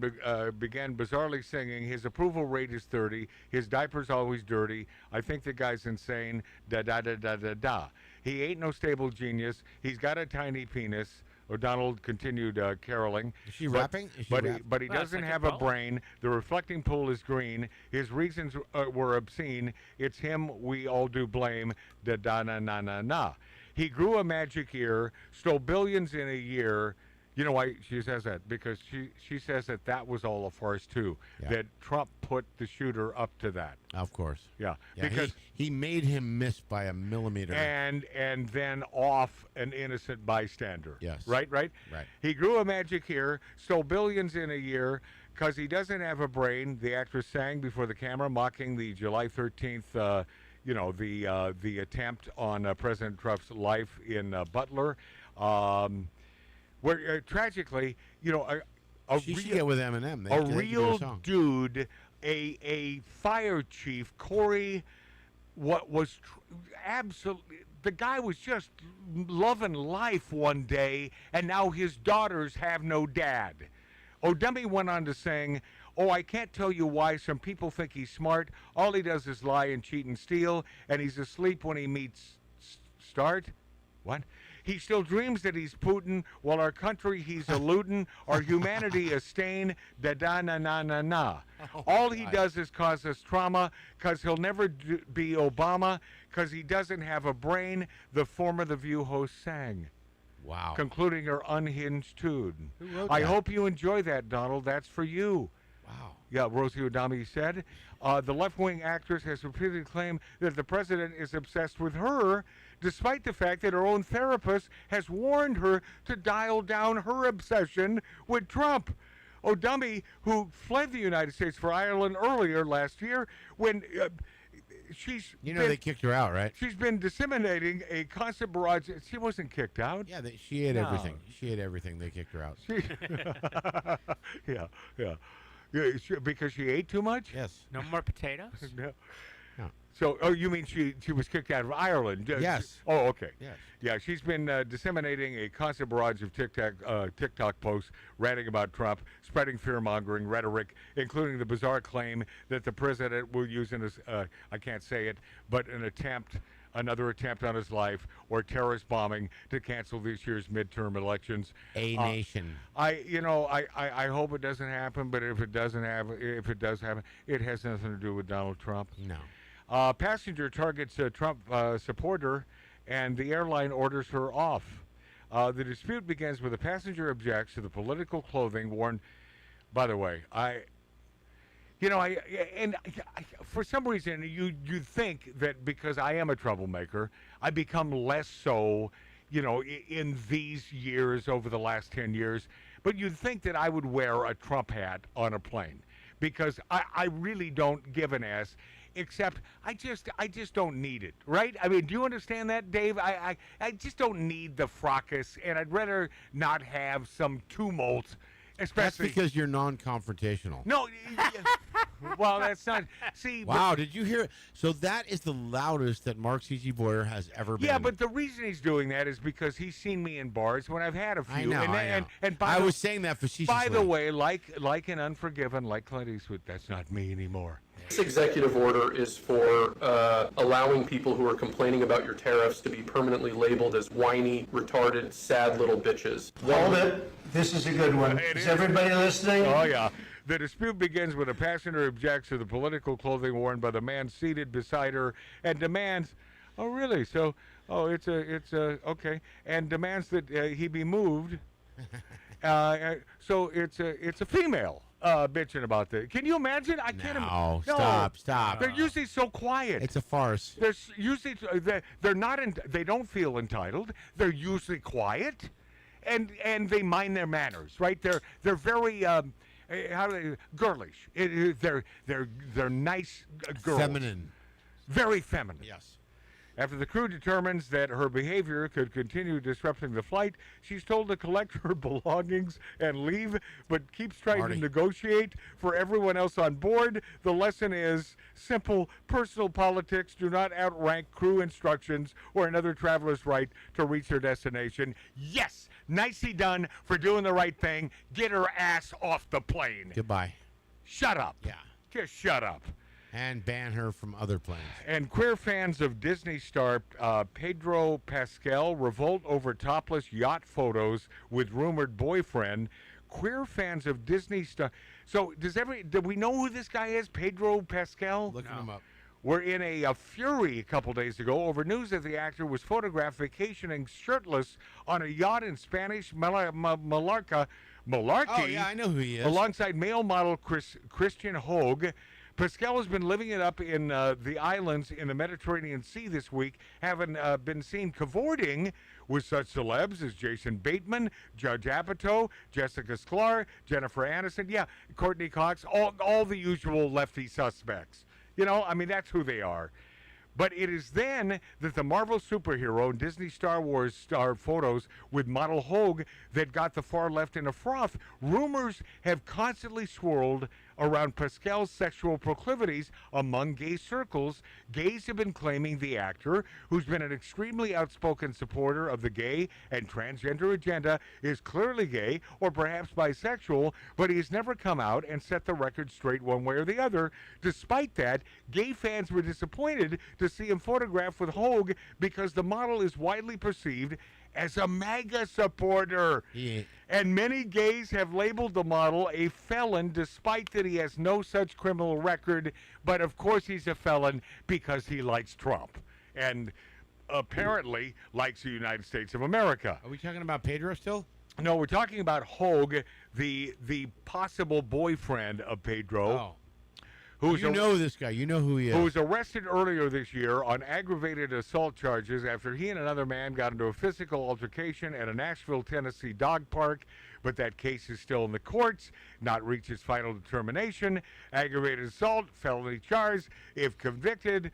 began bizarrely singing, his approval rate is 30, his diaper's always dirty, I think the guy's insane, da-da-da-da-da-da. He ain't no stable genius, he's got a tiny penis. O'Donnell continued caroling. Is she rapping? But he doesn't have a brain. The reflecting pool is green. His reasons were obscene. It's him we all do blame. Da-da-na-na-na-na. He grew a magic ear, stole billions in a year. You know why she says that? Because she says that was all a farce, too. Yeah. That Trump put the shooter up to that. Of course. Yeah. Because he made him miss by a millimeter. And then off an innocent bystander. Yes. Right? Right. He grew a magic ear, stole billions in a year, because he doesn't have a brain, the actress sang before the camera, mocking the July 13th, the attempt on President Trump's life in Butler. Where tragically, she should get with Eminem. A real dude, a fire chief, Corey, absolutely, the guy was just loving life one day, and now his daughters have no dad. O'Dummy went on to sing, "Oh, I can't tell you why some people think he's smart. All he does is lie and cheat and steal, and he's asleep when he meets Start." What? He still dreams that he's Putin, while our country he's eluding, our humanity a stain, da-da-na-na-na-na. All he does is cause us trauma, because he'll never be Obama, because he doesn't have a brain, the former The View host sang. Wow. Concluding her unhinged tune. Who wrote I that? hope you enjoy that, Donald. That's for you. Wow. Yeah, Rosie O'Donnell said. The left-wing actress has repeatedly claimed that the president is obsessed with her, despite the fact that her own therapist has warned her to dial down her obsession with Trump. O'Donnell, who fled the United States for Ireland earlier last year, when they kicked her out, right? She's been disseminating a constant barrage. She wasn't kicked out. Yeah, she ate everything. She ate everything. They kicked her out. Yeah, because she ate too much? Yes. No more potatoes? No. No. So, you mean she was kicked out of Ireland? Yes. Oh, okay. Yes. Yeah, she's been disseminating a constant barrage of TikTok posts ranting about Trump, spreading fear-mongering rhetoric, including the bizarre claim that the president will use I can't say it, but another attempt on his life, or terrorist bombing to cancel this year's midterm elections. A nation. I hope it doesn't happen, but if it does happen, it has nothing to do with Donald Trump. No. Passenger targets a Trump supporter, and the airline orders her off. The dispute begins with a passenger objects to the political clothing worn. By the way, for some reason you think that because I am a troublemaker, I become less so, in these years over the last 10 years. But you'd think that I would wear a Trump hat on a plane, because I really don't give an ass. Except I just don't need it, right? I mean, do you understand that, Dave? I just don't need the fracas, and I'd rather not have some tumult. Especially, that's because you're non-confrontational. No, well, that's not. See, wow, did you hear it? So that is the loudest that Mark C.G. Boyer has ever been. Yeah, but the reason he's doing that is because he's seen me in bars when I've had a few. I know. And I was saying that facetiously. By the way, like in Unforgiven, like Clint Eastwood, that's not me anymore. This executive order is for allowing people who are complaining about your tariffs to be permanently labeled as whiny, retarded, sad little bitches. Hold it. This is a good one. Is everybody listening? Oh, yeah. The dispute begins when a passenger objects to the political clothing worn by the man seated beside her and demands, oh, really? So, okay. And demands that he be moved. So it's a female bitching about this. Can you imagine? I can't imagine. No, stop. They're usually so quiet. It's a farce. They're usually they're not. They don't feel entitled. They're usually quiet, and they mind their manners. Right? They're very girlish. They're nice girls. Feminine. Very feminine. Yes. After the crew determines that her behavior could continue disrupting the flight, she's told to collect her belongings and leave, but keeps trying to negotiate for everyone else on board. The lesson is simple: personal politics do not outrank crew instructions or another traveler's right to reach their destination. Yes, Nicely done for doing the right thing. Get her ass off the plane. Goodbye. Shut up. Yeah. Just shut up. And ban her from other planes. And queer fans of Disney star Pedro Pascal revolt over topless yacht photos with rumored boyfriend. Queer fans of Disney star. So do we know who this guy is? Pedro Pascal? Looking him up. Were in a fury a couple days ago over news that the actor was photographed vacationing shirtless on a yacht in Spanish Malarkey. Oh, yeah, I know who he is. Alongside male model Christian Hogue. Pascal has been living it up in the islands in the Mediterranean Sea this week, having been seen cavorting with such celebs as Jason Bateman, Judge Apatow, Jessica Sklar, Jennifer Aniston, Courtney Cox, all the usual lefty suspects. You know, I mean, that's who they are. But it is then that the Marvel superhero and Disney Star Wars star photos with model Hogue that got the far left in a froth. Rumors have constantly swirled around Pascal's sexual proclivities among gay circles. Gays have been claiming the actor, who's been an extremely outspoken supporter of the gay and transgender agenda, is clearly gay or perhaps bisexual, but he has never come out and set the record straight one way or the other. Despite that, gay fans were disappointed to see him photographed with Hogue because the model is widely perceived as a MAGA supporter. Yeah. And many gays have labeled the model a felon despite that he has no such criminal record. But of course he's a felon because he likes Trump and apparently likes the United States of America. Are we talking about Pedro still? No, we're talking about Hogue, the possible boyfriend of Pedro. Oh. You know this guy. You know who he is. Who was arrested earlier this year on aggravated assault charges after he and another man got into a physical altercation at a Nashville, Tennessee dog park. But that case is still in the courts, not reached its final determination. Aggravated assault, felony charge. If convicted,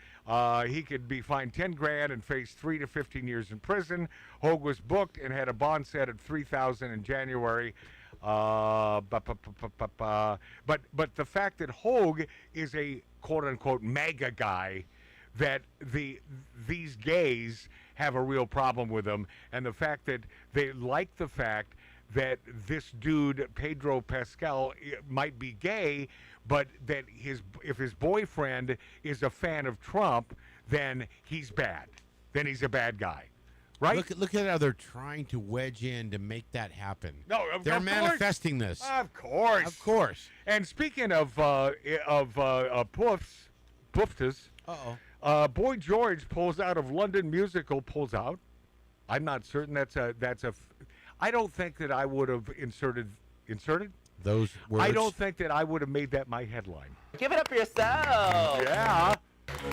he could be fined $10,000 and face 3 to 15 years in prison. Hogue was booked and had a bond set at $3,000 in January. But the fact that Hogue is a quote-unquote MAGA guy, that these gays have a real problem with him, and the fact that they like the fact that this dude Pedro Pascal might be gay, but that if his boyfriend is a fan of Trump, then he's bad. Then he's a bad guy. Right? Look at how they're trying to wedge in to make that happen. No, they're of manifesting course. this. Of course. Of course. And speaking of pooftas, Boy George pulls out of London musical. Pulls out. I'm not certain I don't think that I would have inserted those words. I don't think that I would have made that my headline. Give it up for yourself. Yeah.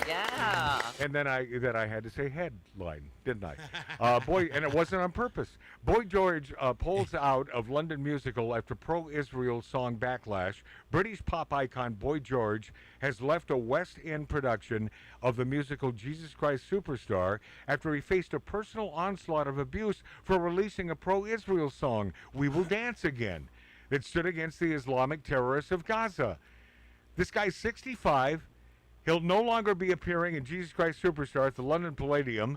Yeah. And then I had to say headline, didn't I? And it wasn't on purpose. Boy George pulls out of London musical after pro-Israel song backlash. British pop icon Boy George has left a West End production of the musical Jesus Christ Superstar after he faced a personal onslaught of abuse for releasing a pro-Israel song, We Will Dance Again, that stood against the Islamic terrorists of Gaza. This guy's 65. He'll no longer be appearing in Jesus Christ Superstar at the London Palladium.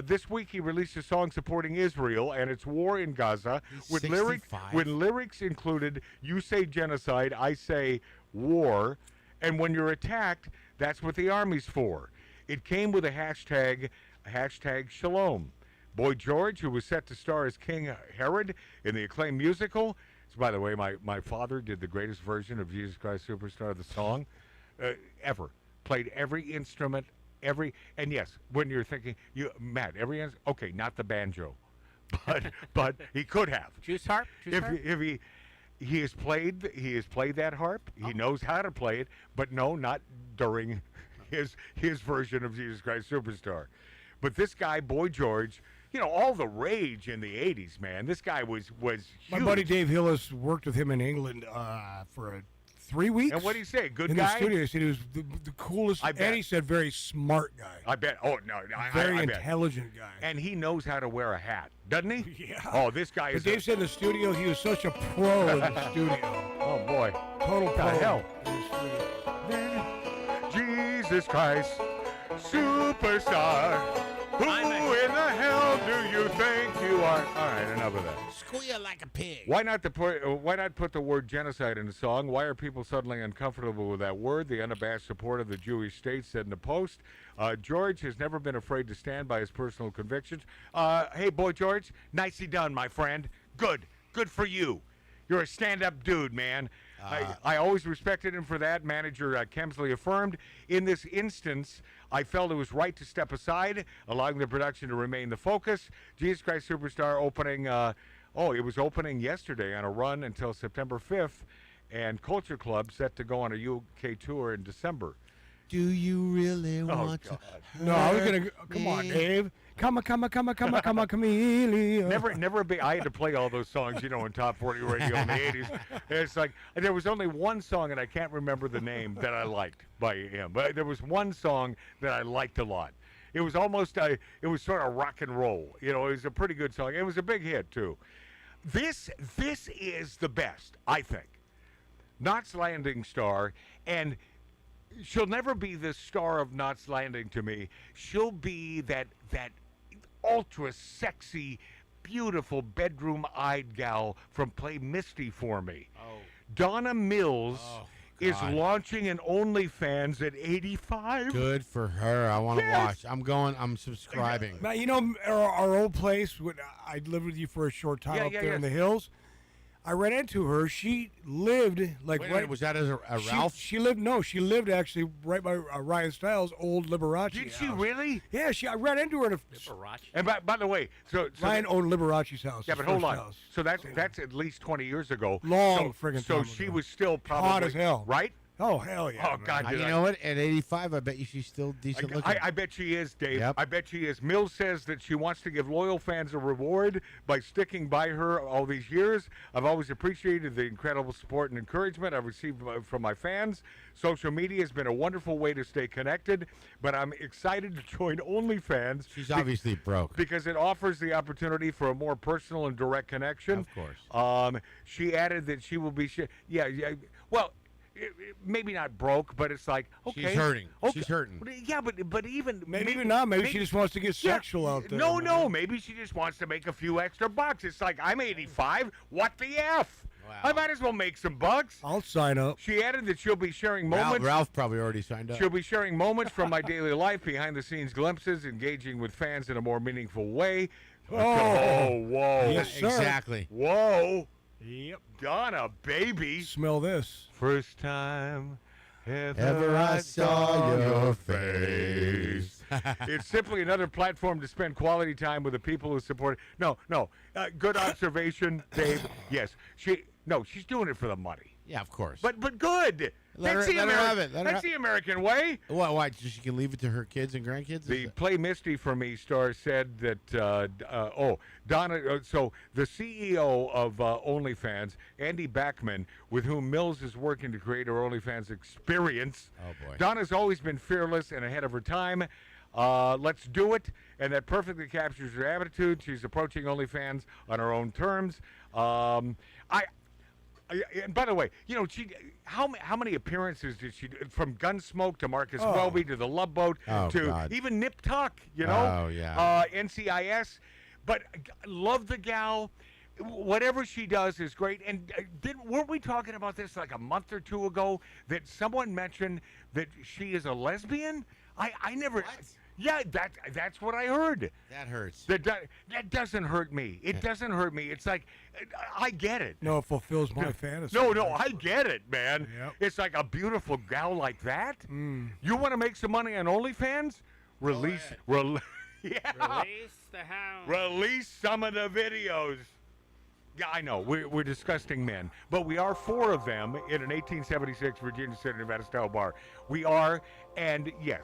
This week he released a song supporting Israel and its war in Gaza with lyrics included, "You say genocide, I say war, and when you're attacked, that's what the army's for." It came with a hashtag Shalom. Boy George, who was set to star as King Herod in the acclaimed musical. So, by the way, my father did the greatest version of Jesus Christ Superstar, the song, ever. Played every instrument, and yes, when you're thinking, Matt, okay, not the banjo, but he could have. Juice harp? If he has played that harp, he knows how to play it, but no, not during his version of Jesus Christ Superstar. But this guy, Boy George, all the rage in the 80s, man. This guy was huge. My buddy Dave Hillis worked with him in England for 3 weeks. And what did he say? Good in guy? In the studio, he said he was the coolest, and he said very smart guy. I bet. Oh, no. Very I intelligent guy. And he knows how to wear a hat, doesn't he? Yeah. Oh, this guy but is... Dave said in the studio, he was such a pro in the studio. Oh, boy. Total What pro. the hell? Jesus Christ, Superstar. Who in the hell do you think you are? All right, enough of that. Squeal like a pig. Why not put the word genocide in the song? Why are people suddenly uncomfortable with that word? The unabashed support of the Jewish state said in the Post. George has never been afraid to stand by his personal convictions. Hey, boy, George, nicely done, my friend. Good for you. You're a stand-up dude, man. I always respected him for that, manager Kemsley affirmed. In this instance, I felt it was right to step aside, allowing the production to remain the focus. Jesus Christ Superstar opening, it was opening yesterday on a run until September 5th, and Culture Club set to go on a UK tour in December. Do you really want to? No, I was going to, come on, Dave. Come on, chameleon. Never be. I had to play all those songs, in top 40 radio in the 80s. It's like there was only one song, and I can't remember the name that I liked by him. But there was one song that I liked a lot. It was almost, it was sort of rock and roll. It was a pretty good song. It was a big hit too. This is the best, I think. Knots Landing star, and she'll never be the star of Knots Landing to me. She'll be that ultra sexy, beautiful bedroom-eyed gal from Play Misty for Me. Oh. Donna Mills is launching an OnlyFans at 85. Good for her. I want to watch. I'm subscribing. Now, our old place, when I lived with you for a short time up there in the hills, I ran into her. She lived was that as a Ralph? She lived actually right by Ryan Stiles' old Liberace. Did she house. really? Yeah, I ran into her. Liberace. And by the way, so Ryan owned Liberace's house. Yeah, but hold on. House. So that's at least 20 years ago. Long friggin' So time she ago. was still probably Hot as hell, right? Oh hell yeah! Oh God! You know what? At 85, I bet you she's still decent looking. I bet she is, Dave. Yep. I bet she is. Mills says that she wants to give loyal fans a reward by sticking by her all these years. I've always appreciated the incredible support and encouragement I've received from my fans. Social media has been a wonderful way to stay connected, but I'm excited to join OnlyFans. She's obviously broke. Because it offers the opportunity for a more personal and direct connection. Of course. She added that she will be... Well... maybe not broke, but it's like, okay. She's hurting. Okay. She's hurting. Yeah, but even... Maybe even not. Maybe she just wants to get sexual out there. No. Maybe she just wants to make a few extra bucks. It's like, I'm 85. What the F? Wow. I might as well make some bucks. I'll sign up. She added that she'll be sharing moments... Ralph probably already signed up. She'll be sharing moments from my daily life, behind-the-scenes glimpses, engaging with fans in a more meaningful way. Oh, whoa. Yes, sir. Exactly. Whoa. Yep. Donna, baby. Smell this. First time ever I saw your face. It's simply another platform to spend quality time with the people who support it. No. Good observation, Dave. Yes. She's doing it for the money. Yeah, of course. But good. Let That's her the have it. Let her That's the American way. Why? So she can leave it to her kids and grandkids? The Play Misty for Me star said that, Donna, so the CEO of OnlyFans, Andy Backman, with whom Mills is working to create her OnlyFans experience. Oh, boy. Donna's always been fearless and ahead of her time. Let's do it. And that perfectly captures her attitude. She's approaching OnlyFans on her own terms. And by the way, how many appearances did she do? From Gunsmoke to Marcus Welby to The Love Boat to God. even Nip Tuck, Oh, yeah. NCIS. But love the gal. Whatever she does is great. And weren't we talking about this like a month or two ago that someone mentioned that she is a lesbian? I never... What? Yeah, that's what I heard. That hurts. That doesn't hurt me. It doesn't hurt me. It's like, I get it. No, it fulfills my fantasy. No, I get it, man. Yep. It's like a beautiful gal like that. You want to make some money on OnlyFans? Release the hound. Release some of the videos. Yeah, I know. We're disgusting men. But we are 4 of them in an 1876 Virginia City, Nevada style bar. We are, and yes.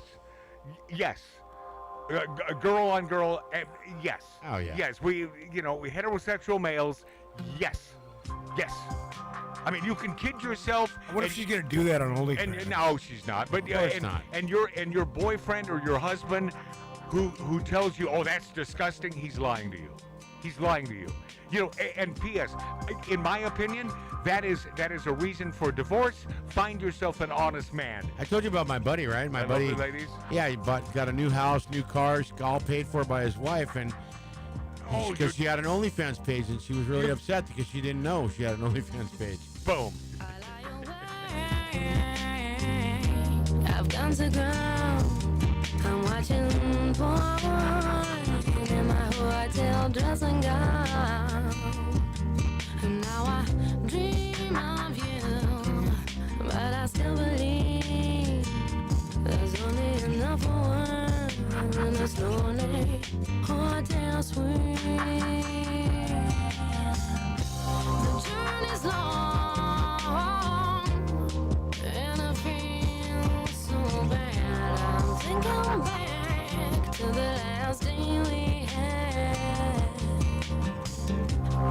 Girl on girl, yes. Oh, yeah. Yes, we heterosexual males, yes. I mean, you can kid yourself. What if she's gonna do that on OnlyFans? No, she's not. But Of course not. And your boyfriend or your husband, who tells you, oh, that's disgusting, he's lying to you. He's lying to you. And P.S. In my opinion, that is a reason for divorce. Find yourself an honest man. I told you about my buddy, right? My buddy, ladies. Yeah, he got a new house, new cars, all paid for by his wife, and because she had an OnlyFans page, and she was really upset because she didn't know she had an OnlyFans page. Boom. I've gone to ground. I'm watching porn in my hotel dressing gown. And now I dream of you, but I still believe there's only enough for one in a lonely hotel suite. The journey's long, and I feel so bad. I'm thinking back to the last day we had.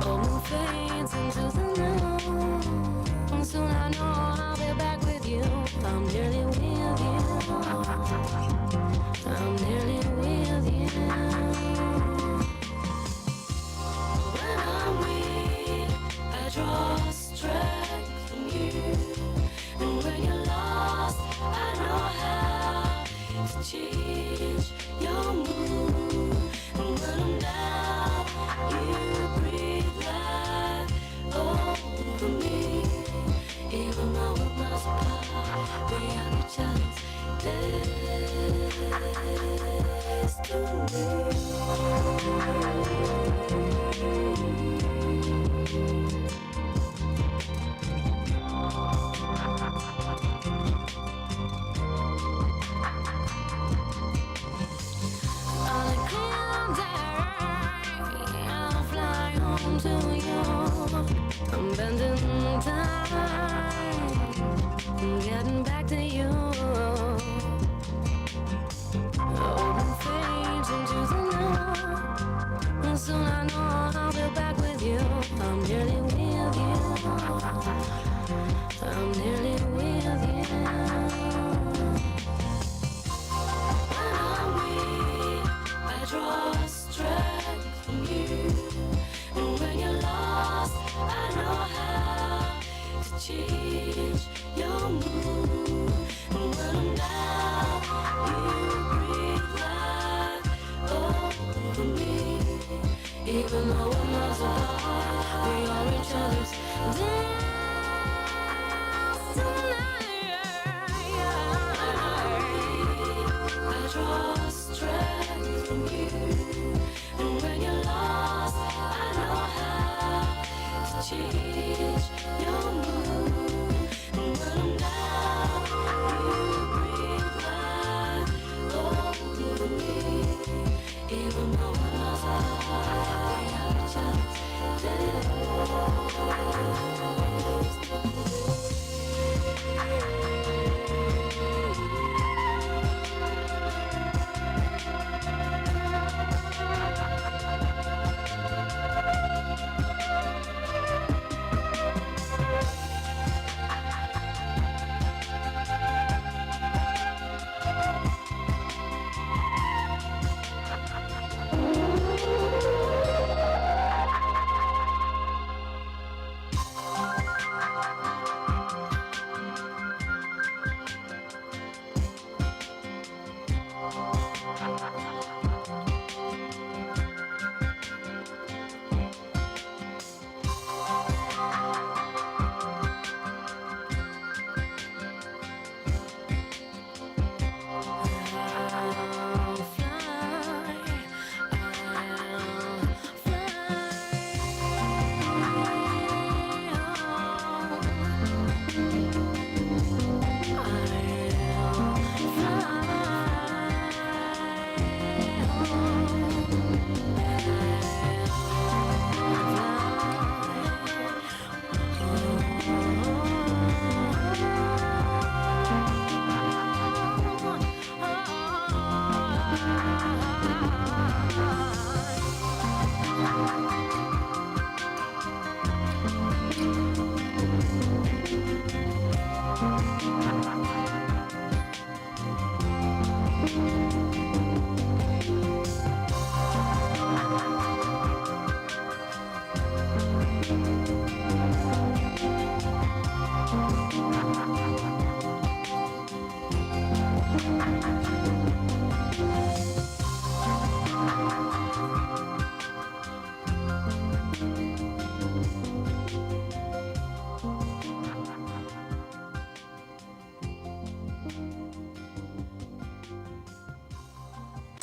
Old moon fades into the noon. Soon I know I'll be back with you. I'm nearly with you. I'm nearly with you. When I'm weak, I draw strength from you. And when you're lost, I know how to change your mood. And when I'm down, you breathe life over me. Even though we're miles apart, we are each other's I'll fly home to you. I'm bending time, getting back to you. Open fades into the night, and soon I know I'll be back with you. I'm nearly with you. I'm nearly with you. When I'm weak, I draw strength from you. And when you're lost, I know how to change your mood. And when I'm down, you breathe life over me. Even though we're miles apart, we are each other's destiny. I draw strength from you. And when you're lost, I know how to change your mood. And when I'm down, you breathe life over me. Even though we're miles apart, we are each other's destiny.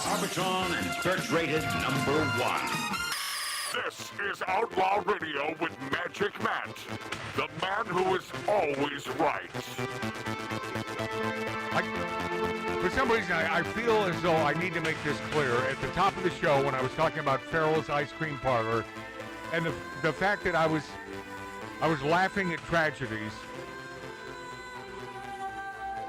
Arbitron and search-rated #1. This is Outlaw Radio with Magic Matt, the man who is always right. For some reason, I feel as though I need to make this clear. At the top of the show, when I was talking about Farrells Ice Cream Parlor, and the fact that I was laughing at tragedies,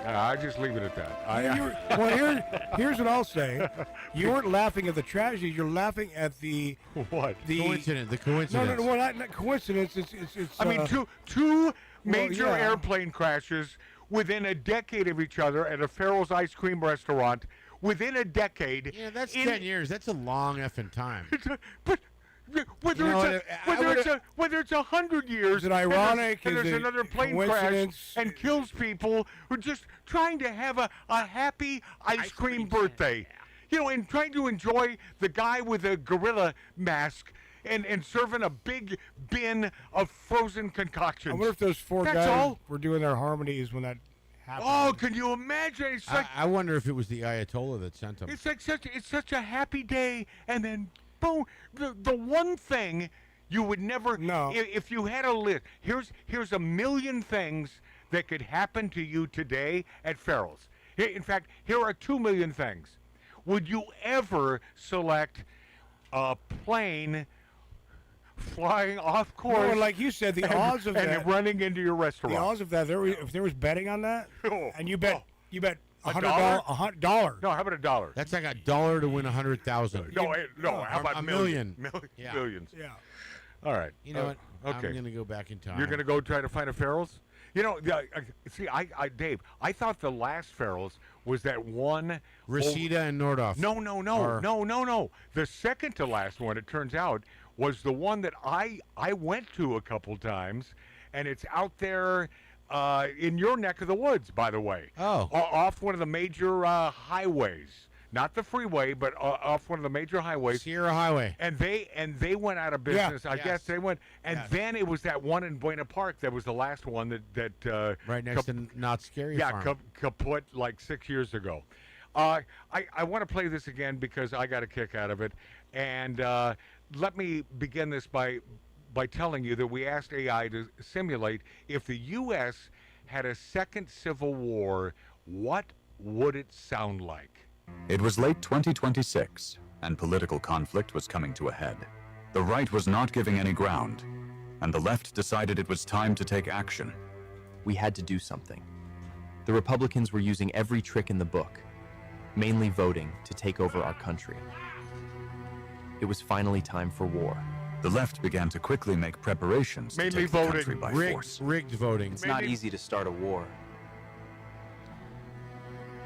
I just leave it at that. Well, here's what I'll say. You weren't laughing at the tragedy. You're laughing at the what? The coincidence. No, well, not coincidence. It's I mean, two major airplane crashes within a decade of each other at a Farrells Ice Cream restaurant. Within a decade. Yeah, that's 10 years. That's a long effing time. But whether it's 100 years, is it ironic? and there's another plane crash and kills people who are just trying to have a happy ice cream birthday, and trying to enjoy the guy with a gorilla mask and serving a big bin of frozen concoctions. I wonder if those four guys were doing their harmonies when that happened. Oh, can you imagine? It's like, I wonder if it was the Ayatollah that sent them. It's like such a happy day, and then boom, the one thing you would never if you had a list. Here's a million things that could happen to you today at Farrells. In fact, here are 2 million things. Would you ever select a plane flying off course? No, like you said, the odds of that and running into your restaurant. The odds of that, if there was betting on that, and you bet $100. No, how about $1? That's like $1 to win 100,000. No, how about a million? Millions. Yeah. All right. You know what? Okay. I'm gonna go back in time. You're gonna go try to find a Farrells? See, Dave, I thought the last Farrells was that one. Reseda and Nordhoff. No. The second to last one, it turns out, was the one that I went to a couple times, and it's out there in your neck of the woods, by the way. Oh. Off one of the major highways. Not the freeway, but off one of the major highways. Sierra Highway. And they went out of business. Yeah, I guess they went. And then it was that one in Buena Park that was the last one that right next to Not Scary Farm. Yeah, kaput like 6 years ago. I want to play this again because I got a kick out of it. And let me begin this by telling you that we asked AI to simulate if the U.S. had a second civil war, what would it sound like? It was late 2026, and political conflict was coming to a head. The right was not giving any ground, and the left decided it was time to take action. We had to do something. The Republicans were using every trick in the book, mainly voting to take over our country. It was finally time for war. The left began to quickly make preparations to take the country by force. Rigged voting. It's not easy to start a war.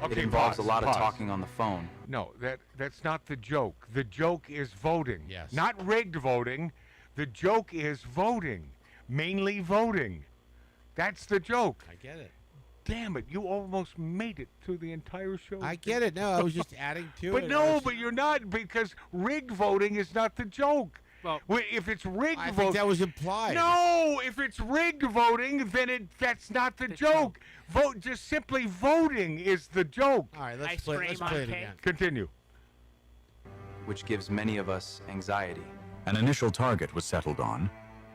Okay, it involves pause, a lot pause. of talking on the phone. No, that's not the joke. The joke is voting. Yes. Not rigged voting. The joke is voting. Mainly voting. That's the joke. I get it. Damn it, you almost made it through the entire show. I get it. No, I was just adding to it. But no, but you're not, because rigged voting is not the joke. Well, if it's rigged voting... I think that was implied. No, if it's rigged voting, then that's not the joke. Vote, just simply voting is the joke. All right, let's play it again. Continue. Which gives many of us anxiety. An initial target was settled on,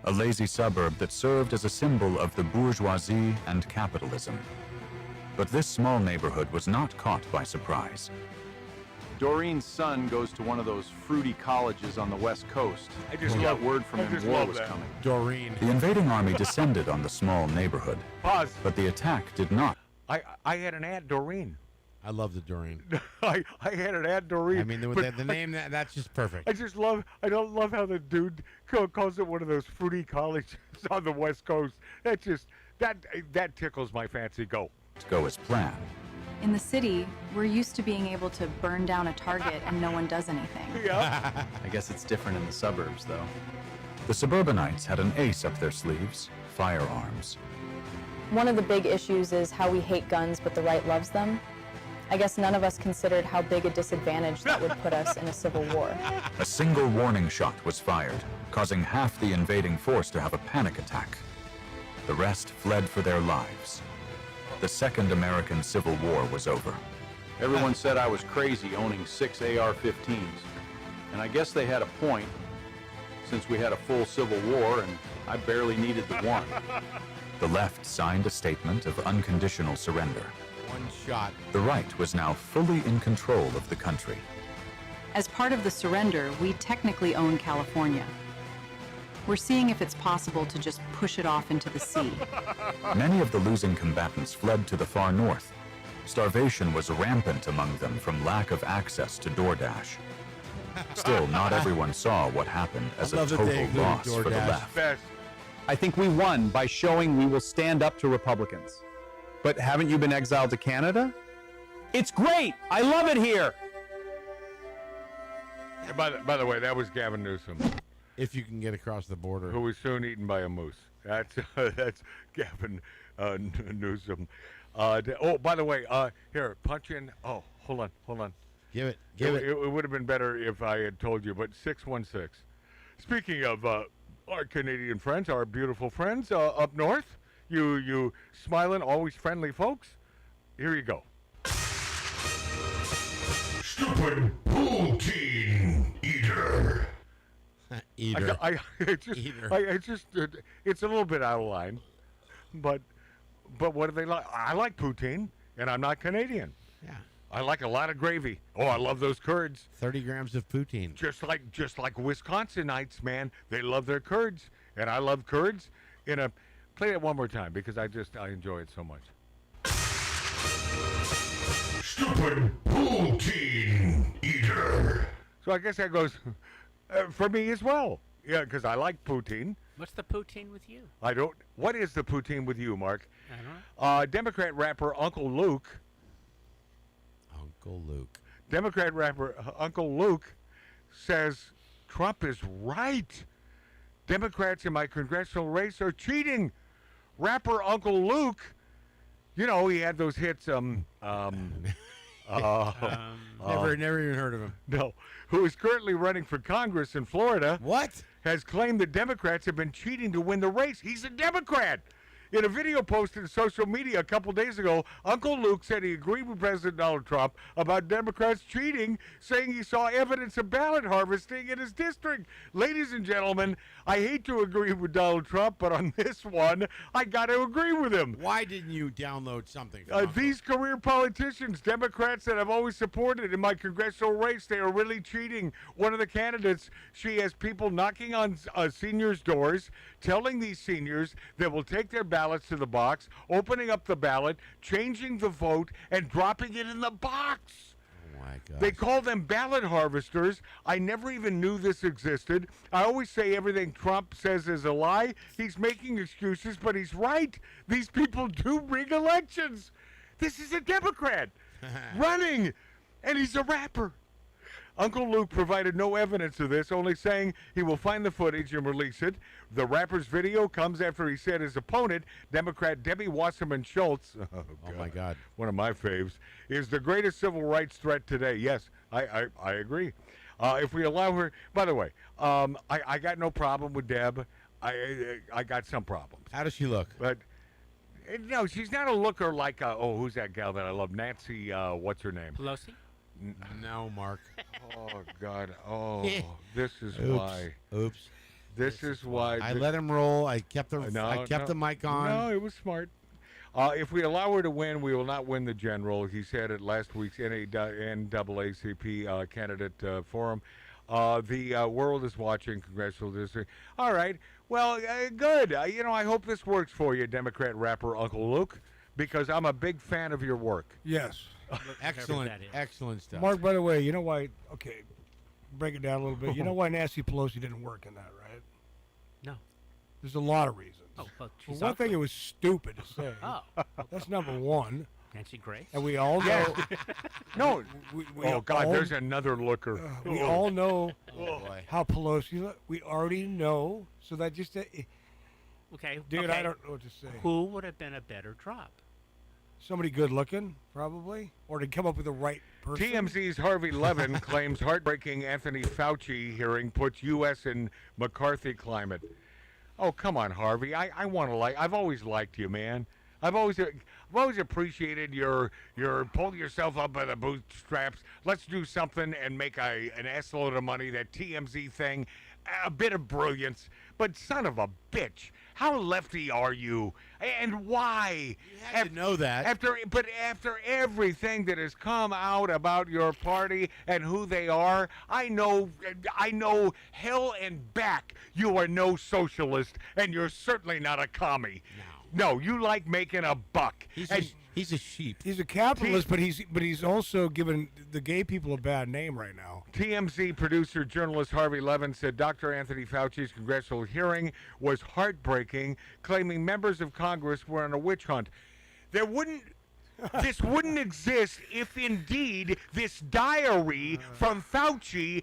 a lazy suburb that served as a symbol of the bourgeoisie and capitalism. But this small neighborhood was not caught by surprise. Doreen's son goes to one of those fruity colleges on the West Coast. I just got word from him war was coming. Doreen. The invading army descended on the small neighborhood. Pause. But the attack did not. I had an Aunt Doreen. I love the Doreen. I had an Aunt Doreen. I mean, the name, that's just perfect. I don't love how the dude calls it one of those fruity colleges on the West Coast. That's just, that tickles my fancy. Go as planned. In the city, we're used to being able to burn down a target and no one does anything. Yeah. I guess it's different in the suburbs, though. The suburbanites had an ace up their sleeves, firearms. One of the big issues is how we hate guns, but the right loves them. I guess none of us considered how big a disadvantage that would put us in a civil war. A single warning shot was fired, causing half the invading force to have a panic attack. The rest fled for their lives. The Second American Civil War was over. Everyone said I was crazy owning 6 AR-15s. And I guess they had a point, since we had a full civil war and I barely needed the one. The left signed a statement of unconditional surrender. One shot. The right was now fully in control of the country. As part of the surrender, we technically own California. We're seeing if it's possible to just push it off into the sea. Many of the losing combatants fled to the far north. Starvation was rampant among them from lack of access to DoorDash. Still, not everyone saw what happened as a total loss for the left. I think we won by showing we will stand up to Republicans. But haven't you been exiled to Canada? It's great! I love it here! Yeah, by the way, that was Gavin Newsom. If you can get across the border. Who was soon eaten by a moose. That's Gavin Newsom. By the way, here, punch in. Oh, hold on. Give it. It would have been better if I had told you, but 616. Speaking of our Canadian friends, our beautiful friends up north, you smiling, always friendly folks, here you go. Stupid poutine eater. Eater. It's a little bit out of line, but what do they like? I like poutine, and I'm not Canadian. Yeah. I like a lot of gravy. Oh, I love those curds. 30 grams of poutine. Just like Wisconsinites, man. They love their curds, and I love curds. Play it one more time because I enjoy it so much. Stupid poutine eater. So I guess that goes for me as well. Yeah, because I like poutine. What's the poutine with you? What is the poutine with you, Mark? I don't know. Democrat rapper Uncle Luke. Democrat rapper Uncle Luke says Trump is right. Democrats in my congressional race are cheating. Rapper Uncle Luke, he had those hits. Never even heard of him. No, who is currently running for Congress in Florida? What? Has claimed the Democrats have been cheating to win the race. He's a Democrat. In a video posted to social media a couple days ago, Uncle Luke said he agreed with President Donald Trump about Democrats cheating, saying he saw evidence of ballot harvesting in his district. Ladies and gentlemen, I hate to agree with Donald Trump, but on this one, I got to agree with him. Why didn't you download something? These career politicians, Democrats that I've always supported in my congressional race, they are really cheating. One of the candidates, she has people knocking on seniors' doors, telling these seniors that will take their ballots to the box, opening up the ballot, changing the vote, and dropping it in the box. Oh my God. They call them ballot harvesters. I never even knew this existed. I always say everything Trump says is a lie. He's making excuses, but he's right. These people do rig elections. This is a Democrat running, and he's a rapper. Uncle Luke provided no evidence of this, only saying he will find the footage and release it. The rapper's video comes after he said his opponent, Democrat Debbie Wasserman Schultz, oh my God, one of my faves, is the greatest civil rights threat today. Yes, I agree. If we allow her, by the way, I got no problem with Deb. I got some problems. How does she look? But no, she's not a looker like who's that gal that I love? Nancy, what's her name? Pelosi? No, Mark. Oh, God. Oh, this is why. Oops. This is why. I let him roll. I kept the the mic on. No, it was smart. If we allow her to win, we will not win the general. He said at last week's NAACP candidate forum. The world is watching congressional district. All right. Well, good. I hope this works for you, Democrat rapper Uncle Luke, because I'm a big fan of your work. Yes. Excellent stuff. Mark, by the way, you know why? Okay, break it down a little bit. You know why Nancy Pelosi didn't work in that, right? No. There's a lot of reasons. Oh, well, she's one thing, it was stupid to say. Oh. That's number one. Nancy Grace? And we all know. No. There's another looker. We all know how Pelosi. We already know. So that just. Okay. Dude, I don't know what to say. Who would have been a better drop? Somebody good looking, probably, or to come up with the right person. TMZ's Harvey Levin claims heartbreaking Anthony Fauci hearing puts U.S. in McCarthy climate. Oh, come on, Harvey. I want to I've always liked you, man. I've always appreciated your pull yourself up by the bootstraps. Let's do something and make an ass-load of money. That TMZ thing, a bit of brilliance, but son of a bitch, how lefty are you, and why? You have to know that. After everything that has come out about your party and who they are, I know hell and back you are no socialist, and you're certainly not a commie. No, you like making a buck. He's a sheep. He's a capitalist, but he's also giving the gay people a bad name right now. TMZ producer journalist Harvey Levin said Dr. Anthony Fauci's congressional hearing was heartbreaking, claiming members of Congress were on a witch hunt. This wouldn't exist if indeed this diary from Fauci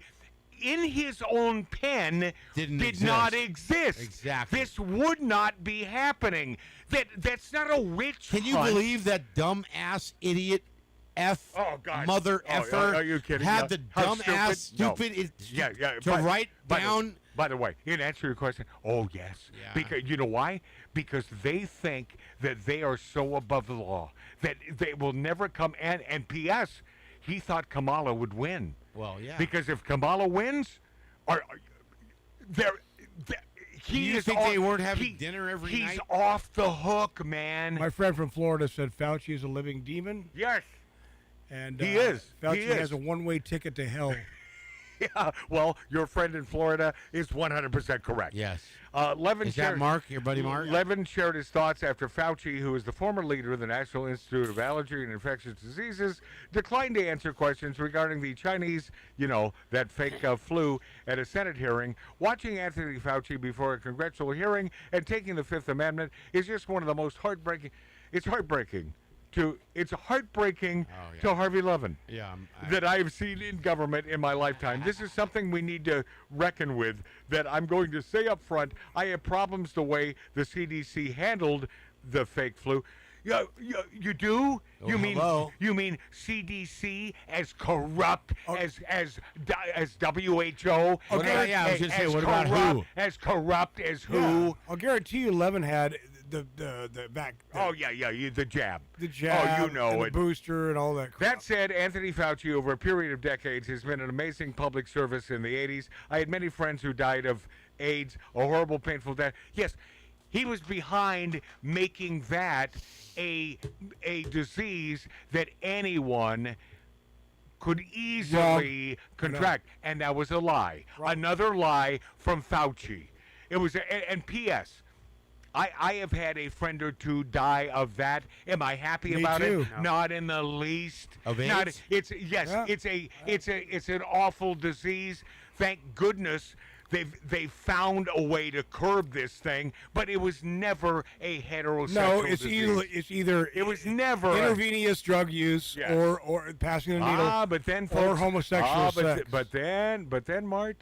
in his own pen did not exist. Exactly. This would not be happening. That's not a witch Can you hunt. believe that dumb-ass idiot mother effer are you kidding? had No. the How dumb-ass stupid? to write down... By the way, in answer to your question, oh, yes. Yeah. Because you know why? Because they think that they are so above the law that they will never come. And P.S., he thought Kamala would win. Well, yeah. Because if Kamala wins, you think they weren't having dinner every night? He's off the hook, man. My friend from Florida said Fauci is a living demon. Yes. And he is. Fauci He is. has a one-way ticket to hell. Yeah, well, your friend in Florida is 100% correct. Yes. Levin Is that Mark, your buddy Mark? Levin shared his thoughts after Fauci, who is the former leader of the National Institute of Allergy and Infectious Diseases, declined to answer questions regarding the Chinese, that fake flu at a Senate hearing. Watching Anthony Fauci before a congressional hearing and taking the Fifth Amendment is just one of the most heartbreaking. It's heartbreaking. It's heartbreaking to Harvey Levin that I've seen in government in my lifetime. This is something we need to reckon with, that I'm going to say up front. I have problems the way the CDC handled the fake flu. You do? Oh, You hello. mean CDC as corrupt as WHO? Okay, yeah, I was gonna say, what about who? As corrupt as who? Yeah. I'll guarantee you Levin had the back. The jab. The jab. Oh, you know and it. The booster and all that crap. That said, Anthony Fauci, over a period of decades, has been an amazing public service in the 80s. I had many friends who died of AIDS, a horrible, painful death. Yes, he was behind making that a disease that anyone could easily contract, and that was a lie. Another lie from Fauci. It was, and P.S., I have had a friend or two die of that. Am I happy Me about too. it? No. Not in the least. Of AIDS? It's an awful disease. Thank goodness they've found a way to curb this thing, but it was never a heterosexual No, it's disease. either It was never intravenous drug use or passing the needle. but then or folks, homosexual sex. But then Mart,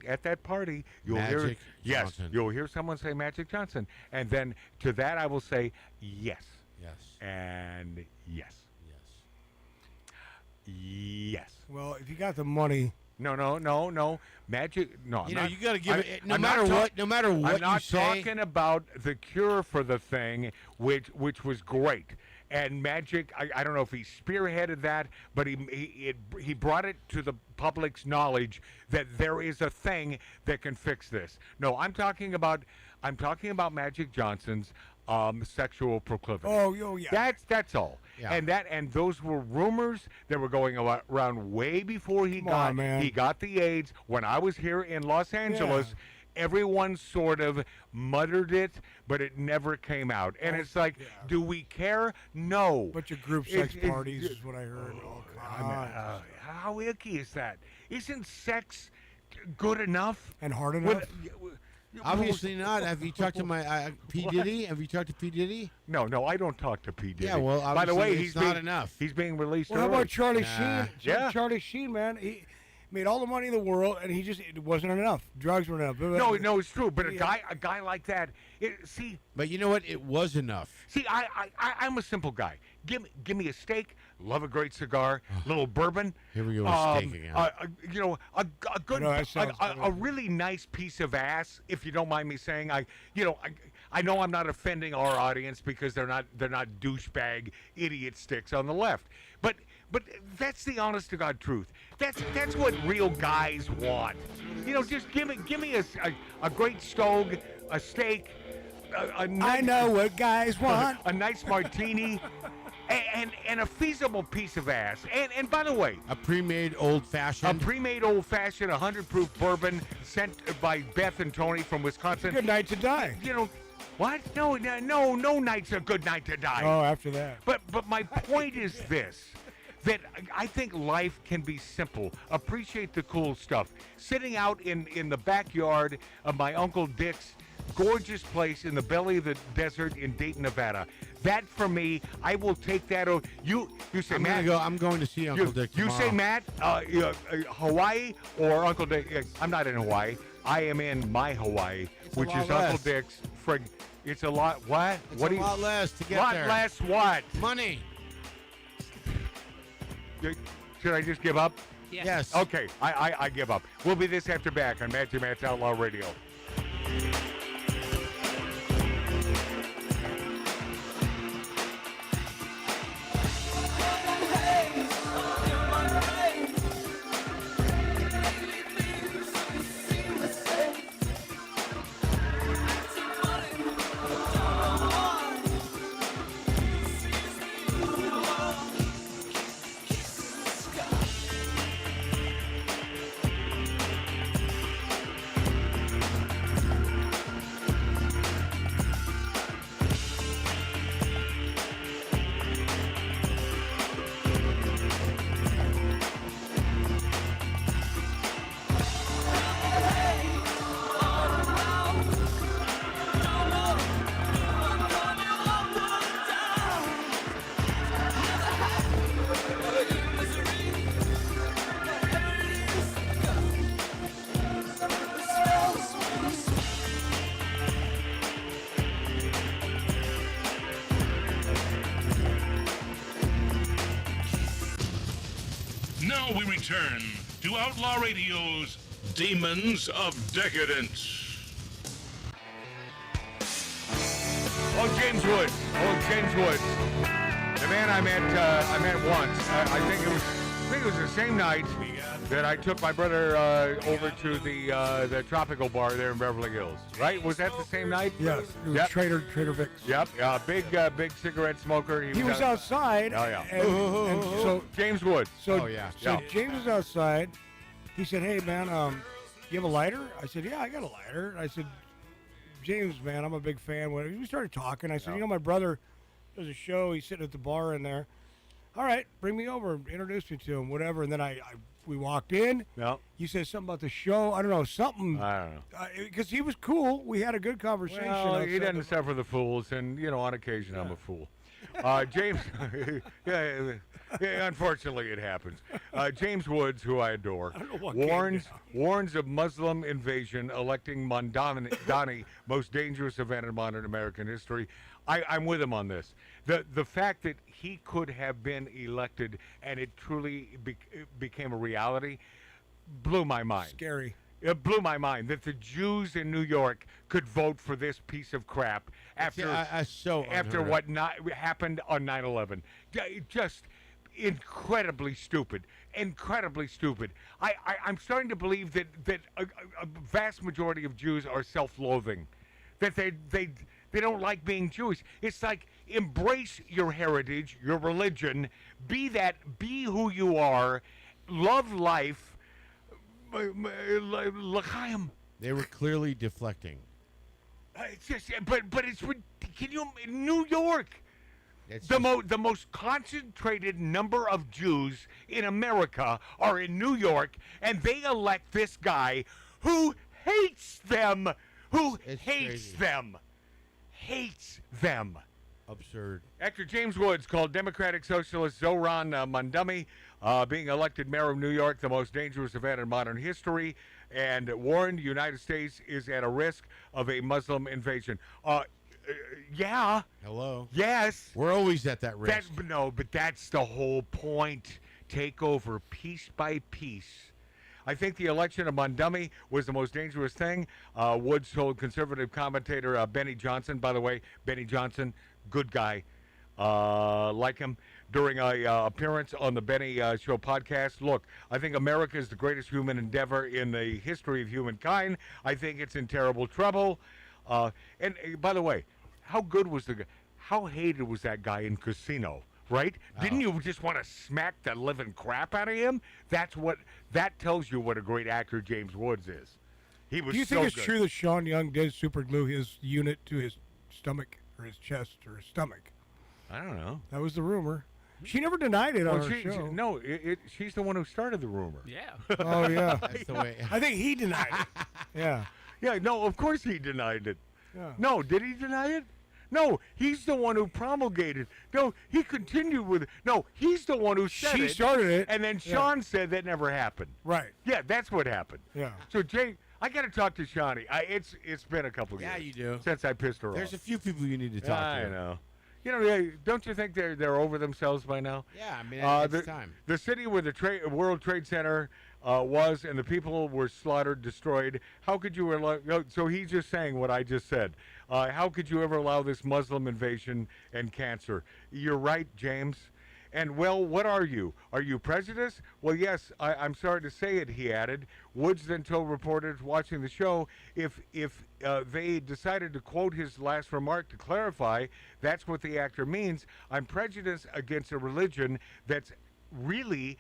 at that party, you'll hear Magic Johnson. you'll hear someone say Magic Johnson, and then to that I will say yes. Yes. And yes. Yes. Well, if you got the money. No. Magic. No, I'm not, you got to give it. No I'm matter not what. No matter what I'm not you say. talking about the cure for the thing, which was great. And Magic, I don't know if he spearheaded that, but he brought it to the public's knowledge that there is a thing that can fix this. No, I'm talking about Magic Johnson's sexual proclivity. Oh, yeah. That's all. Yeah. And those were rumors that were going around way before he got the AIDS. When I was here in Los Angeles, everyone sort of muttered it, but it never came out. And it's like, do we care? No. Bunch of group sex parties is what I heard. How icky is that? Isn't sex good enough? And hard enough? Obviously not. Have you talked to my P. Diddy? Have you talked to P. Diddy? No, I don't talk to P. Diddy. Yeah, well, by the way, it's not enough. He's being released Well, early. how about Charlie Sheen? Yeah. Charlie Sheen, man. He made all the money in the world, and it wasn't enough. Drugs weren't enough. No, it's true. But a guy like that, But you know what? It was enough. See, I'm a simple guy. Give me a steak. Love a great cigar, little bourbon. Here we go with steak again. A good, a really nice piece of ass, if you don't mind me saying. I know I'm not offending our audience because they're not douchebag idiot sticks on the left. But that's the honest to God truth. That's what real guys want. You know, just give me a great stove, a steak, I know what guys want. a nice martini, and a feasible piece of ass. And by the way, a pre-made old-fashioned. 100 proof bourbon sent by Beth and Tony from Wisconsin. Good night to die. You know, what? No night's a good night to die. Oh, after that. But my point is this. That I think life can be simple. Appreciate the cool stuff. Sitting out in the backyard of my Uncle Dick's gorgeous place in the belly of the desert in Dayton, Nevada. That for me, I will take that. You say, Matt. I'm going to see Uncle Dick tomorrow. You say, Matt, Hawaii or Uncle Dick? I'm not in Hawaii. I am in my Hawaii, which is Uncle Dick's. It's a lot. What? It's a lot less to get there. Lot less what? Money. Should I just give up? Yes. Okay, I give up. We'll be this after back on Matthew Matt's Outlaw Radio. Now we return to Outlaw Radio's Demons of Decadence. James Woods. The man I met once. I think it was the same night that I took my brother over to the tropical bar there in Beverly Hills. Right? Was that the same night? Yes. It was Trader Vic's. Yep. Big cigarette smoker. He was outside. Oh yeah. And so James Woods. So James was outside. He said, "Hey man, you have a lighter?" I said, "Yeah, I got a lighter." I said, "James, man, I'm a big fan." We started talking. I said, "You know, my brother does a show. He's sitting at the bar in there. All right, bring me over. Introduce me to him, whatever." And then we walked in. Yeah. You said something about the show. I don't know, something. I don't know. Because he was cool. We had a good conversation. Well, he doesn't suffer the fools, and, you know, on occasion I'm a fool. James, unfortunately it happens. James Woods, who I adore, warns of Muslim invasion, electing Mondani most dangerous event in modern American history. I'm with him on this. The fact that he could have been elected and it truly became a reality blew my mind. Scary. It blew my mind that the Jews in New York could vote for this piece of crap after what happened on 9/11. Just incredibly stupid. Incredibly stupid. I'm starting to believe that a vast majority of Jews are self-loathing, that they don't like being Jewish. It's like, embrace your heritage, your religion, be who you are, love life. L'chaim. They were clearly deflecting. It's just, but it's, can you, in New York, the most concentrated number of Jews in America are in New York, and they elect this guy who hates them, hates them. Absurd. Actor James Woods called Democratic Socialist Zoran Mondani being elected mayor of New York the most dangerous event in modern history, and warned the United States is at a risk of a Muslim invasion. Yeah. Hello. Yes. We're always at that risk. But that's the whole point. Take over piece by piece. I think the election of Mondummy was the most dangerous thing. Woods told conservative commentator Benny Johnson, by the way, Benny Johnson, good guy, like him, during a appearance on the Benny Show podcast. Look, I think America is the greatest human endeavor in the history of humankind. I think it's in terrible trouble. And by the way, how good was how hated was that guy in Casino? Right? Oh. Didn't you just want to smack the living crap out of him? That tells you what a great actor James Woods is. He was. Do you think it's true that Sean Young did super glue his unit to his stomach or his chest or his stomach? I don't know. That was the rumor. She never denied it on her show. No, she's the one who started the rumor. Yeah. Oh yeah. That's the way. I think he denied it. Yeah. Yeah. No, of course he denied it. Yeah. No, did he deny it? No, he's the one who promulgated. No, he continued with it. No, he's the one who said She it. started it. And then Sean said that never happened. Right. Yeah, that's what happened. Yeah. So, Jay, I got to talk to Shawnee. It's been a couple years. Yeah, you do. Since I pissed her off. There's a few people you need to talk to. I know. You know, don't you think they're over themselves by now? Yeah, I mean, it's time. The city where the World Trade Center was and the people were slaughtered, destroyed. How could you allow? So he's just saying what I just said. How could you ever allow this Muslim invasion and cancer? You're right, James. And, well, what are you? Are you prejudiced? Well, yes, I'm sorry to say it, he added. Woods then told reporters watching the show if they decided to quote his last remark to clarify, that's what the actor means. I'm prejudiced against a religion that's really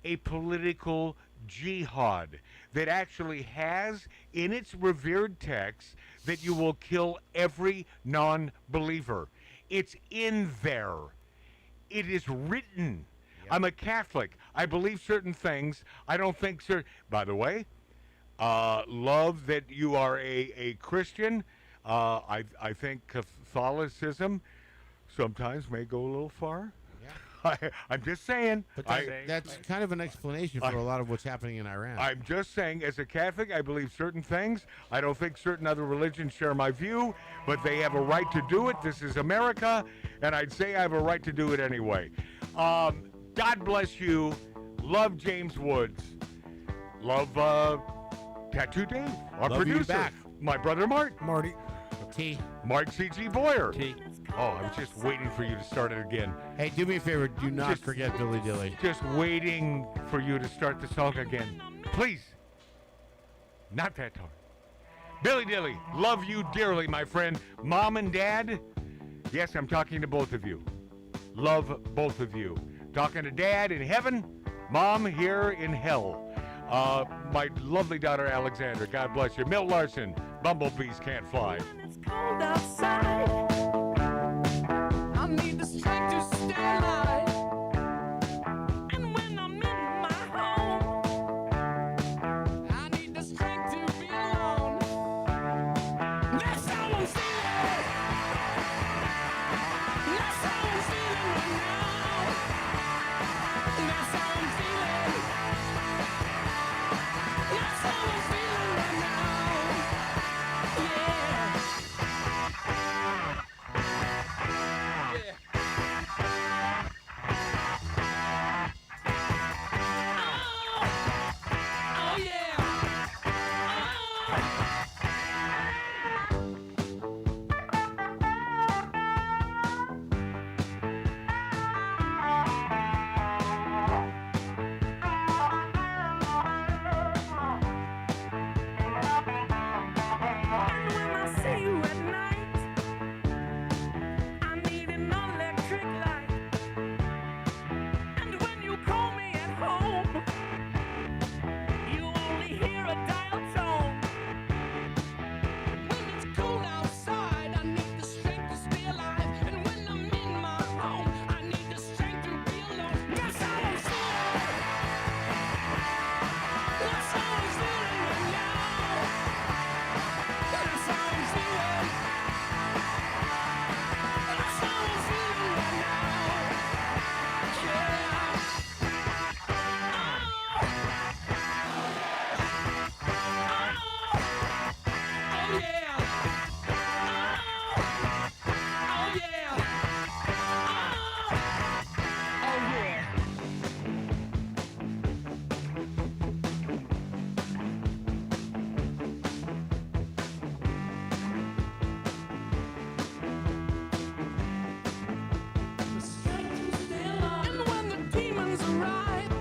a political jihad that actually has in its revered text that you will kill every non-believer. It's in there. It is written. Yep. I'm a Catholic. I believe certain things. I don't think certain. By the way, love that you are a Christian. I think Catholicism sometimes may go a little far. I'm just saying. But that's kind of an explanation for a lot of what's happening in Iran. I'm just saying, as a Catholic, I believe certain things. I don't think certain other religions share my view, but they have a right to do it. This is America, and I'd say I have a right to do it anyway. God bless you. Love James Woods. Love Tattoo Dave, our Love producer. You back. My brother Marty. T. Mark C.G. Boyer. T. Oh, I was just waiting for you to start it again. Hey, do me a favor. Do not forget Billy Dilly. Just waiting for you to start the song again. Please. Not that hard. Billy Dilly, love you dearly, my friend. Mom and Dad, yes, I'm talking to both of you. Love both of you. Talking to Dad in heaven, Mom here in hell. My lovely daughter, Alexandra, God bless you. Milt Larson, Bumblebees Can't Fly. It's cold outside. I need the strength to stay alive. And when I'm in my home, I need the strength to be alone. That's how I'm feeling. That's how I'm feeling right now. That's how I'm feeling. That's how I'm feeling right now. Yeah. right.